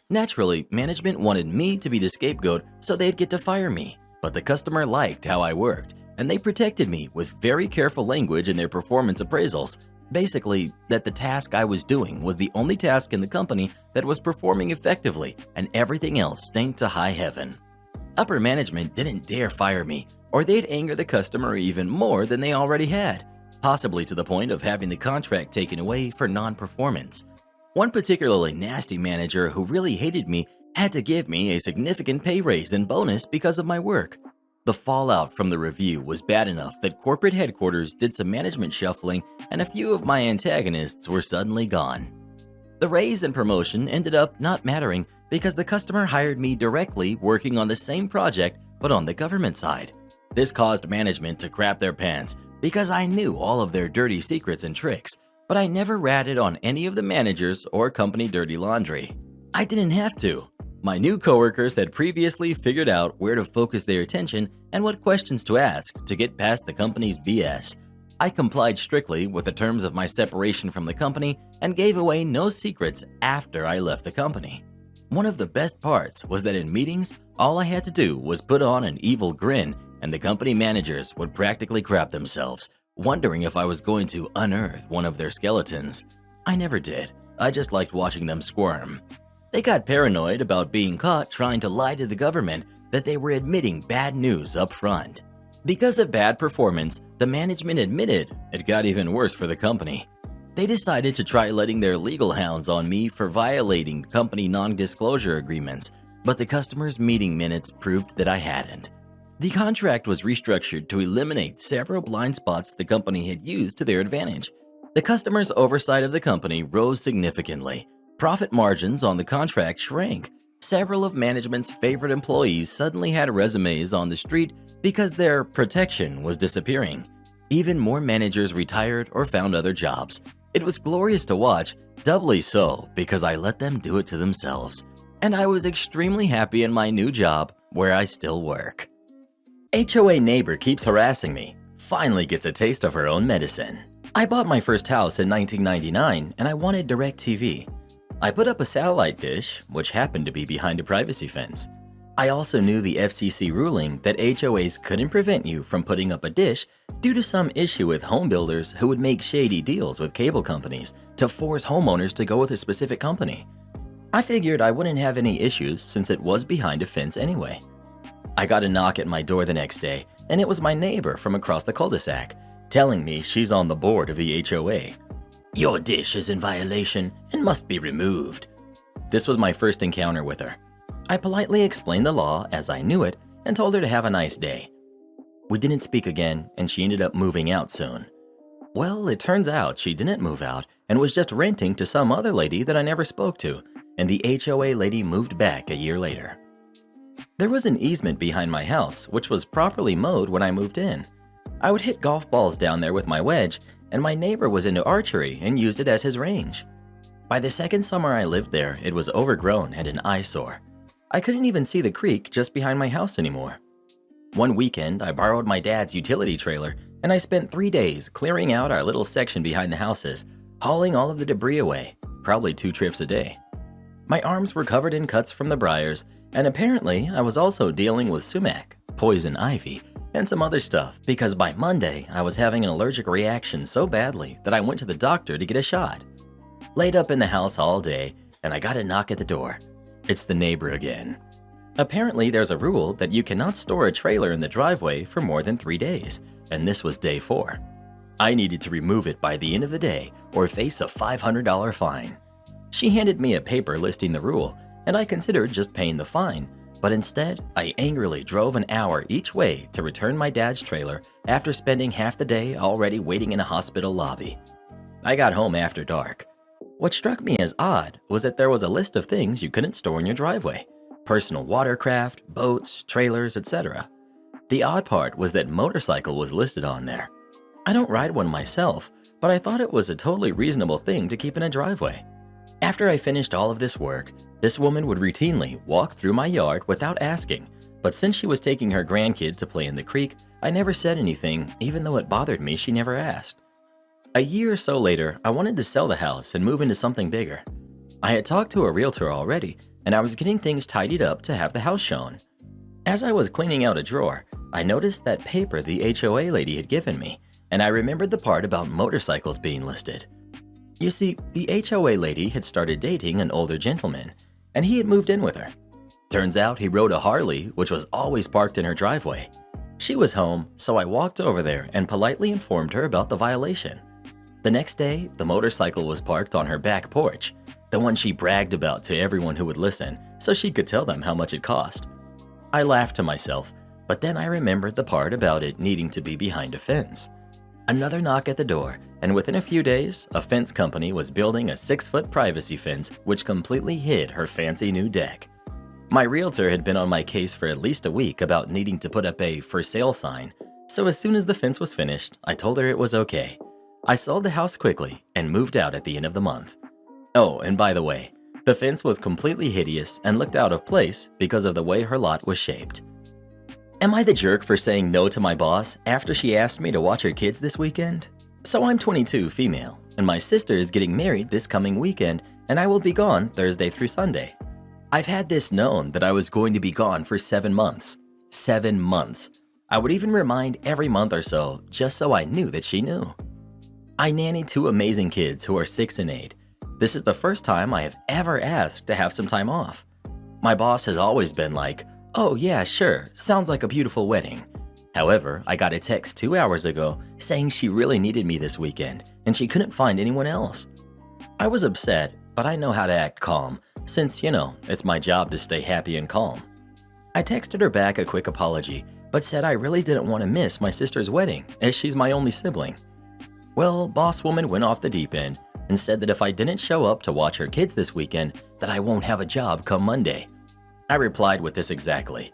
Naturally, management wanted me to be the scapegoat so they'd get to fire me, but the customer liked how I worked, and they protected me with very careful language in their performance appraisals. Basically, that the task I was doing was the only task in the company that was performing effectively, and everything else stank to high heaven. Upper management didn't dare fire me, or they'd anger the customer even more than they already had, possibly to the point of having the contract taken away for non-performance. One particularly nasty manager who really hated me had to give me a significant pay raise and bonus because of my work. The fallout from the review was bad enough that corporate headquarters did some management shuffling and a few of my antagonists were suddenly gone. The raise and promotion ended up not mattering because the customer hired me directly working on the same project but on the government side. This caused management to crap their pants because I knew all of their dirty secrets and tricks, but I never ratted on any of the managers or company dirty laundry. I didn't have to. My new coworkers had previously figured out where to focus their attention and what questions to ask to get past the company's BS. I complied strictly with the terms of my separation from the company and gave away no secrets after I left the company. One of the best parts was that in meetings, all I had to do was put on an evil grin and the company managers would practically crap themselves, wondering if I was going to unearth one of their skeletons. I never did. I just liked watching them squirm. They got paranoid about being caught trying to lie to the government that they were admitting bad news up front. Because of bad performance, the management admitted it got even worse for the company. They decided to try letting their legal hounds on me for violating company non-disclosure agreements, but the customers' meeting minutes proved that I hadn't. The contract was restructured to eliminate several blind spots the company had used to their advantage. The customers' oversight of the company rose significantly. Profit margins on the contract shrank. Several of management's favorite employees suddenly had resumes on the street because their protection was disappearing. Even more managers retired or found other jobs. It was glorious to watch, doubly so because I let them do it to themselves. And I was extremely happy in my new job where I still work. HOA neighbor keeps harassing me, finally gets a taste of her own medicine. I bought my first house in 1999 and I wanted DirecTV. I put up a satellite dish, which happened to be behind a privacy fence. I also knew the FCC ruling that HOAs couldn't prevent you from putting up a dish due to some issue with home builders who would make shady deals with cable companies to force homeowners to go with a specific company. I figured I wouldn't have any issues since it was behind a fence anyway. I got a knock at my door the next day, and it was my neighbor from across the cul-de-sac, telling me she's on the board of the HOA. "Your dish is in violation and must be removed." This was my first encounter with her. I politely explained the law as I knew it and told her to have a nice day. We didn't speak again and she ended up moving out soon. Well, it turns out she didn't move out and was just renting to some other lady that I never spoke to, and the HOA lady moved back a year later. There was an easement behind my house which was properly mowed when I moved in. I would hit golf balls down there with my wedge, and my neighbor was into archery and used it as his range. By the second summer I lived there, it was overgrown and an eyesore. I couldn't even see the creek just behind my house anymore. One weekend, I borrowed my dad's utility trailer, and I spent 3 days clearing out our little section behind the houses, hauling all of the debris away, probably 2 trips a day. My arms were covered in cuts from the briars, and apparently I was also dealing with sumac, poison ivy, and some other stuff because by Monday I was having an allergic reaction so badly that I went to the doctor to get a shot. Laid up in the house all day, and I got a knock at the door. It's the neighbor again. Apparently there's a rule that you cannot store a trailer in the driveway for more than 3 days, and this was day 4. I needed to remove it by the end of the day or face a $500 fine. She handed me a paper listing the rule, and I considered just paying the fine, but instead I angrily drove an hour each way to return my dad's trailer after spending half the day already waiting in a hospital lobby. I got home after dark. What struck me as odd was that there was a list of things you couldn't store in your driveway: personal watercraft, boats, trailers, etc. The odd part was that motorcycle was listed on there. I don't ride one myself, but I thought it was a totally reasonable thing to keep in a driveway. After I finished all of this work, this woman would routinely walk through my yard without asking, but since she was taking her grandkid to play in the creek, I never said anything, even though it bothered me she never asked. A year or so later, I wanted to sell the house and move into something bigger. I had talked to a realtor already, and I was getting things tidied up to have the house shown. As I was cleaning out a drawer, I noticed that paper the HOA lady had given me, and I remembered the part about motorcycles being listed. You see, the HOA lady had started dating an older gentleman, and he had moved in with her. Turns out he rode a Harley, which was always parked in her driveway. She was home, so I walked over there and politely informed her about the violation. The next day, the motorcycle was parked on her back porch, the one she bragged about to everyone who would listen, so she could tell them how much it cost. I laughed to myself, but then I remembered the part about it needing to be behind a fence. Another knock at the door, and within a few days, a fence company was building a 6-foot privacy fence which completely hid her fancy new deck. My realtor had been on my case for at least a week about needing to put up a for sale sign, so as soon as the fence was finished, I told her it was okay. I sold the house quickly and moved out at the end of the month. Oh, and by the way, the fence was completely hideous and looked out of place because of the way her lot was shaped. Am I the jerk for saying no to my boss after she asked me to watch her kids this weekend? So I'm 22, female, and my sister is getting married this coming weekend, and I will be gone Thursday through Sunday. I've had this known that I was going to be gone for 7 months. 7 months. I would even remind every month or so, just so I knew that she knew. I nanny 2 amazing kids who are 6 and 8. This is the first time I have ever asked to have some time off. My boss has always been like, "Oh yeah, sure, sounds like a beautiful wedding." However, I got a text 2 hours ago saying she really needed me this weekend and she couldn't find anyone else. I was upset, but I know how to act calm since, it's my job to stay happy and calm. I texted her back a quick apology, but said I really didn't want to miss my sister's wedding as she's my only sibling. Well, boss woman went off the deep end and said that if I didn't show up to watch her kids this weekend, that I won't have a job come Monday. I replied with this exactly.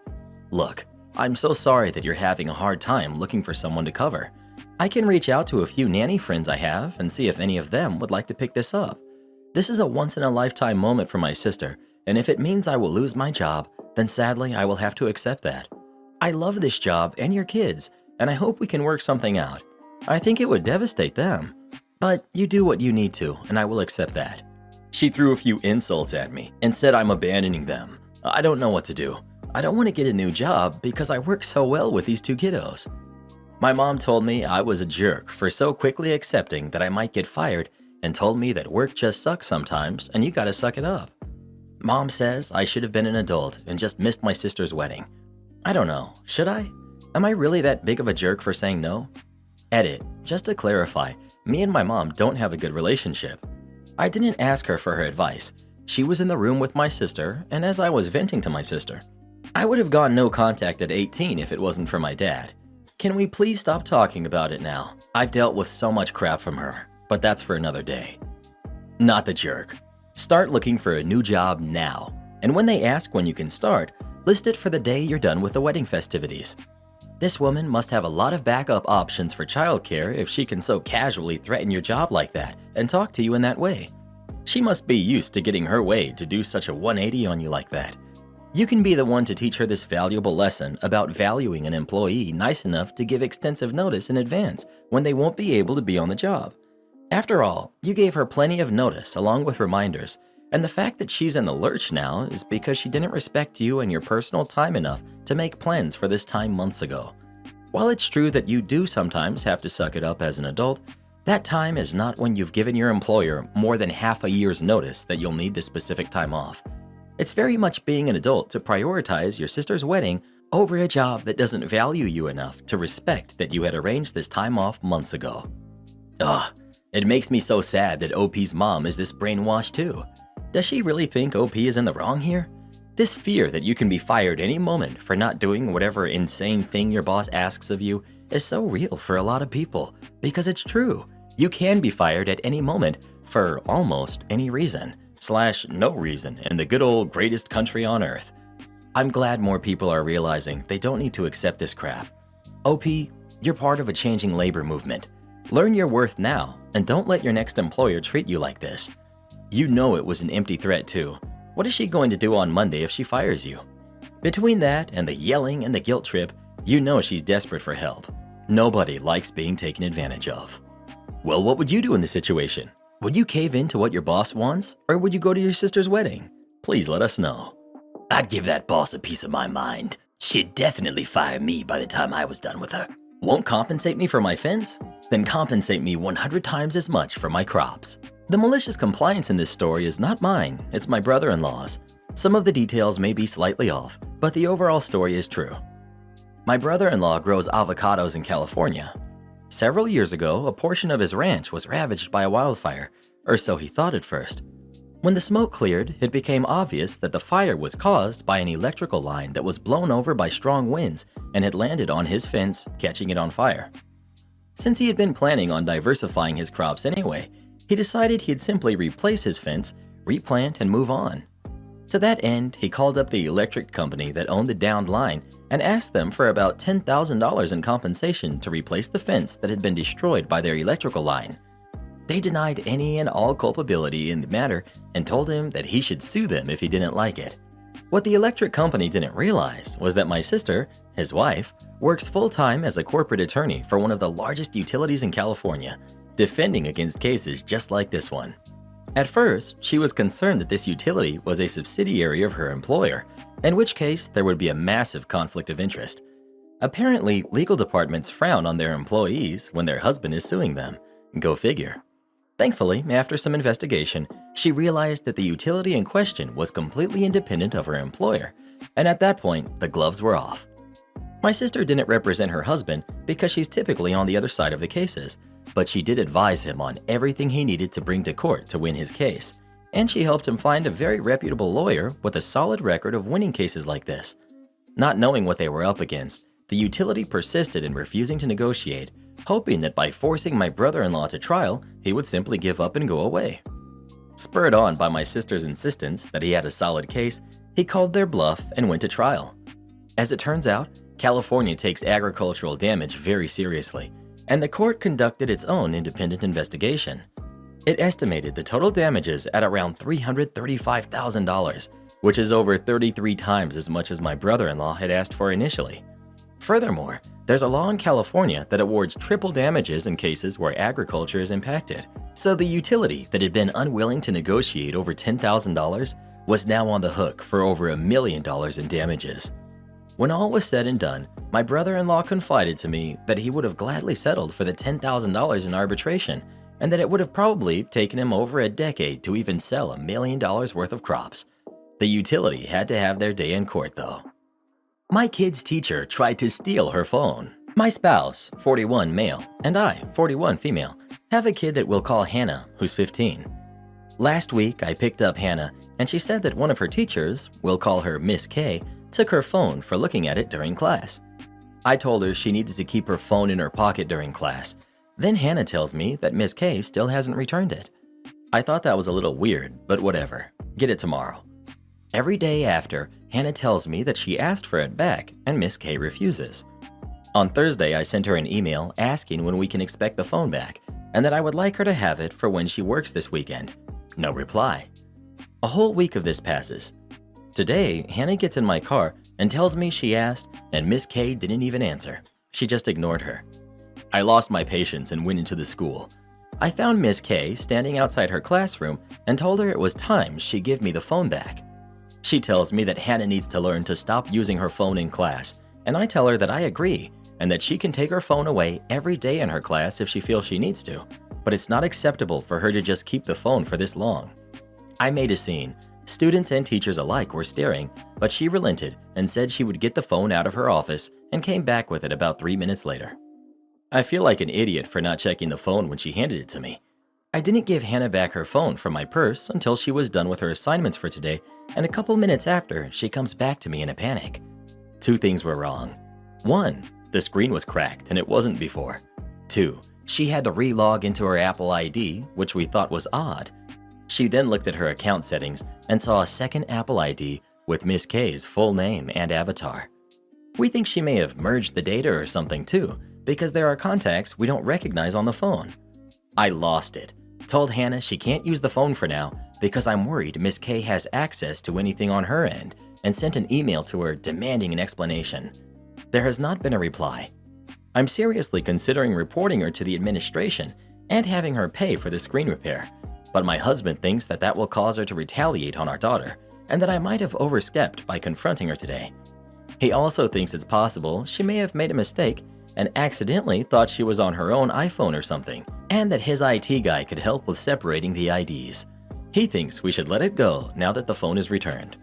"Look, I'm so sorry that you're having a hard time looking for someone to cover. I can reach out to a few nanny friends I have and see if any of them would like to pick this up. This is a once-in-a-lifetime moment for my sister, and if it means I will lose my job, then sadly I will have to accept that. I love this job and your kids, and I hope we can work something out. I think it would devastate them, but you do what you need to, and I will accept that." She threw a few insults at me and said I'm abandoning them. I don't know what to do. I don't want to get a new job because I work so well with these 2 kiddos. My mom told me I was a jerk for so quickly accepting that I might get fired and told me that work just sucks sometimes and you gotta suck it up. Mom says I should have been an adult and just missed my sister's wedding. I don't know, should I? Am I really that big of a jerk for saying no? Edit, just to clarify, me and my mom don't have a good relationship. I didn't ask her for her advice. She was in the room with my sister, and as I was venting to my sister, I would have gone no contact at 18 if it wasn't for my dad. Can we please stop talking about it now? I've dealt with so much crap from her, but that's for another day. Not the jerk. Start looking for a new job now, and when they ask when you can start, list it for the day you're done with the wedding festivities. This woman must have a lot of backup options for childcare if she can so casually threaten your job like that and talk to you in that way. She must be used to getting her way to do such a 180 on you like that. You can be the one to teach her this valuable lesson about valuing an employee nice enough to give extensive notice in advance when they won't be able to be on the job. After all, you gave her plenty of notice along with reminders, and the fact that she's in the lurch now is because she didn't respect you and your personal time enough to make plans for this time months ago. While it's true that you do sometimes have to suck it up as an adult, that time is not when you've given your employer more than half a year's notice that you'll need this specific time off. It's very much being an adult to prioritize your sister's wedding over a job that doesn't value you enough to respect that you had arranged this time off months ago. Ugh, it makes me so sad that OP's mom is this brainwashed too. Does she really think OP is in the wrong here? This fear that you can be fired any moment for not doing whatever insane thing your boss asks of you is so real for a lot of people because it's true. You can be fired at any moment for almost any reason. /no reason in the good old greatest country on earth. I'm glad more people are realizing they don't need to accept this crap. OP, you're part of a changing labor movement. Learn your worth now And don't let your next employer treat you like this. You know it was an empty threat too. What is she going to do on Monday if she fires you? Between that and the yelling and the guilt trip, you know she's desperate for help. Nobody likes being taken advantage of. Well, what would you do in this situation? Would you cave in to what your boss wants, or would you go to your sister's wedding? Please let us know. I'd give that boss a piece of my mind. She'd definitely fire me by the time I was done with her. Won't compensate me for my fence? Then compensate me 100 times as much for my crops. The malicious compliance in this story is not mine, it's my brother-in-law's. Some of the details may be slightly off, but the overall story is true. My brother-in-law grows avocados in California. Several years ago, a portion of his ranch was ravaged by a wildfire, or so he thought at first. When the smoke cleared, it became obvious that the fire was caused by an electrical line that was blown over by strong winds and had landed on his fence, catching it on fire. Since he had been planning on diversifying his crops anyway, he decided he'd simply replace his fence, replant, and move on. To that end, he called up the electric company that owned the downed line and asked them for about $10,000 in compensation to replace the fence that had been destroyed by their electrical line. They denied any and all culpability in the matter and told him that he should sue them if he didn't like it. What the electric company didn't realize was that my sister, his wife, works full-time as a corporate attorney for one of the largest utilities in California, defending against cases just like this one. At first, she was concerned that this utility was a subsidiary of her employer, in which case there would be a massive conflict of interest. Apparently, legal departments frown on their employees when their husband is suing them. Go figure. Thankfully, after some investigation, she realized that the utility in question was completely independent of her employer, and at that point, the gloves were off. My sister didn't represent her husband because she's typically on the other side of the cases, but she did advise him on everything he needed to bring to court to win his case, and she helped him find a very reputable lawyer with a solid record of winning cases like this. Not knowing what they were up against, the utility persisted in refusing to negotiate, hoping that by forcing my brother-in-law to trial, he would simply give up and go away. Spurred on by my sister's insistence that he had a solid case, he called their bluff and went to trial. As it turns out, California takes agricultural damage very seriously, and the court conducted its own independent investigation. It estimated the total damages at around $335,000, which is over 33 times as much as my brother-in-law had asked for initially. Furthermore, there's a law in California that awards triple damages in cases where agriculture is impacted. So the utility that had been unwilling to negotiate over $10,000 was now on the hook for over $1 million in damages. When all was said and done, my brother-in-law confided to me that he would have gladly settled for the $10,000 in arbitration, and that it would have probably taken him over a decade to even sell $1 million worth of crops. The utility had to have their day in court though. My kid's teacher tried to steal her phone. My spouse, 41 male, and I, 41 female, have a kid that we'll call Hannah, who's 15. Last week, I picked up Hannah, and she said that one of her teachers, we'll call her Miss K, took her phone for looking at it during class. I told her she needed to keep her phone in her pocket during class. Then Hannah tells me that Miss K still hasn't returned it. I thought that was a little weird, but whatever. Get it tomorrow. Every day after, Hannah tells me that she asked for it back and Miss K refuses. On Thursday, I sent her an email asking when we can expect the phone back and that I would like her to have it for when she works this weekend. No reply. A whole week of this passes. Today, Hannah gets in my car and tells me she asked and Miss K didn't even answer. She just ignored her. I lost my patience and went into the school. I found Miss K standing outside her classroom and told her it was time she give me the phone back. She tells me that Hannah needs to learn to stop using her phone in class, and I tell her that I agree and that she can take her phone away every day in her class if she feels she needs to, but it's not acceptable for her to just keep the phone for this long. I made a scene. Students and teachers alike were staring, but she relented and said she would get the phone out of her office and came back with it about 3 minutes later. I feel like an idiot for not checking the phone when she handed it to me. I didn't give Hannah back her phone from my purse until she was done with her assignments for today, and a couple minutes after, she comes back to me in a panic. 2 things were wrong. 1, the screen was cracked and it wasn't before. 2, she had to re-log into her Apple ID, which we thought was odd. She then looked at her account settings and saw a second Apple ID with Miss K's full name and avatar. We think she may have merged the data or something too, because there are contacts we don't recognize on the phone. I lost it. Told Hannah she can't use the phone for now because I'm worried Miss K has access to anything on her end, and sent an email to her demanding an explanation. There has not been a reply. I'm seriously considering reporting her to the administration and having her pay for the screen repair, but my husband thinks that will cause her to retaliate on our daughter, and that I might have overstepped by confronting her today. He also thinks it's possible she may have made a mistake and accidentally thought she was on her own iPhone or something, and that his IT guy could help with separating the IDs. He thinks we should let it go now that the phone is returned.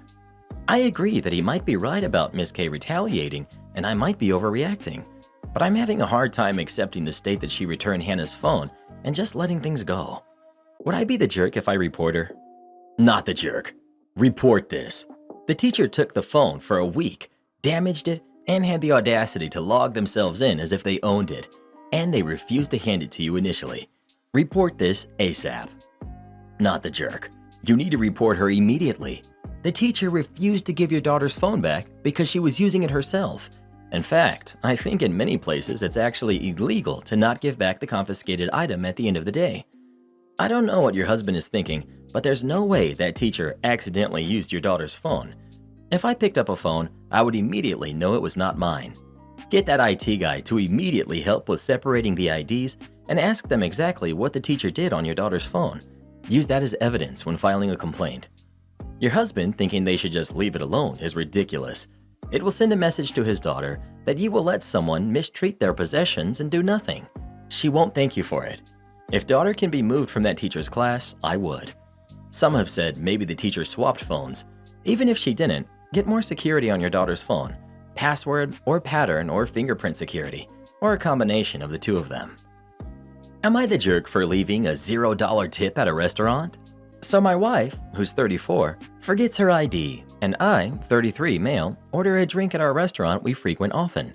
I agree that he might be right about Miss K retaliating, and I might be overreacting, but I'm having a hard time accepting the state that she returned Hannah's phone and just letting things go. Would I be the jerk if I report her? Not the jerk. Report this. The teacher took the phone for a week, damaged it, and had the audacity to log themselves in as if they owned it, and they refused to hand it to you initially. Report this ASAP. Not the jerk. You need to report her immediately. The teacher refused to give your daughter's phone back because she was using it herself. In fact, I think in many places it's actually illegal to not give back the confiscated item at the end of the day. I don't know what your husband is thinking, but there's no way that teacher accidentally used your daughter's phone. If I picked up a phone, I would immediately know it was not mine. Get that IT guy to immediately help with separating the IDs and ask them exactly what the teacher did on your daughter's phone. Use that as evidence when filing a complaint. Your husband thinking they should just leave it alone is ridiculous. It will send a message to his daughter that you will let someone mistreat their possessions and do nothing. She won't thank you for it. If daughter can be moved from that teacher's class, I would. Some have said maybe the teacher swapped phones. Even if she didn't, get more security on your daughter's phone. Password or pattern or fingerprint security, or a combination of the two of them. Am I the jerk for leaving a $0 tip at a restaurant? So my wife, who's 34, forgets her ID, and I, 33 male, order a drink at our restaurant we frequent often.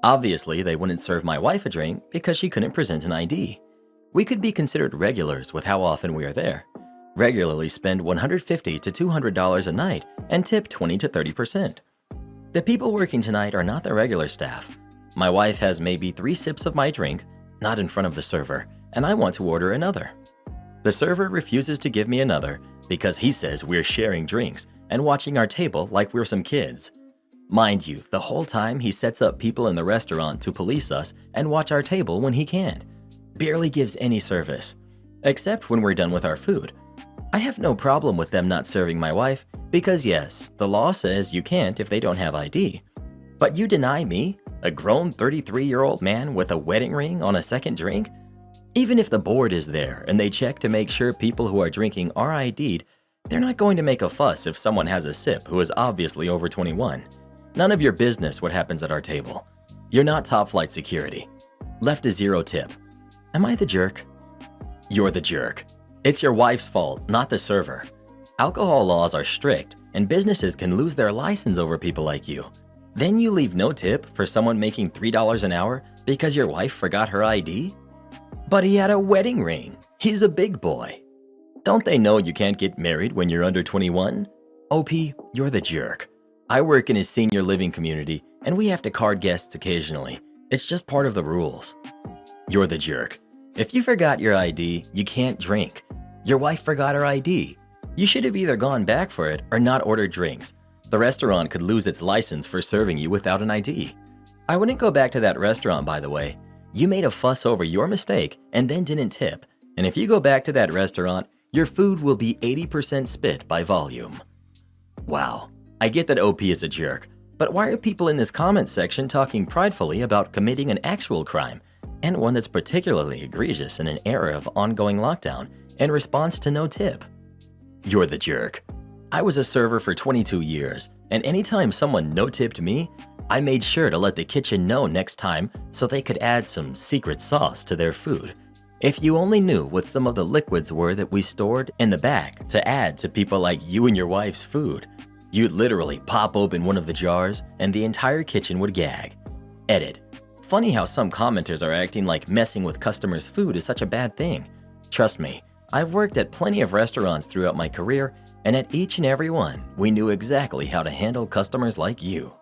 Obviously, they wouldn't serve my wife a drink because she couldn't present an ID. We could be considered regulars with how often we are there. Regularly spend $150 to $200 a night and tip 20 to 30%. The people working tonight are not the regular staff. My wife has maybe 3 sips of my drink, not in front of the server, and I want to order another. The server refuses to give me another because he says we're sharing drinks and watching our table like we're some kids. Mind you, the whole time he sets up people in the restaurant to police us and watch our table when he can't. Barely gives any service, except when we're done with our food. I have no problem with them not serving my wife because yes, the law says you can't if they don't have ID. But you deny me, a grown 33-year-old man with a wedding ring on a second drink? Even if the board is there and they check to make sure people who are drinking are ID'd, they're not going to make a fuss if someone has a sip who is obviously over 21. None of your business what happens at our table. You're not top flight security. Left a 0 tip. Am I the jerk? You're the jerk. It's your wife's fault, not the server. Alcohol laws are strict, and businesses can lose their license over people like you. Then you leave no tip for someone making $3 an hour because your wife forgot her ID? But he had a wedding ring. He's a big boy. Don't they know you can't get married when you're under 21? OP, you're the jerk. I work in a senior living community, and we have to card guests occasionally. It's just part of the rules. You're the jerk. If you forgot your ID, you can't drink. Your wife forgot her ID. You should have either gone back for it or not ordered drinks. The restaurant could lose its license for serving you without an ID. I wouldn't go back to that restaurant, by the way. You made a fuss over your mistake and then didn't tip. And if you go back to that restaurant, your food will be 80% spit by volume. Wow, I get that OP is a jerk, but why are people in this comment section talking pridefully about committing an actual crime, and one that's particularly egregious in an era of ongoing lockdown in response to no tip? You're the jerk. I was a server for 22 years, and anytime someone no-tipped me, I made sure to let the kitchen know next time so they could add some secret sauce to their food. If you only knew what some of the liquids were that we stored in the back to add to people like you and your wife's food, you'd literally pop open one of the jars and the entire kitchen would gag. Edit. Funny how some commenters are acting like messing with customers' food is such a bad thing. Trust me, I've worked at plenty of restaurants throughout my career, and at each and every one, we knew exactly how to handle customers like you.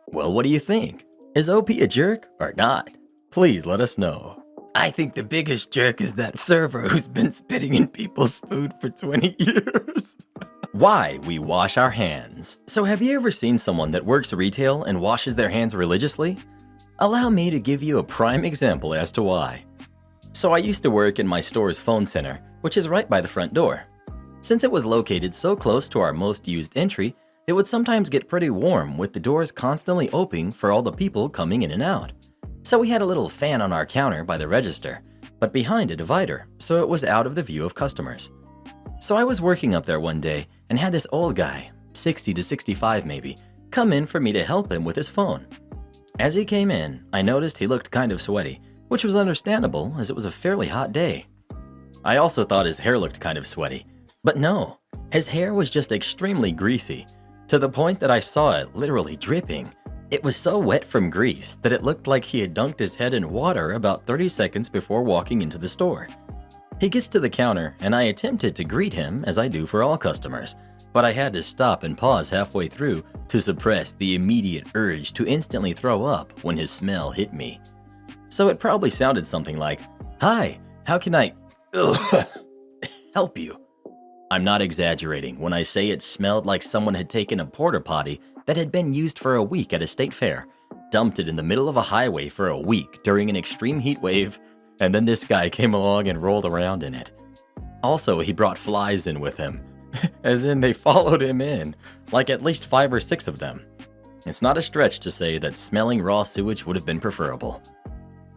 Well, what do you think? Is OP a jerk or not? Please let us know. I think the biggest jerk is that server who's been spitting in people's food for 20 years. Why we wash our hands. So have you ever seen someone that works retail and washes their hands religiously? Allow me to give you a prime example as to why. So I used to work in my store's phone center, which is right by the front door. Since it was located so close to our most used entry, it would sometimes get pretty warm with the doors constantly opening for all the people coming in and out. So we had a little fan on our counter by the register, but behind a divider, so it was out of the view of customers. So I was working up there one day and had this old guy, 60 to 65 maybe, come in for me to help him with his phone. As he came in, I noticed he looked kind of sweaty, which was understandable as it was a fairly hot day. I also thought his hair looked kind of sweaty, but no, his hair was just extremely greasy, to the point that I saw it literally dripping. It was so wet from grease that it looked like he had dunked his head in water about 30 seconds before walking into the store. He gets to the counter and I attempted to greet him as I do for all customers, but I had to stop and pause halfway through to suppress the immediate urge to instantly throw up when his smell hit me. So it probably sounded something like, "Hi, how can I help you?" I'm not exaggerating when I say it smelled like someone had taken a porta potty that had been used for a week at a state fair, dumped it in the middle of a highway for a week during an extreme heat wave, and then this guy came along and rolled around in it. Also, he brought flies in with him, as in they followed him in, like at least 5 or 6 of them. It's not a stretch to say that smelling raw sewage would have been preferable.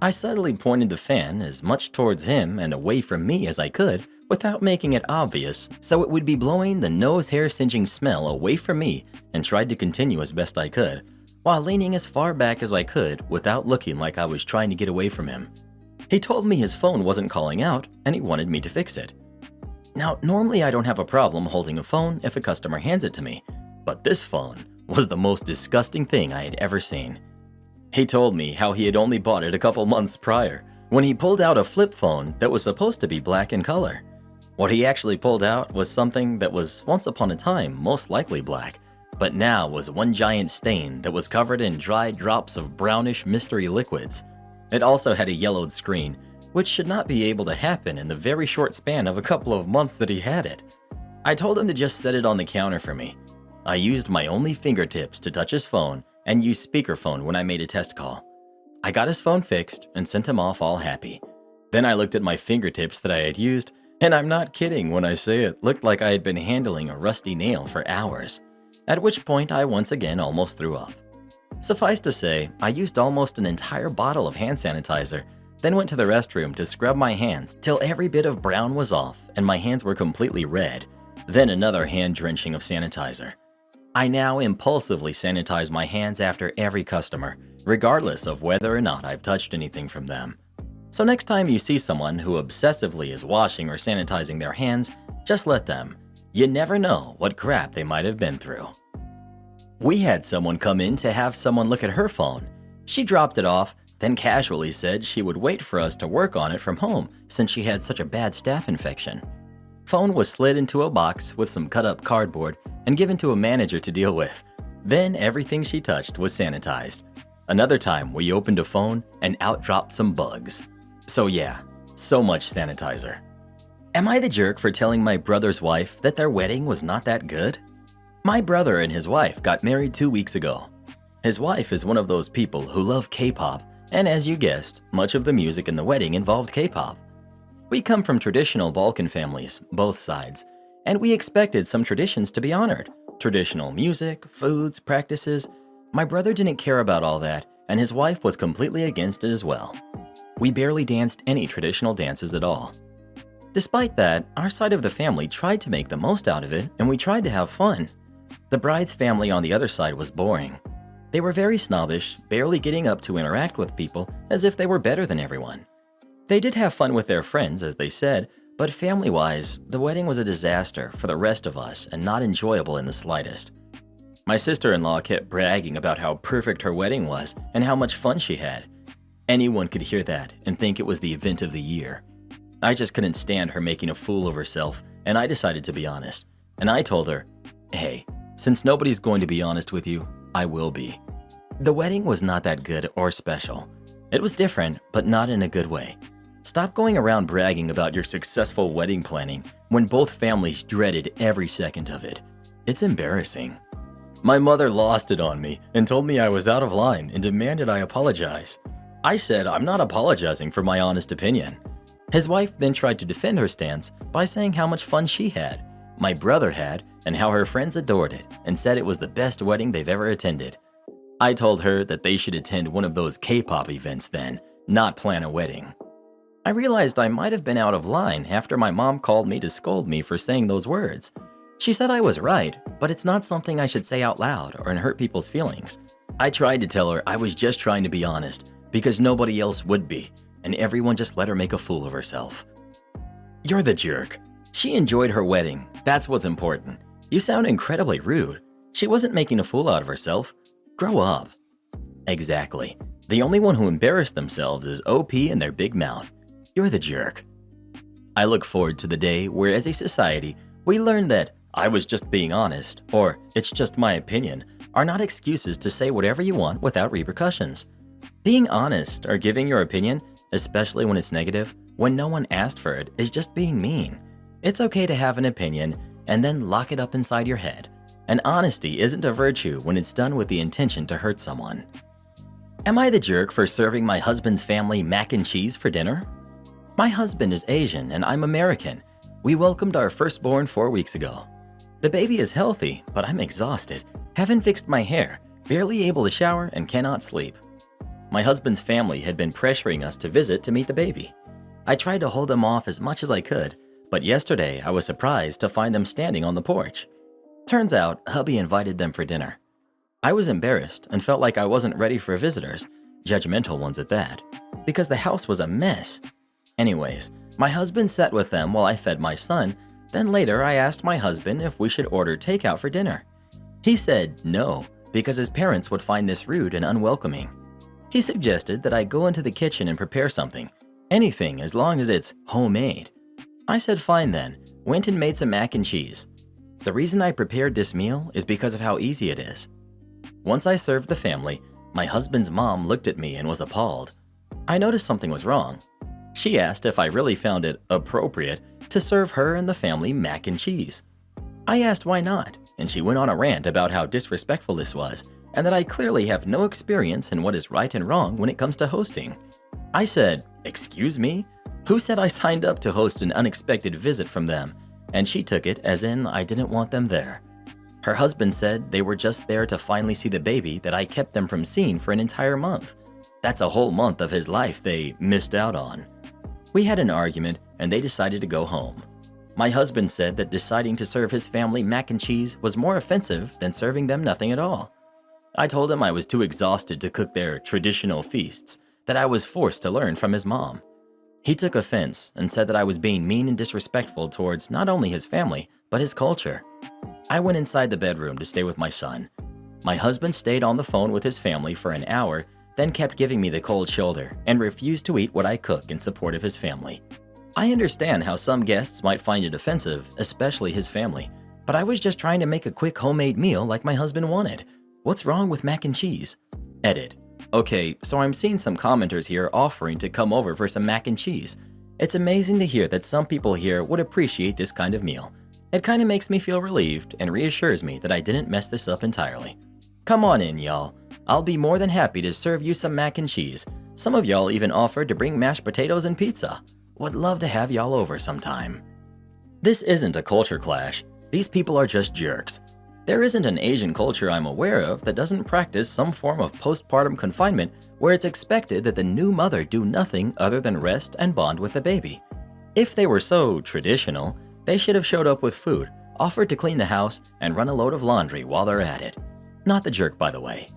I subtly pointed the fan as much towards him and away from me as I could without making it obvious, so it would be blowing the nose hair singeing smell away from me, and tried to continue as best I could, while leaning as far back as I could without looking like I was trying to get away from him. He told me his phone wasn't calling out and he wanted me to fix it. Now, normally I don't have a problem holding a phone if a customer hands it to me, but this phone was the most disgusting thing I had ever seen. He told me how he had only bought it a couple months prior, when he pulled out a flip phone that was supposed to be black in color. What he actually pulled out was something that was once upon a time most likely black, but now was one giant stain that was covered in dry drops of brownish mystery liquids. It also had a yellowed screen, which should not be able to happen in the very short span of a couple of months that he had it. I told him to just set it on the counter for me. I used my only fingertips to touch his phone and used speakerphone when I made a test call. I got his phone fixed and sent him off all happy. Then I looked at my fingertips that I had used, and I'm not kidding when I say it looked like I had been handling a rusty nail for hours, at which point I once again almost threw up. Suffice to say, I used almost an entire bottle of hand sanitizer, then went to the restroom to scrub my hands till every bit of brown was off and my hands were completely red, then another hand drenching of sanitizer. I now impulsively sanitize my hands after every customer, regardless of whether or not I've touched anything from them. So next time you see someone who obsessively is washing or sanitizing their hands, just let them. You never know what crap they might have been through. We had someone come in to have someone look at her phone. She dropped it off, then casually said she would wait for us to work on it from home since she had such a bad staph infection. Phone was slid into a box with some cut-up cardboard and given to a manager to deal with. Then everything she touched was sanitized. Another time we opened a phone and out dropped some bugs. So yeah, so much sanitizer. Am I the jerk for telling my brother's wife that their wedding was not that good? My brother and his wife got married 2 weeks ago. His wife is one of those people who love K-pop, and as you guessed, much of the music in the wedding involved K-pop. We come from traditional Balkan families, both sides, and we expected some traditions to be honored. Traditional music, foods, practices. My brother didn't care about all that, and his wife was completely against it as well. We barely danced any traditional dances at all. Despite that, our side of the family tried to make the most out of it, and we tried to have fun. The bride's family on the other side was boring. They were very snobbish, barely getting up to interact with people as if they were better than everyone. They did have fun with their friends, as they said, but family-wise, the wedding was a disaster for the rest of us and not enjoyable in the slightest. My sister-in-law kept bragging about how perfect her wedding was and how much fun she had. Anyone could hear that and think it was the event of the year. I just couldn't stand her making a fool of herself, and I decided to be honest. And I told her, hey, since nobody's going to be honest with you, I will be. The wedding was not that good or special. It was different, but not in a good way. Stop going around bragging about your successful wedding planning when both families dreaded every second of it. It's embarrassing. My mother lost it on me and told me I was out of line and demanded I apologize. I said I'm not apologizing for my honest opinion. His wife then tried to defend her stance by saying how much fun she had, my brother had, and how her friends adored it and said it was the best wedding they've ever attended. I told her that they should attend one of those K-pop events then, not plan a wedding. I realized I might have been out of line after my mom called me to scold me for saying those words. She said I was right, but it's not something I should say out loud or hurt people's feelings. I tried to tell her I was just trying to be honest, because nobody else would be, and everyone just let her make a fool of herself. You're the jerk. She enjoyed her wedding, that's what's important. You sound incredibly rude. She wasn't making a fool out of herself. Grow up. Exactly. The only one who embarrassed themselves is OP and their big mouth. You're the jerk. I look forward to the day where as a society, we learn that I was just being honest, or it's just my opinion, are not excuses to say whatever you want without repercussions. Being honest or giving your opinion, especially when it's negative, when no one asked for it, is just being mean. It's okay to have an opinion and then lock it up inside your head. And honesty isn't a virtue when it's done with the intention to hurt someone. Am I the jerk for serving my husband's family mac and cheese for dinner? My husband is Asian and I'm American. We welcomed our firstborn 4 weeks ago. The baby is healthy, but I'm exhausted, haven't fixed my hair, barely able to shower, and cannot sleep. My husband's family had been pressuring us to visit to meet the baby. I tried to hold them off as much as I could, but yesterday I was surprised to find them standing on the porch. Turns out, hubby invited them for dinner. I was embarrassed and felt like I wasn't ready for visitors, judgmental ones at that, because the house was a mess. Anyways, my husband sat with them while I fed my son. Then later I asked my husband if we should order takeout for dinner. He said no, because his parents would find this rude and unwelcoming. He suggested that I go into the kitchen and prepare something, anything as long as it's homemade. I said fine then, went and made some mac and cheese. The reason I prepared this meal is because of how easy it is. Once I served the family, my husband's mom looked at me and was appalled. I noticed something was wrong. She asked if I really found it appropriate to serve her and the family mac and cheese. I asked why not, and she went on a rant about how disrespectful this was, and that I clearly have no experience in what is right and wrong when it comes to hosting. I said, "Excuse me? Who said I signed up to host an unexpected visit from them?" And she took it as in I didn't want them there. Her husband said they were just there to finally see the baby that I kept them from seeing for an entire month. That's a whole month of his life they missed out on. We had an argument and they decided to go home. My husband said that deciding to serve his family mac and cheese was more offensive than serving them nothing at all. I told him I was too exhausted to cook their traditional feasts, that I was forced to learn from his mom. He took offense and said that I was being mean and disrespectful towards not only his family, but his culture. I went inside the bedroom to stay with my son. My husband stayed on the phone with his family for an hour, then kept giving me the cold shoulder and refused to eat what I cook in support of his family. I understand how some guests might find it offensive, especially his family, but I was just trying to make a quick homemade meal like my husband wanted. What's wrong with mac and cheese? Edit. Okay, so I'm seeing some commenters here offering to come over for some mac and cheese. It's amazing to hear that some people here would appreciate this kind of meal. It kind of makes me feel relieved and reassures me that I didn't mess this up entirely. Come on in, y'all. I'll be more than happy to serve you some mac and cheese. Some of y'all even offered to bring mashed potatoes and pizza. Would love to have y'all over sometime. This isn't a culture clash. These people are just jerks. There isn't an Asian culture I'm aware of that doesn't practice some form of postpartum confinement where it's expected that the new mother do nothing other than rest and bond with the baby. If they were so traditional, they should have showed up with food, offered to clean the house, and run a load of laundry while they're at it. Not the jerk, by the way.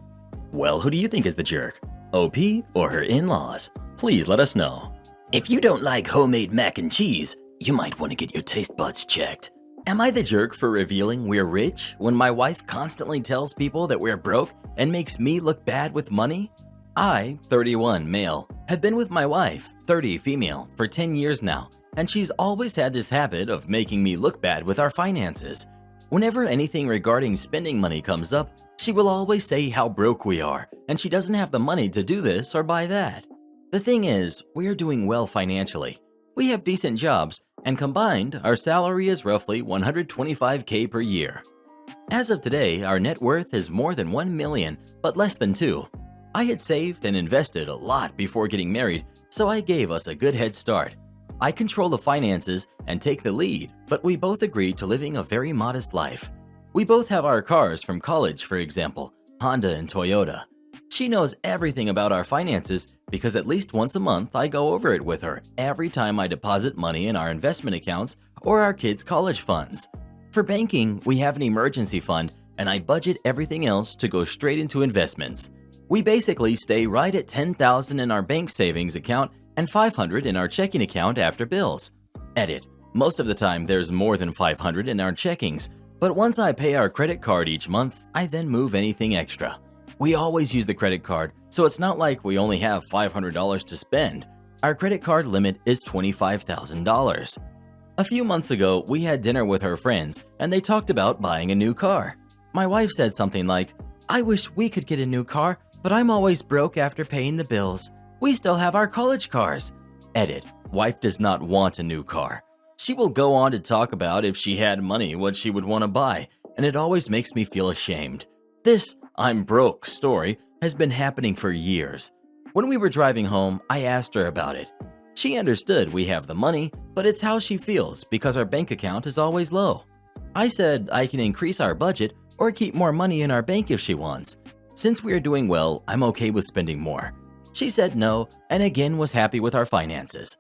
Well, who do you think is the jerk? OP or her in-laws? Please let us know. If you don't like homemade mac and cheese, you might want to get your taste buds checked. Am I the jerk for revealing we're rich when my wife constantly tells people that we're broke and makes me look bad with money? I, 31 male, have been with my wife, 30 female, for 10 years now, and she's always had this habit of making me look bad with our finances. Whenever anything regarding spending money comes up, she will always say how broke we are, and she doesn't have the money to do this or buy that. The thing is, we're doing well financially. We have decent jobs, and combined, our salary is roughly $125K per year. As of today, our net worth is more than $1 million, but less than $2. I had saved and invested a lot before getting married, so I gave us a good head start. I control the finances and take the lead, but we both agreed to living a very modest life. We both have our cars from college, for example, Honda and Toyota. She knows everything about our finances because at least once a month I go over it with her every time I deposit money in our investment accounts or our kids' college funds. For banking, we have an emergency fund and I budget everything else to go straight into investments. We basically stay right at $10,000 in our bank savings account and $500 in our checking account after bills. Edit. Most of the time there's more than $500 in our checkings, but once I pay our credit card each month, I then move anything extra. We always use the credit card, so it's not like we only have $500 to spend. Our credit card limit is $25,000. A few months ago, we had dinner with her friends, and they talked about buying a new car. My wife said something like, "I wish we could get a new car, but I'm always broke after paying the bills. We still have our college cars." Edit. Wife does not want a new car. She will go on to talk about if she had money what she would want to buy, and it always makes me feel ashamed. This "I'm broke" story has been happening for years. When we were driving home, I asked her about it. She understood we have the money, but it's how she feels because our bank account is always low. I said I can increase our budget or keep more money in our bank if she wants. Since we are doing well, I'm okay with spending more. She said no and again was happy with our finances.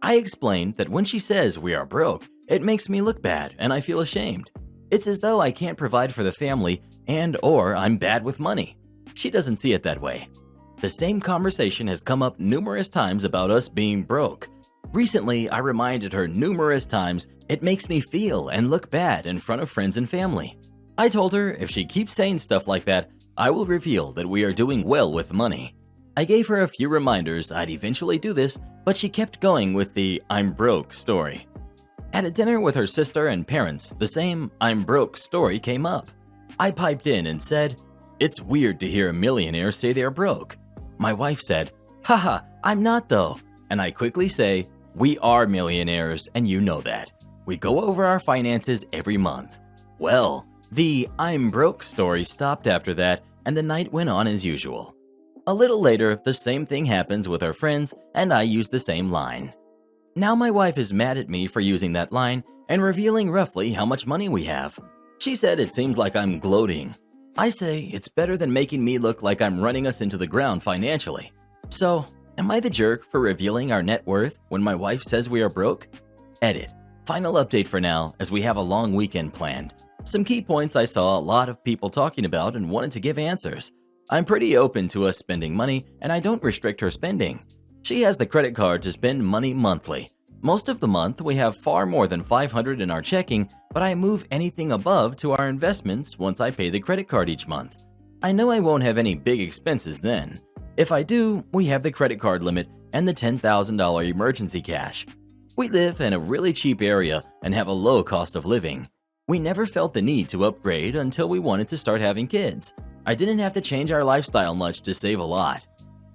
I explained that when she says we are broke, it makes me look bad and I feel ashamed. It's as though I can't provide for the family and/or I'm bad with money. She doesn't see it that way. The same conversation has come up numerous times about us being broke. Recently, I reminded her numerous times it makes me feel and look bad in front of friends and family. I told her if she keeps saying stuff like that, I will reveal that we are doing well with money. I gave her a few reminders I'd eventually do this, but she kept going with the "I'm broke" story. At a dinner with her sister and parents, the same "I'm broke" story came up. I piped in and said, "It's weird to hear a millionaire say they're broke." My wife said, "Haha, I'm not though." And I quickly say, "We are millionaires and you know that. We go over our finances every month." Well, the "I'm broke" story stopped after that and the night went on as usual. A little later, the same thing happens with our friends and I use the same line. Now my wife is mad at me for using that line and revealing roughly how much money we have. She said it seems like I'm gloating. I say it's better than making me look like I'm running us into the ground financially. So, am I the jerk for revealing our net worth when my wife says we are broke? Edit. Final update for now as we have a long weekend planned. Some key points I saw a lot of people talking about and wanted to give answers. I'm pretty open to us spending money and I don't restrict her spending. She has the credit card to spend money monthly. Most of the month we have far more than $500 in our checking, but I move anything above to our investments once I pay the credit card each month. I know I won't have any big expenses then. If I do, we have the credit card limit and the $10,000 emergency cash. We live in a really cheap area and have a low cost of living. We never felt the need to upgrade until we wanted to start having kids. I didn't have to change our lifestyle much to save a lot.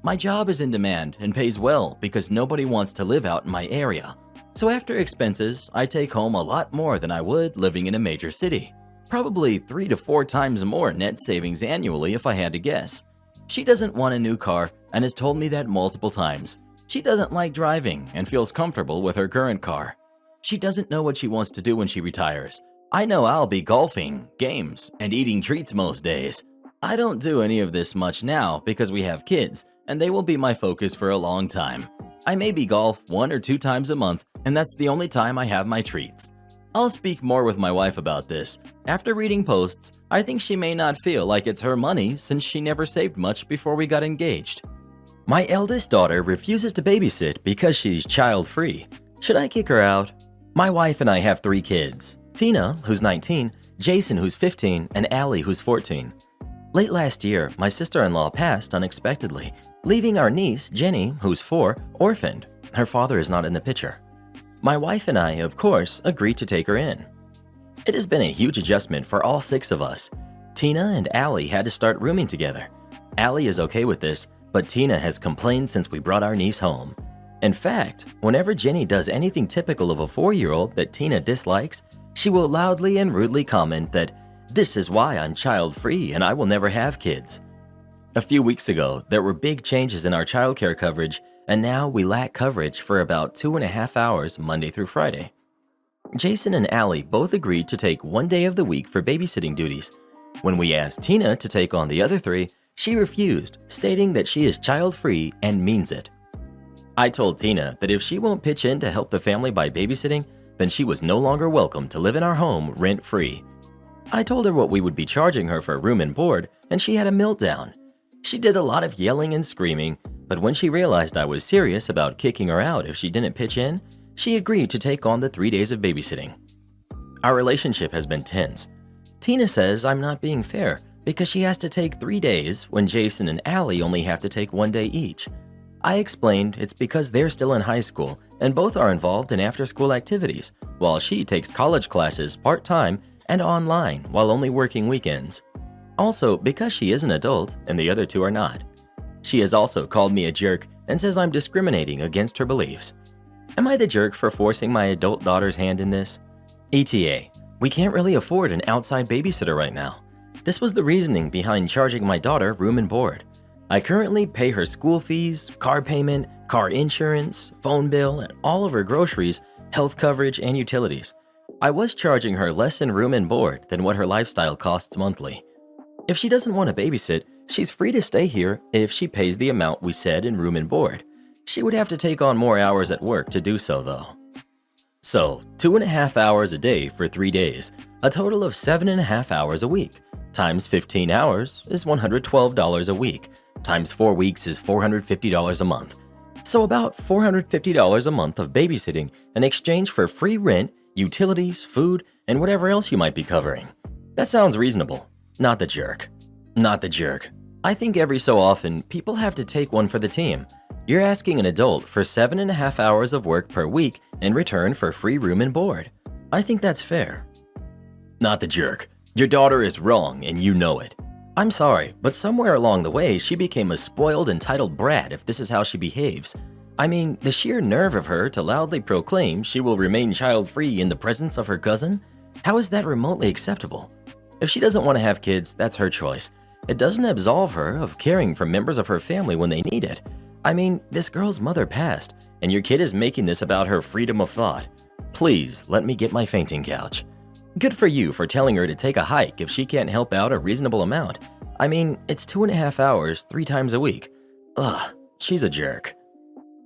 My job is in demand and pays well because nobody wants to live out in my area. So after expenses, I take home a lot more than I would living in a major city. Probably 3 to 4 times more net savings annually if I had to guess. She doesn't want a new car and has told me that multiple times. She doesn't like driving and feels comfortable with her current car. She doesn't know what she wants to do when she retires. I know I'll be golfing, games, and eating treats most days. I don't do any of this much now because we have kids, and they will be my focus for a long time. I maybe golf 1 or 2 times a month, and that's the only time I have my treats. I'll speak more with my wife about this. After reading posts, I think she may not feel like it's her money since she never saved much before we got engaged. My eldest daughter refuses to babysit because she's child-free. Should I kick her out? My wife and I have 3 kids. Tina, who's 19, Jason, who's 15, and Allie, who's 14. Late last year, my sister-in-law passed unexpectedly, leaving our niece, Jenny, who's 4, orphaned. Her father is not in the picture. My wife and I, of course, agreed to take her in. It has been a huge adjustment for all 6 of us. Tina and Allie had to start rooming together. Allie is okay with this, but Tina has complained since we brought our niece home. In fact, whenever Jenny does anything typical of a 4-year-old that Tina dislikes, she will loudly and rudely comment that, "This is why I'm child-free and I will never have kids." A few weeks ago, there were big changes in our childcare coverage, and now we lack coverage for about 2.5 hours Monday through Friday. Jason and Allie both agreed to take 1 day of the week for babysitting duties. When we asked Tina to take on the other 3, she refused, stating that she is child-free and means it. I told Tina that if she won't pitch in to help the family by babysitting, then she was no longer welcome to live in our home rent-free. I told her what we would be charging her for room and board, and she had a meltdown. She did a lot of yelling and screaming, but when she realized I was serious about kicking her out if she didn't pitch in, she agreed to take on the 3 days of babysitting. Our relationship has been tense. Tina says I'm not being fair because she has to take 3 days when Jason and Allie only have to take 1 day each. I explained it's because they're still in high school and both are involved in after-school activities, while she takes college classes part-time and online while only working weekends. Also, because she is an adult and the other 2 are not. She has also called me a jerk and says I'm discriminating against her beliefs. Am I the jerk for forcing my adult daughter's hand in this? ETA, we can't really afford an outside babysitter right now. This was the reasoning behind charging my daughter room and board. I currently pay her school fees, car payment, car insurance, phone bill, and all of her groceries, health coverage, and utilities. I was charging her less in room and board than what her lifestyle costs monthly. If she doesn't want to babysit, she's free to stay here if she pays the amount we said in room and board. She would have to take on more hours at work to do so, though. So, 2.5 hours a day for 3 days, a total of 7.5 hours a week, times 15 hours is $112 a week, times 4 weeks is $450 a month. So about $450 a month of babysitting in exchange for free rent, utilities, food, and whatever else you might be covering. That sounds reasonable. Not the jerk. Not the jerk. I think every so often, people have to take one for the team. You're asking an adult for 7.5 hours of work per week in return for free room and board. I think that's fair. Not the jerk. Your daughter is wrong and you know it. I'm sorry, but somewhere along the way, she became a spoiled, entitled brat if this is how she behaves. I mean, the sheer nerve of her to loudly proclaim she will remain child-free in the presence of her cousin? How is that remotely acceptable? If she doesn't want to have kids, that's her choice. It doesn't absolve her of caring for members of her family when they need it. I mean, this girl's mother passed, and your kid is making this about her freedom of thought. Please, let me get my fainting couch. Good for you for telling her to take a hike if she can't help out a reasonable amount. I mean, it's 2.5 hours, 3 times a week. Ugh, she's a jerk.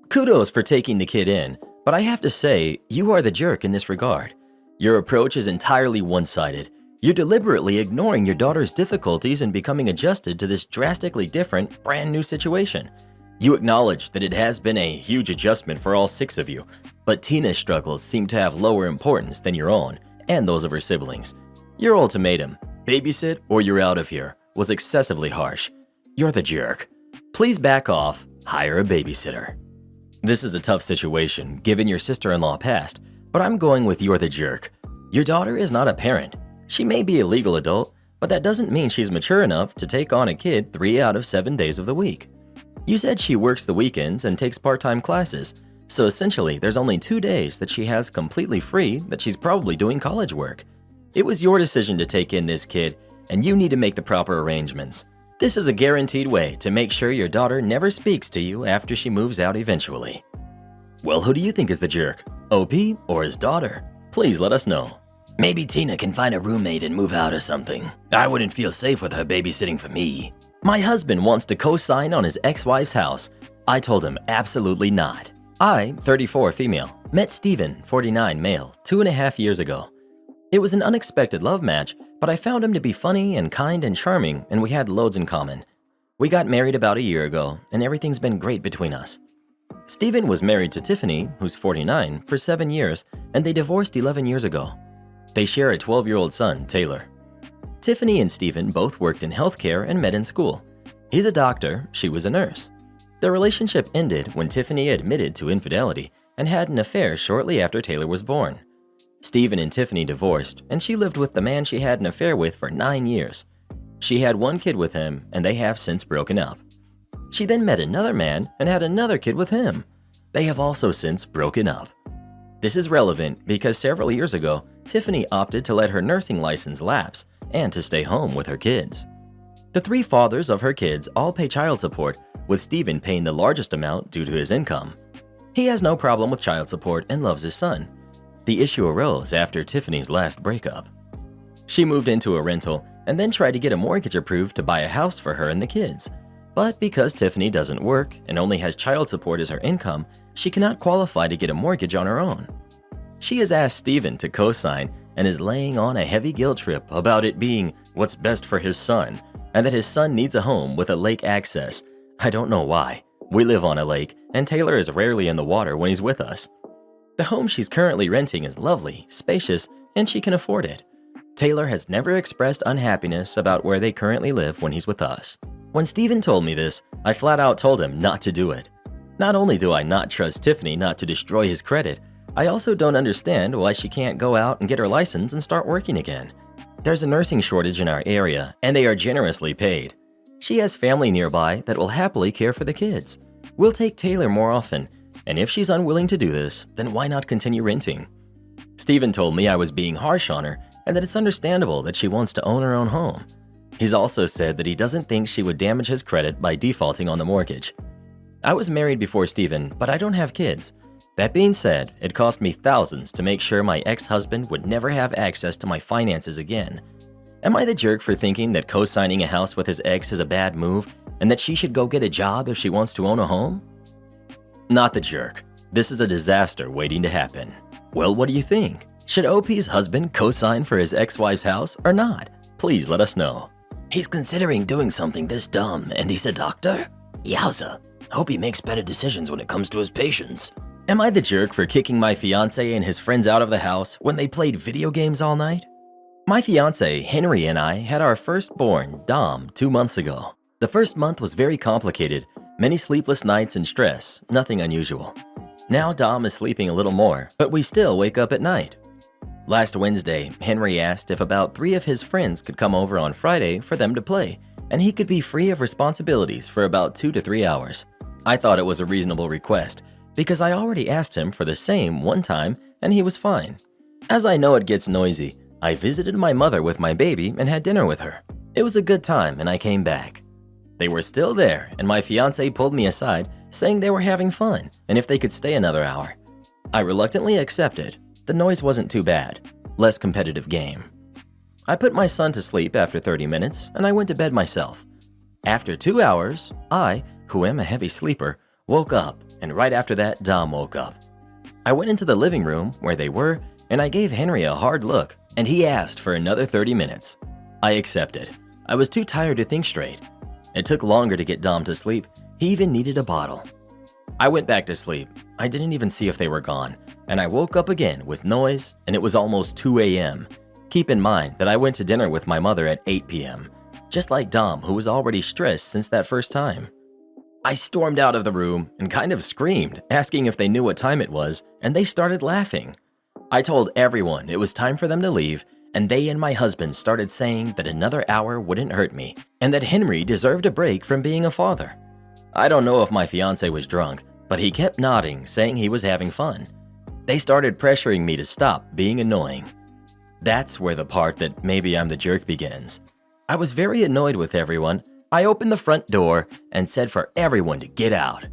Kudos for taking the kid in, but I have to say, you are the jerk in this regard. Your approach is entirely one-sided. You're deliberately ignoring your daughter's difficulties in becoming adjusted to this drastically different, brand new situation. You acknowledge that it has been a huge adjustment for all 6 of you, but Tina's struggles seem to have lower importance than your own and those of her siblings. Your ultimatum, babysit or you're out of here, was excessively harsh. You're the jerk. Please back off, hire a babysitter. This is a tough situation given your sister-in-law passed, but I'm going with you're the jerk. Your daughter is not a parent. She may be a legal adult, but that doesn't mean she's mature enough to take on a kid 3 out of 7 days of the week. You said she works the weekends and takes part-time classes, so essentially there's only 2 days that she has completely free that she's probably doing college work. It was your decision to take in this kid, and you need to make the proper arrangements. This is a guaranteed way to make sure your daughter never speaks to you after she moves out eventually. Well, who do you think is the jerk? OP or his daughter? Please let us know. Maybe Tina can find a roommate and move out or something. I wouldn't feel safe with her babysitting for me. My husband wants to co-sign on his ex-wife's house. I told him absolutely not. I, 34 female, met Steven, 49 male, 2.5 years ago. It was an unexpected love match, but I found him to be funny and kind and charming, and we had loads in common. We got married about a year ago, and everything's been great between us. Steven was married to Tiffany, who's 49, for 7 years, and they divorced 11 years ago. They share a 12-year-old son, Taylor. Tiffany and Steven both worked in healthcare and met in school. He's a doctor, she was a nurse. Their relationship ended when Tiffany admitted to infidelity and had an affair shortly after Taylor was born. Steven and Tiffany divorced, and she lived with the man she had an affair with for 9 years. She had 1 kid with him, and they have since broken up. She then met another man and had another kid with him. They have also since broken up. This is relevant because several years ago, Tiffany opted to let her nursing license lapse and to stay home with her kids. The three fathers of her kids all pay child support, with Steven paying the largest amount due to his income. He has no problem with child support and loves his son. The issue arose after Tiffany's last breakup. She moved into a rental and then tried to get a mortgage approved to buy a house for her and the kids. But because Tiffany doesn't work and only has child support as her income, she cannot qualify to get a mortgage on her own. She has asked Steven to co-sign and is laying on a heavy guilt trip about it being what's best for his son and that his son needs a home with a lake access. I don't know why. We live on a lake and Taylor is rarely in the water when he's with us. The home she's currently renting is lovely, spacious, and she can afford it. Taylor has never expressed unhappiness about where they currently live when he's with us. When Steven told me this, I flat out told him not to do it. Not only do I not trust Tiffany not to destroy his credit, I also don't understand why she can't go out and get her license and start working again. There's a nursing shortage in our area, and they are generously paid. She has family nearby that will happily care for the kids. We'll take Taylor more often, and if she's unwilling to do this, then why not continue renting? Steven told me I was being harsh on her and that it's understandable that she wants to own her own home. He's also said that he doesn't think she would damage his credit by defaulting on the mortgage. I was married before Steven, but I don't have kids. That being said, it cost me thousands to make sure my ex-husband would never have access to my finances again. Am I the jerk for thinking that co-signing a house with his ex is a bad move and that she should go get a job if she wants to own a home? Not the jerk. This is a disaster waiting to happen. Well, what do you think? Should OP's husband co-sign for his ex-wife's house or not? Please let us know. He's considering doing something this dumb, and he's a doctor? Yowza. Hope he makes better decisions when it comes to his patients. Am I the jerk for kicking my fiancé and his friends out of the house when they played video games all night? My fiancé, Henry, and I had our firstborn, Dom, 2 months ago. The first month was very complicated, many sleepless nights and stress, nothing unusual. Now Dom is sleeping a little more, but we still wake up at night. Last Wednesday, Henry asked if about 3 of his friends could come over on Friday for them to play, and he could be free of responsibilities for about 2 to 3 hours. I thought it was a reasonable request, because I already asked him for the same one time, and he was fine. As I know it gets noisy, I visited my mother with my baby and had dinner with her. It was a good time, and I came back. They were still there, and my fiancé pulled me aside, saying they were having fun, and if they could stay another hour. I reluctantly accepted. The noise wasn't too bad. Less competitive game. I put my son to sleep after 30 minutes, and I went to bed myself. After 2 hours, I, who am a heavy sleeper, woke up, and right after that, Dom woke up. I went into the living room where they were, and I gave Henry a hard look, and he asked for another 30 minutes. I accepted. I was too tired to think straight. It took longer to get Dom to sleep. He even needed a bottle. I went back to sleep. I didn't even see if they were gone, and I woke up again with noise, and it was almost 2 a.m. Keep in mind that I went to dinner with my mother at 8 p.m., just like Dom, who was already stressed since that first time. I stormed out of the room and kind of screamed, asking if they knew what time it was, and they started laughing. I told everyone it was time for them to leave, and they and my husband started saying that another hour wouldn't hurt me, and that Henry deserved a break from being a father. I don't know if my fiancé was drunk, but he kept nodding, saying he was having fun. They started pressuring me to stop being annoying. That's where the part that maybe I'm the jerk begins. I was very annoyed with everyone. I opened the front door and said for everyone to get out.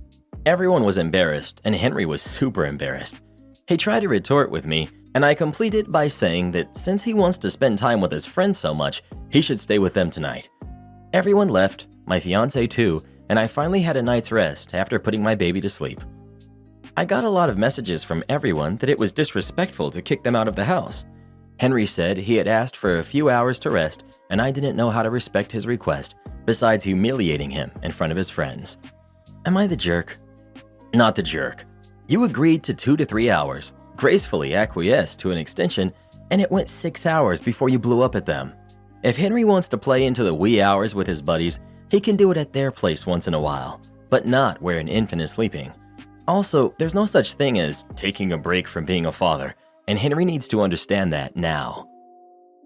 Everyone was embarrassed, and Henry was super embarrassed. He tried to retort with me, and I completed by saying that since he wants to spend time with his friends so much, he should stay with them tonight. Everyone left, my fiancé too, and I finally had a night's rest after putting my baby to sleep. I got a lot of messages from everyone that it was disrespectful to kick them out of the house. Henry said he had asked for a few hours to rest, and I didn't know how to respect his request, besides humiliating him in front of his friends. Am I the jerk? Not the jerk. You agreed to 2 to 3 hours, gracefully acquiesced to an extension, and it went 6 hours before you blew up at them. If Henry wants to play into the wee hours with his buddies, he can do it at their place once in a while, but not where an infant is sleeping. Also, there's no such thing as taking a break from being a father, and Henry needs to understand that now.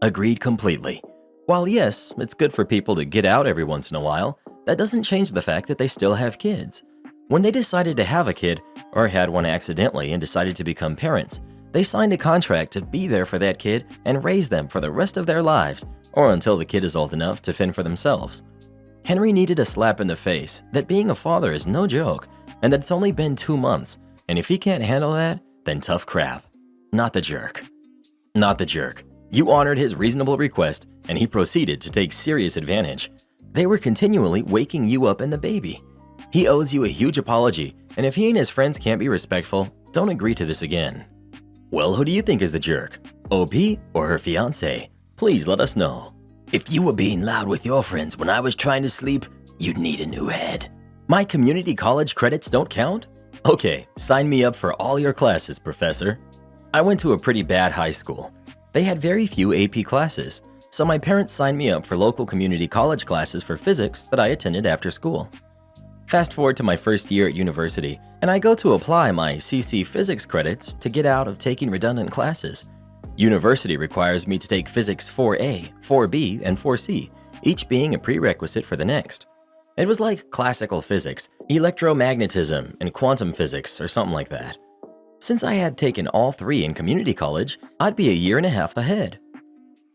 Agreed completely. While yes, it's good for people to get out every once in a while, that doesn't change the fact that they still have kids. When they decided to have a kid, or had one accidentally and decided to become parents, they signed a contract to be there for that kid and raise them for the rest of their lives, or until the kid is old enough to fend for themselves. Henry needed a slap in the face that being a father is no joke, and that it's only been 2 months, and if he can't handle that, then tough crap. Not the jerk. Not the jerk. You honored his reasonable request, and he proceeded to take serious advantage. They were continually waking you up and the baby. He owes you a huge apology, and if he and his friends can't be respectful, don't agree to this again. Well, who do you think is the jerk? OP or her fiancé? Please let us know. If you were being loud with your friends when I was trying to sleep, you'd need a new head. My community college credits don't count? Okay, sign me up for all your classes, Professor. I went to a pretty bad high school. They had very few AP classes, so my parents signed me up for local community college classes for physics that I attended after school. Fast forward to my first year at university, and I go to apply my CC physics credits to get out of taking redundant classes. University requires me to take physics 4A, 4B, and 4C, each being a prerequisite for the next. It was like classical physics, electromagnetism, and quantum physics, or something like that. Since I had taken all 3 in community college, I'd be a year and a half ahead.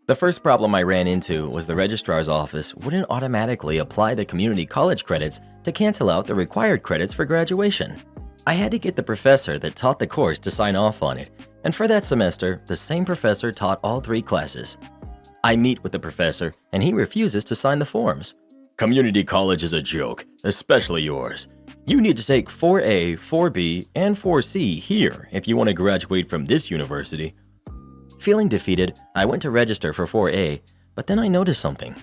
The first problem I ran into was the registrar's office wouldn't automatically apply the community college credits to cancel out the required credits for graduation. I had to get the professor that taught the course to sign off on it, and for that semester, the same professor taught all 3 classes. I meet with the professor, and he refuses to sign the forms. Community college is a joke, especially yours. You need to take 4A, 4B, and 4C here if you want to graduate from this university. Feeling defeated, I went to register for 4A, but then I noticed something.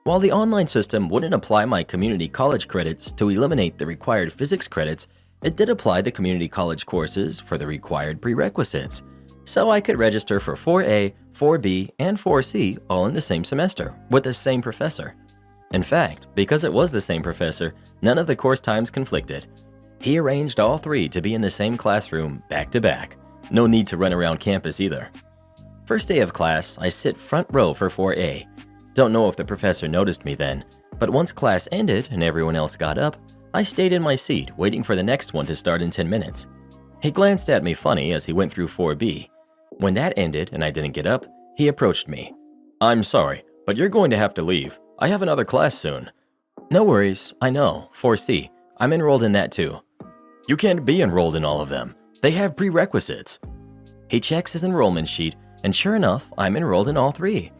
While the online system wouldn't apply my community college credits to eliminate the required physics credits, it did apply the community college courses for the required prerequisites. So I could register for 4A, 4B, and 4C all in the same semester with the same professor. In fact, because it was the same professor, none of the course times conflicted. He arranged all 3 to be in the same classroom back to back. No need to run around campus either. First day of class, I sit front row for 4A. Don't know if the professor noticed me then, but once class ended and everyone else got up, I stayed in my seat waiting for the next one to start in 10 minutes. He glanced at me funny as he went through 4B. When that ended and I didn't get up, he approached me. "I'm sorry, but you're going to have to leave. I have another class soon." "No worries, I know, 4C. I'm enrolled in that too." "You can't be enrolled in all of them. They have prerequisites." He checks his enrollment sheet, and sure enough, I'm enrolled in all 3.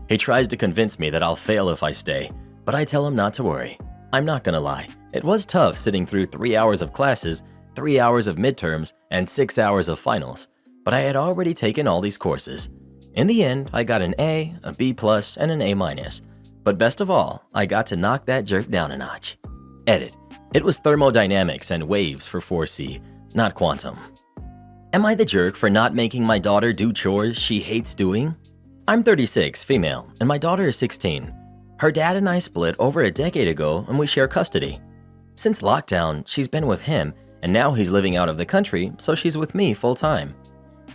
He tries to convince me that I'll fail if I stay, but I tell him not to worry. I'm not gonna lie, it was tough sitting through 3 hours of classes, 3 hours of midterms, and 6 hours of finals, but I had already taken all these courses. In the end, I got an A, a B+, and an A-. But best of all, I got to knock that jerk down a notch. Edit. It was thermodynamics and waves for 4C, not quantum. Am I the jerk for not making my daughter do chores she hates doing? I'm 36, female, and my daughter is 16. Her dad and I split over a decade ago and we share custody. Since lockdown, she's been with him, and now he's living out of the country, so she's with me full time.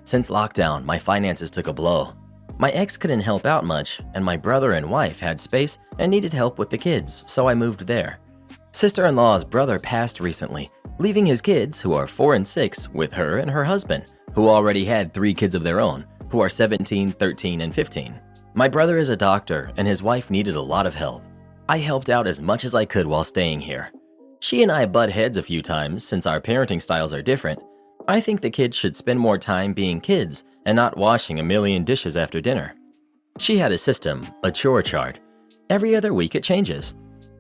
Since lockdown, my finances took a blow. My ex couldn't help out much, and my brother and wife had space and needed help with the kids, so I moved there. Sister-in-law's brother passed recently, leaving his kids, who are 4 and 6, with her and her husband, who already had 3 kids of their own, who are 17, 13, and 15. My brother is a doctor, and his wife needed a lot of help. I helped out as much as I could while staying here. She and I butt heads a few times since our parenting styles are different. I think the kids should spend more time being kids and not washing a million dishes after dinner. She had a system, a chore chart. Every other week it changes.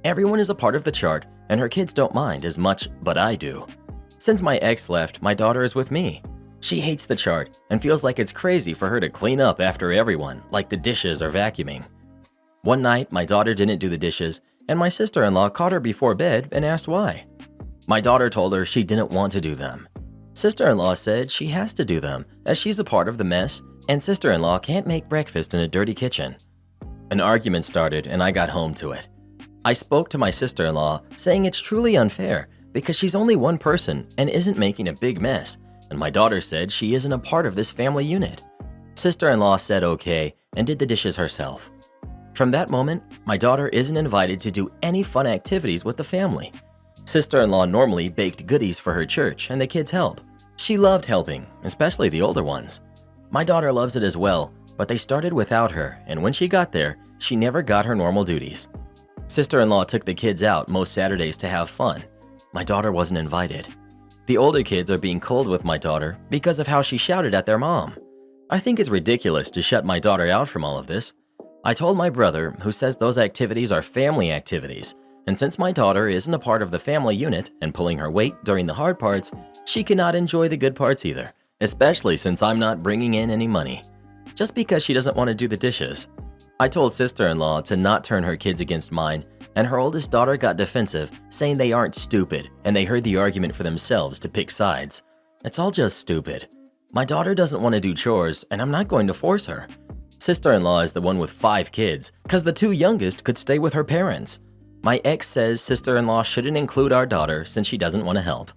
Everyone is a part of the chart, and her kids don't mind as much, but I do. Since my ex left, my daughter is with me. She hates the chart and feels like it's crazy for her to clean up after everyone, like the dishes or vacuuming. One night, my daughter didn't do the dishes, and my sister-in-law caught her before bed and asked why. My daughter told her she didn't want to do them. Sister-in-law said she has to do them, as she's a part of the mess, and sister-in-law can't make breakfast in a dirty kitchen. An argument started, and I got home to it. I spoke to my sister-in-law, saying it's truly unfair because she's only one person and isn't making a big mess, and my daughter said she isn't a part of this family unit. Sister-in-law said okay and did the dishes herself. From that moment, my daughter isn't invited to do any fun activities with the family. Sister-in-law normally baked goodies for her church and the kids help. She loved helping, especially the older ones. My daughter loves it as well, but they started without her, and when she got there, she never got her normal duties. Sister-in-law took the kids out most Saturdays to have fun. My daughter wasn't invited. The older kids are being cold with my daughter because of how she shouted at their mom. I think it's ridiculous to shut my daughter out from all of this. I told my brother, who says those activities are family activities, and since my daughter isn't a part of the family unit and pulling her weight during the hard parts, she cannot enjoy the good parts either, especially since I'm not bringing in any money. Just because she doesn't want to do the dishes. I told sister-in-law to not turn her kids against mine, and her oldest daughter got defensive, saying they aren't stupid and they heard the argument for themselves to pick sides. It's all just stupid. My daughter doesn't want to do chores, and I'm not going to force her. Sister-in-law is the one with 5 kids, because the 2 youngest could stay with her parents. My ex says sister-in-law shouldn't include our daughter since she doesn't want to help.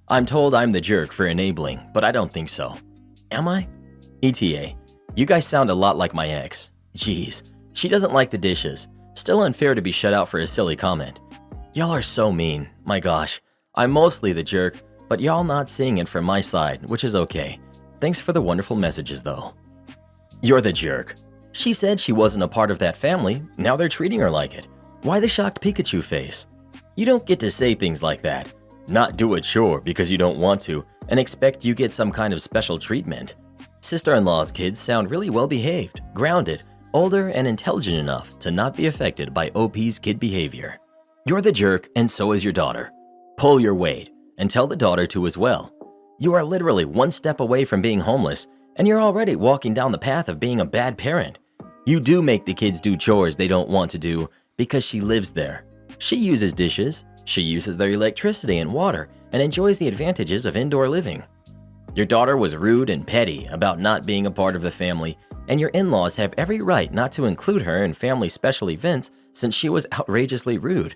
I'm told I'm the jerk for enabling, but I don't think so. Am I? ETA, you guys sound a lot like my ex. Jeez, she doesn't like the dishes. Still unfair to be shut out for a silly comment. Y'all are so mean, my gosh. I'm mostly the jerk, but y'all not seeing it from my side, which is okay. Thanks for the wonderful messages though. You're the jerk. She said she wasn't a part of that family, now they're treating her like it. Why the shocked Pikachu face? You don't get to say things like that. Not do a chore because you don't want to, and expect you get some kind of special treatment. Sister-in-law's kids sound really well behaved, grounded, older, and intelligent enough to not be affected by OP's kid behavior. You're the jerk, and so is your daughter. Pull your weight, and tell the daughter to as well. You are literally one step away from being homeless, and you're already walking down the path of being a bad parent. You do make the kids do chores they don't want to do because she lives there. She uses dishes, she uses their electricity and water, and enjoys the advantages of indoor living. Your daughter was rude and petty about not being a part of the family, and your in-laws have every right not to include her in family special events since she was outrageously rude.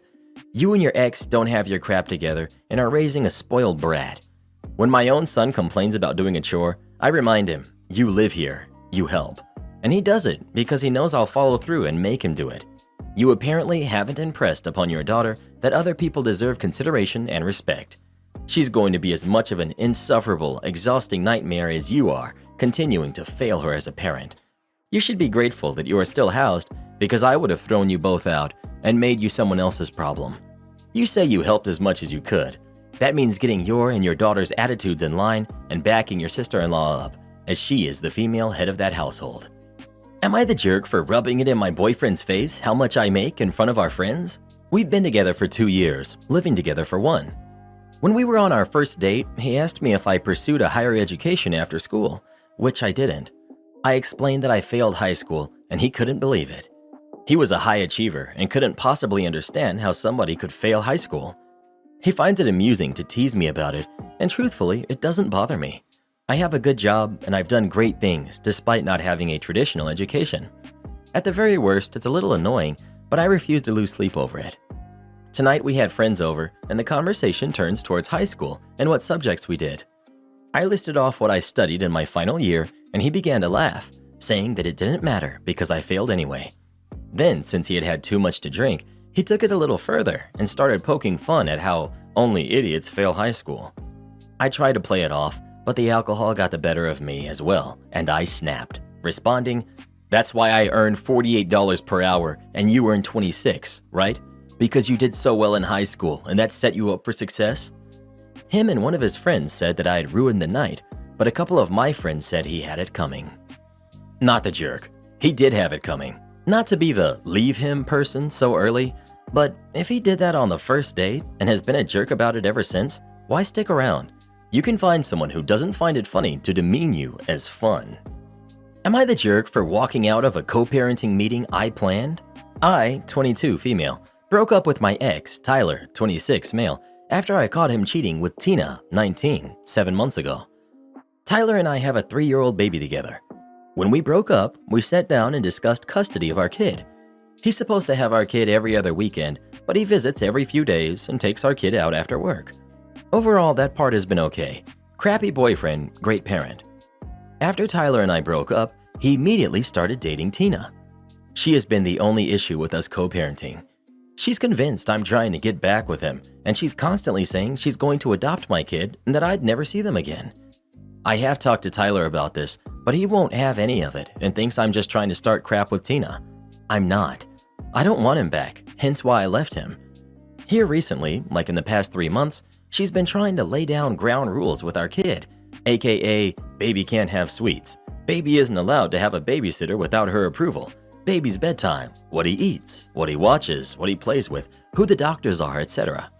You and your ex don't have your crap together and are raising a spoiled brat. When my own son complains about doing a chore, I remind him, you live here, you help. And he does it because he knows I'll follow through and make him do it. You apparently haven't impressed upon your daughter that other people deserve consideration and respect. She's going to be as much of an insufferable, exhausting nightmare as you are, continuing to fail her as a parent. You should be grateful that you are still housed because I would have thrown you both out and made you someone else's problem. You say you helped as much as you could. That means getting your and your daughter's attitudes in line and backing your sister-in-law up, as she is the female head of that household. Am I the jerk for rubbing it in my boyfriend's face how much I make in front of our friends? We've been together for 2 years, living together for 1. When we were on our first date, he asked me if I pursued a higher education after school, which I didn't. I explained that I failed high school, and he couldn't believe it. He was a high achiever and couldn't possibly understand how somebody could fail high school. He finds it amusing to tease me about it, and truthfully, it doesn't bother me. I have a good job, and I've done great things despite not having a traditional education. At the very worst, it's a little annoying, but I refuse to lose sleep over it. Tonight we had friends over, and the conversation turns towards high school and what subjects we did. I listed off what I studied in my final year, and he began to laugh, saying that it didn't matter because I failed anyway. Then, since he had had too much to drink, he took it a little further and started poking fun at how only idiots fail high school. I tried to play it off, but the alcohol got the better of me as well, and I snapped, responding, "That's why I earn $48 per hour and you earn 26, right? Because you did so well in high school and that set you up for success?" Him and one of his friends said that I had ruined the night, but a couple of my friends said he had it coming. Not the jerk. He did have it coming. Not to be the leave him person so early, but if he did that on the first date and has been a jerk about it ever since, why stick around? You can find someone who doesn't find it funny to demean you as fun. Am I the jerk for walking out of a co-parenting meeting I planned? I, 22 female, broke up with my ex, Tyler, 26 male, after I caught him cheating with Tina, 19, 7 months ago. Tyler and I have a 3-year-old baby together. When we broke up, we sat down and discussed custody of our kid. He's supposed to have our kid every other weekend, but he visits every few days and takes our kid out after work. Overall, that part has been okay. Crappy boyfriend, great parent. After Tyler and I broke up, he immediately started dating Tina. She has been the only issue with us co-parenting. She's convinced I'm trying to get back with him, and she's constantly saying she's going to adopt my kid and that I'd never see them again. I have talked to Tyler about this, but he won't have any of it and thinks I'm just trying to start crap with Tina. I'm not. I don't want him back, hence why I left him. Here recently, like in the past 3 months, she's been trying to lay down ground rules with our kid, aka baby can't have sweets, baby isn't allowed to have a babysitter without her approval, baby's bedtime, what he eats, what he watches, what he plays with, who the doctors are, etc.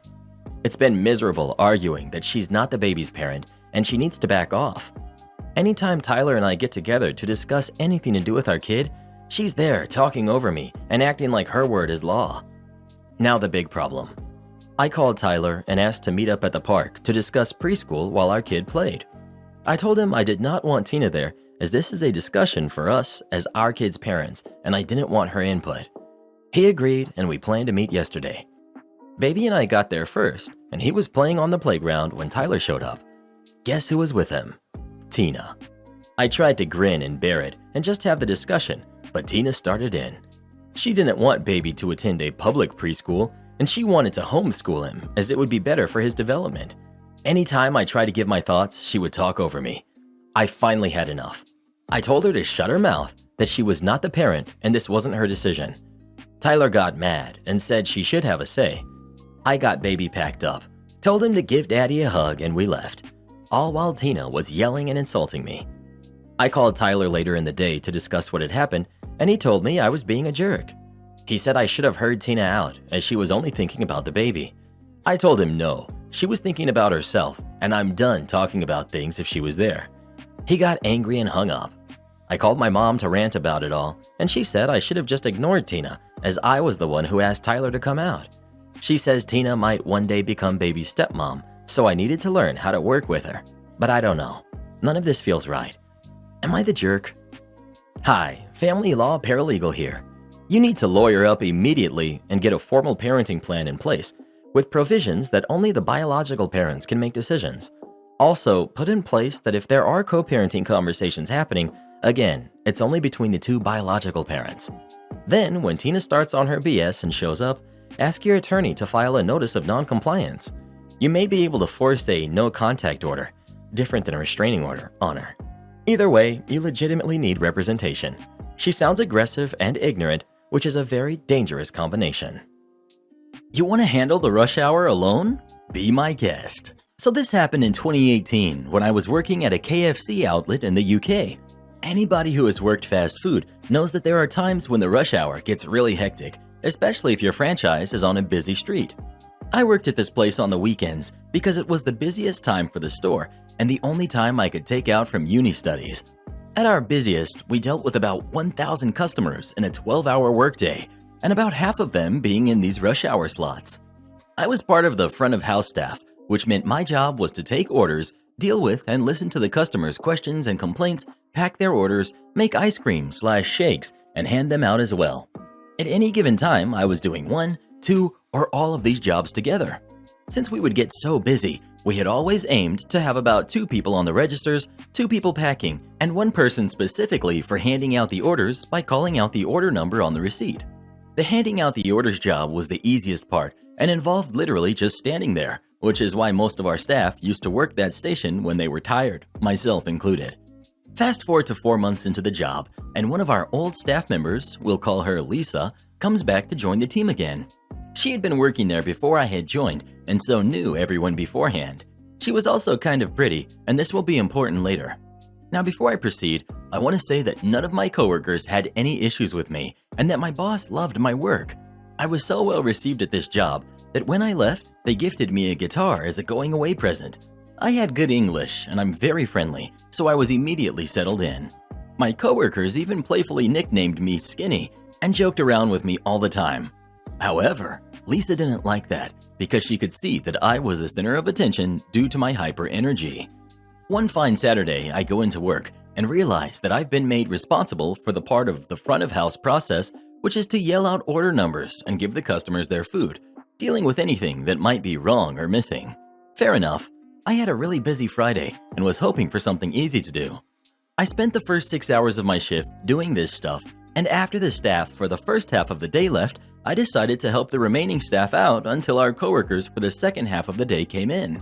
It's been miserable arguing that she's not the baby's parent and she needs to back off. Anytime Tyler and I get together to discuss anything to do with our kid, she's there talking over me and acting like her word is law. Now the big problem. I called Tyler and asked to meet up at the park to discuss preschool while our kid played. I told him I did not want Tina there as this is a discussion for us as our kid's parents and I didn't want her input. He agreed and we planned to meet yesterday. Baby and I got there first and he was playing on the playground when Tyler showed up. Guess who was with him? Tina. I tried to grin and bear it and just have the discussion, but Tina started in. She didn't want baby to attend a public preschool and she wanted to homeschool him as it would be better for his development. Anytime I tried to give my thoughts, she would talk over me. I finally had enough. I told her to shut her mouth, that she was not the parent and this wasn't her decision. Tyler got mad and said she should have a say. I got baby packed up, told him to give daddy a hug and we left, all while Tina was yelling and insulting me. I called Tyler later in the day to discuss what had happened and he told me I was being a jerk. He said I should have heard Tina out as she was only thinking about the baby. I told him no, she was thinking about herself and I'm done talking about things if she was there. He got angry and hung up. I called my mom to rant about it all and she said I should have just ignored Tina as I was the one who asked Tyler to come out. She says Tina might one day become baby's stepmom, so I needed to learn how to work with her. But I don't know. None of this feels right. Am I the jerk? Hi, family law paralegal here. You need to lawyer up immediately and get a formal parenting plan in place with provisions that only the biological parents can make decisions. Also, put in place that if there are co-parenting conversations happening, again, it's only between the two biological parents. Then, when Tina starts on her BS and shows up, ask your attorney to file a notice of non-compliance. You may be able to force a no-contact order, different than a restraining order, on her. Either way, you legitimately need representation. She sounds aggressive and ignorant, which is a very dangerous combination. You want to handle the rush hour alone? Be my guest. So this happened in 2018 when I was working at a KFC outlet in the UK. Anybody who has worked fast food knows that there are times when the rush hour gets really hectic, especially if your franchise is on a busy street. I worked at this place on the weekends because it was the busiest time for the store and the only time I could take out from uni studies. At our busiest, we dealt with about 1,000 customers in a 12-hour workday, and about half of them being in these rush hour slots. I was part of the front of house staff, which meant my job was to take orders, deal with and listen to the customers' questions and complaints, pack their orders, make ice cream/shakes, and hand them out as well. At any given time, I was doing 1, 2, or all of these jobs together. Since we would get so busy, we had always aimed to have about 2 people on the registers, 2 people packing, and 1 person specifically for handing out the orders by calling out the order number on the receipt. The handing out the orders job was the easiest part and involved literally just standing there, which is why most of our staff used to work that station when they were tired, myself included. Fast forward to 4 months into the job, and one of our old staff members, we'll call her Lisa, comes back to join the team again. She had been working there before I had joined, and so knew everyone beforehand. She was also kind of pretty, and this will be important later. Now before I proceed, I want to say that none of my coworkers had any issues with me, and that my boss loved my work. I was so well received at this job that when I left, they gifted me a guitar as a going away present. I had good English, and I'm very friendly, so I was immediately settled in. My coworkers even playfully nicknamed me Skinny and joked around with me all the time. However, Lisa didn't like that because she could see that I was the center of attention due to my hyper energy. One fine Saturday, I go into work and realize that I've been made responsible for the part of the front of house process, which is to yell out order numbers and give the customers their food, dealing with anything that might be wrong or missing. Fair enough. I had a really busy Friday and was hoping for something easy to do. I spent the first 6 hours of my shift doing this stuff And after the staff for the first half of the day left, I decided to help the remaining staff out until our coworkers for the second half of the day came in.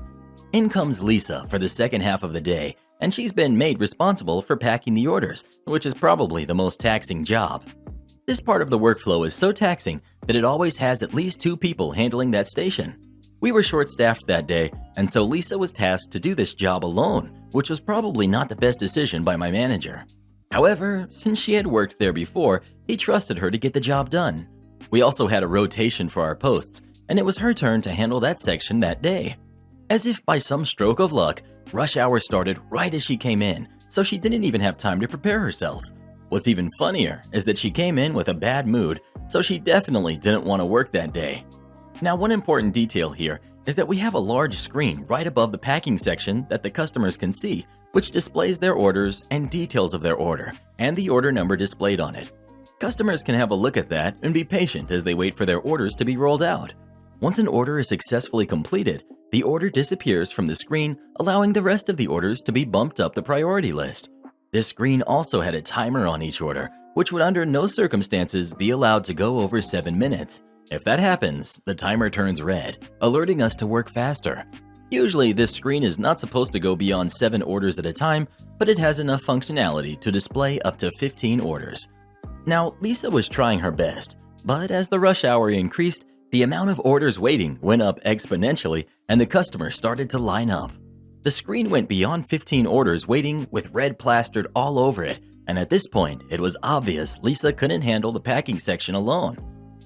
In comes Lisa for the second half of the day, and she's been made responsible for packing the orders, which is probably the most taxing job. This part of the workflow is so taxing that it always has at least 2 people handling that station. We were short-staffed that day, and so Lisa was tasked to do this job alone, which was probably not the best decision by my manager. However, since she had worked there before, he trusted her to get the job done. We also had a rotation for our posts, and it was her turn to handle that section that day. As if by some stroke of luck, rush hour started right as she came in, so she didn't even have time to prepare herself. What's even funnier is that she came in with a bad mood, so she definitely didn't want to work that day. Now, one important detail here is that we have a large screen right above the packing section that the customers can see, which displays their orders and details of their order, and the order number displayed on it. Customers can have a look at that and be patient as they wait for their orders to be rolled out. Once an order is successfully completed, the order disappears from the screen, allowing the rest of the orders to be bumped up the priority list. This screen also had a timer on each order, which would under no circumstances be allowed to go over 7 minutes. If that happens, the timer turns red, alerting us to work faster. Usually, this screen is not supposed to go beyond 7 orders at a time, but it has enough functionality to display up to 15 orders. Now, Lisa was trying her best, but as the rush hour increased, the amount of orders waiting went up exponentially and the customers started to line up. The screen went beyond 15 orders waiting with red plastered all over it, and at this point, it was obvious Lisa couldn't handle the packing section alone.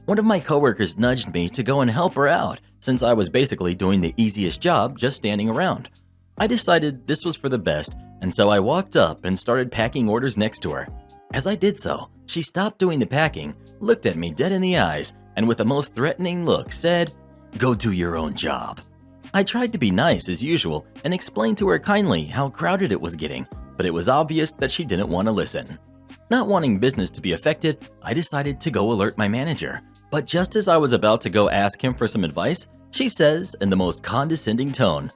One of my coworkers nudged me to go and help her out, since I was basically doing the easiest job just standing around. I decided this was for the best, and so I walked up and started packing orders next to her. As I did so, she stopped doing the packing, looked at me dead in the eyes, and with the most threatening look said, "Go do your own job." I tried to be nice as usual and explained to her kindly how crowded it was getting, but it was obvious that she didn't want to listen. Not wanting business to be affected, I decided to go alert my manager. But just as I was about to go ask him for some advice, she says in the most condescending tone,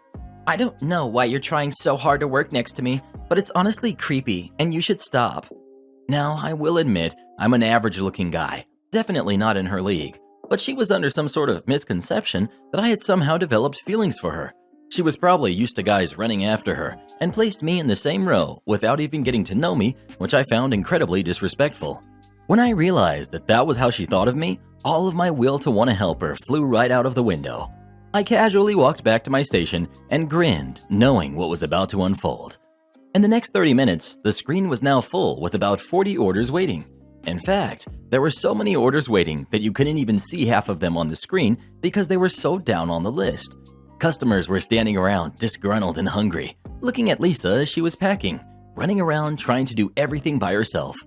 "I don't know why you're trying so hard to work next to me, but it's honestly creepy and you should stop." Now, I will admit I'm an average-looking guy, definitely not in her league, but she was under some sort of misconception that I had somehow developed feelings for her. She was probably used to guys running after her and placed me in the same row without even getting to know me, which I found incredibly disrespectful. When I realized that that was how she thought of me, all of my will to want to help her flew right out of the window. I casually walked back to my station and grinned, knowing what was about to unfold. In the next 30 minutes, the screen was now full with about 40 orders waiting. In fact, there were so many orders waiting that you couldn't even see half of them on the screen because they were so down on the list. Customers were standing around disgruntled and hungry, looking at Lisa as she was packing, running around trying to do everything by herself.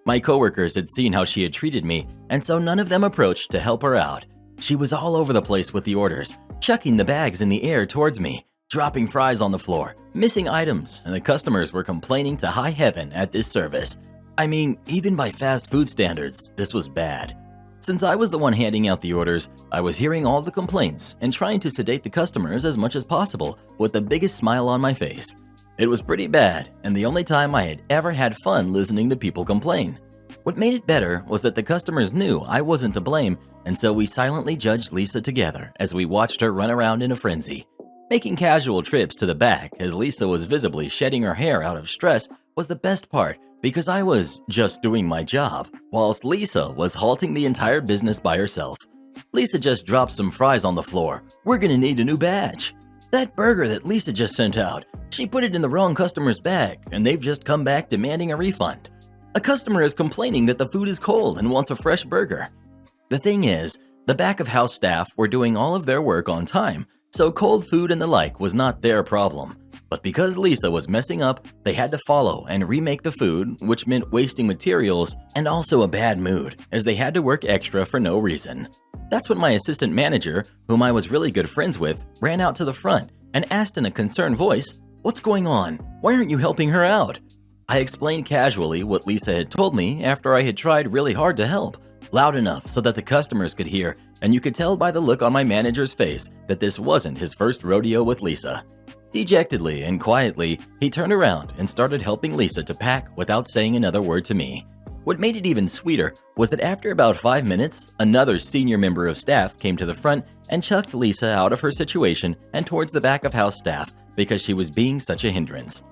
My coworkers had seen how she had treated me, and so none of them approached to help her out. She was all over the place with the orders, chucking the bags in the air towards me, dropping fries on the floor, missing items, and the customers were complaining to high heaven at this service. I mean, even by fast food standards, this was bad. Since I was the one handing out the orders, I was hearing all the complaints and trying to sedate the customers as much as possible with the biggest smile on my face. It was pretty bad, and the only time I had ever had fun listening to people complain. What made it better was that the customers knew I wasn't to blame, and so we silently judged Lisa together as we watched her run around in a frenzy. Making casual trips to the back as Lisa was visibly shedding her hair out of stress was the best part because I was just doing my job, whilst Lisa was halting the entire business by herself. Lisa just dropped some fries on the floor. "We're gonna need a new badge." That burger that Lisa just sent out, she put it in the wrong customer's bag, and they've just come back demanding a refund. A customer is complaining that the food is cold and wants a fresh burger. The thing is, the back-of-house staff were doing all of their work on time, so cold food and the like was not their problem. But because Lisa was messing up, they had to follow and remake the food, which meant wasting materials and also a bad mood, as they had to work extra for no reason. That's when my assistant manager, whom I was really good friends with, ran out to the front and asked in a concerned voice, "What's going on? Why aren't you helping her out?" I explained casually what Lisa had told me after I had tried really hard to help, loud enough so that the customers could hear, and you could tell by the look on my manager's face that this wasn't his first rodeo with Lisa. Dejectedly and quietly, he turned around and started helping Lisa to pack without saying another word to me. What made it even sweeter was that after about 5 minutes, another senior member of staff came to the front and chucked Lisa out of her situation and towards the back of house staff because she was being such a hindrance.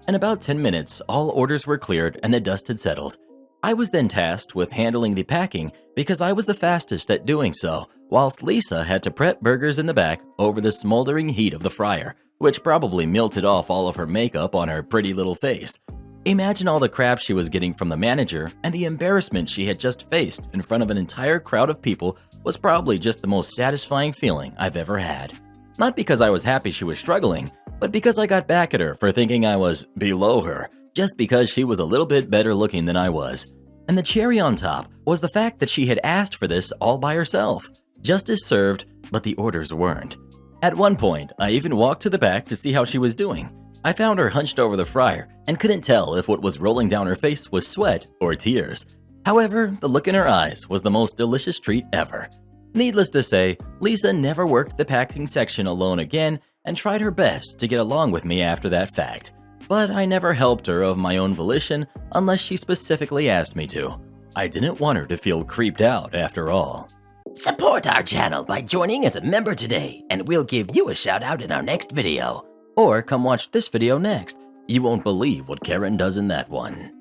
In about 10 minutes, all orders were cleared and the dust had settled. I was then tasked with handling the packing because I was the fastest at doing so, whilst Lisa had to prep burgers in the back over the smoldering heat of the fryer, which probably melted off all of her makeup on her pretty little face. Imagine all the crap she was getting from the manager, and the embarrassment she had just faced in front of an entire crowd of people was probably just the most satisfying feeling I've ever had. Not because I was happy she was struggling, but because I got back at her for thinking I was below her, just because she was a little bit better looking than I was. And the cherry on top was the fact that she had asked for this all by herself. Justice served, but the orders weren't. At one point, I even walked to the back to see how she was doing. I found her hunched over the fryer and couldn't tell if what was rolling down her face was sweat or tears. However, the look in her eyes was the most delicious treat ever. Needless to say, Lisa never worked the packing section alone again and tried her best to get along with me after that fact. But I never helped her of my own volition unless she specifically asked me to. I didn't want her to feel creeped out after all. Support our channel by joining as a member today, and we'll give you a shout out in our next video. Or come watch this video next. You won't believe what Karen does in that one.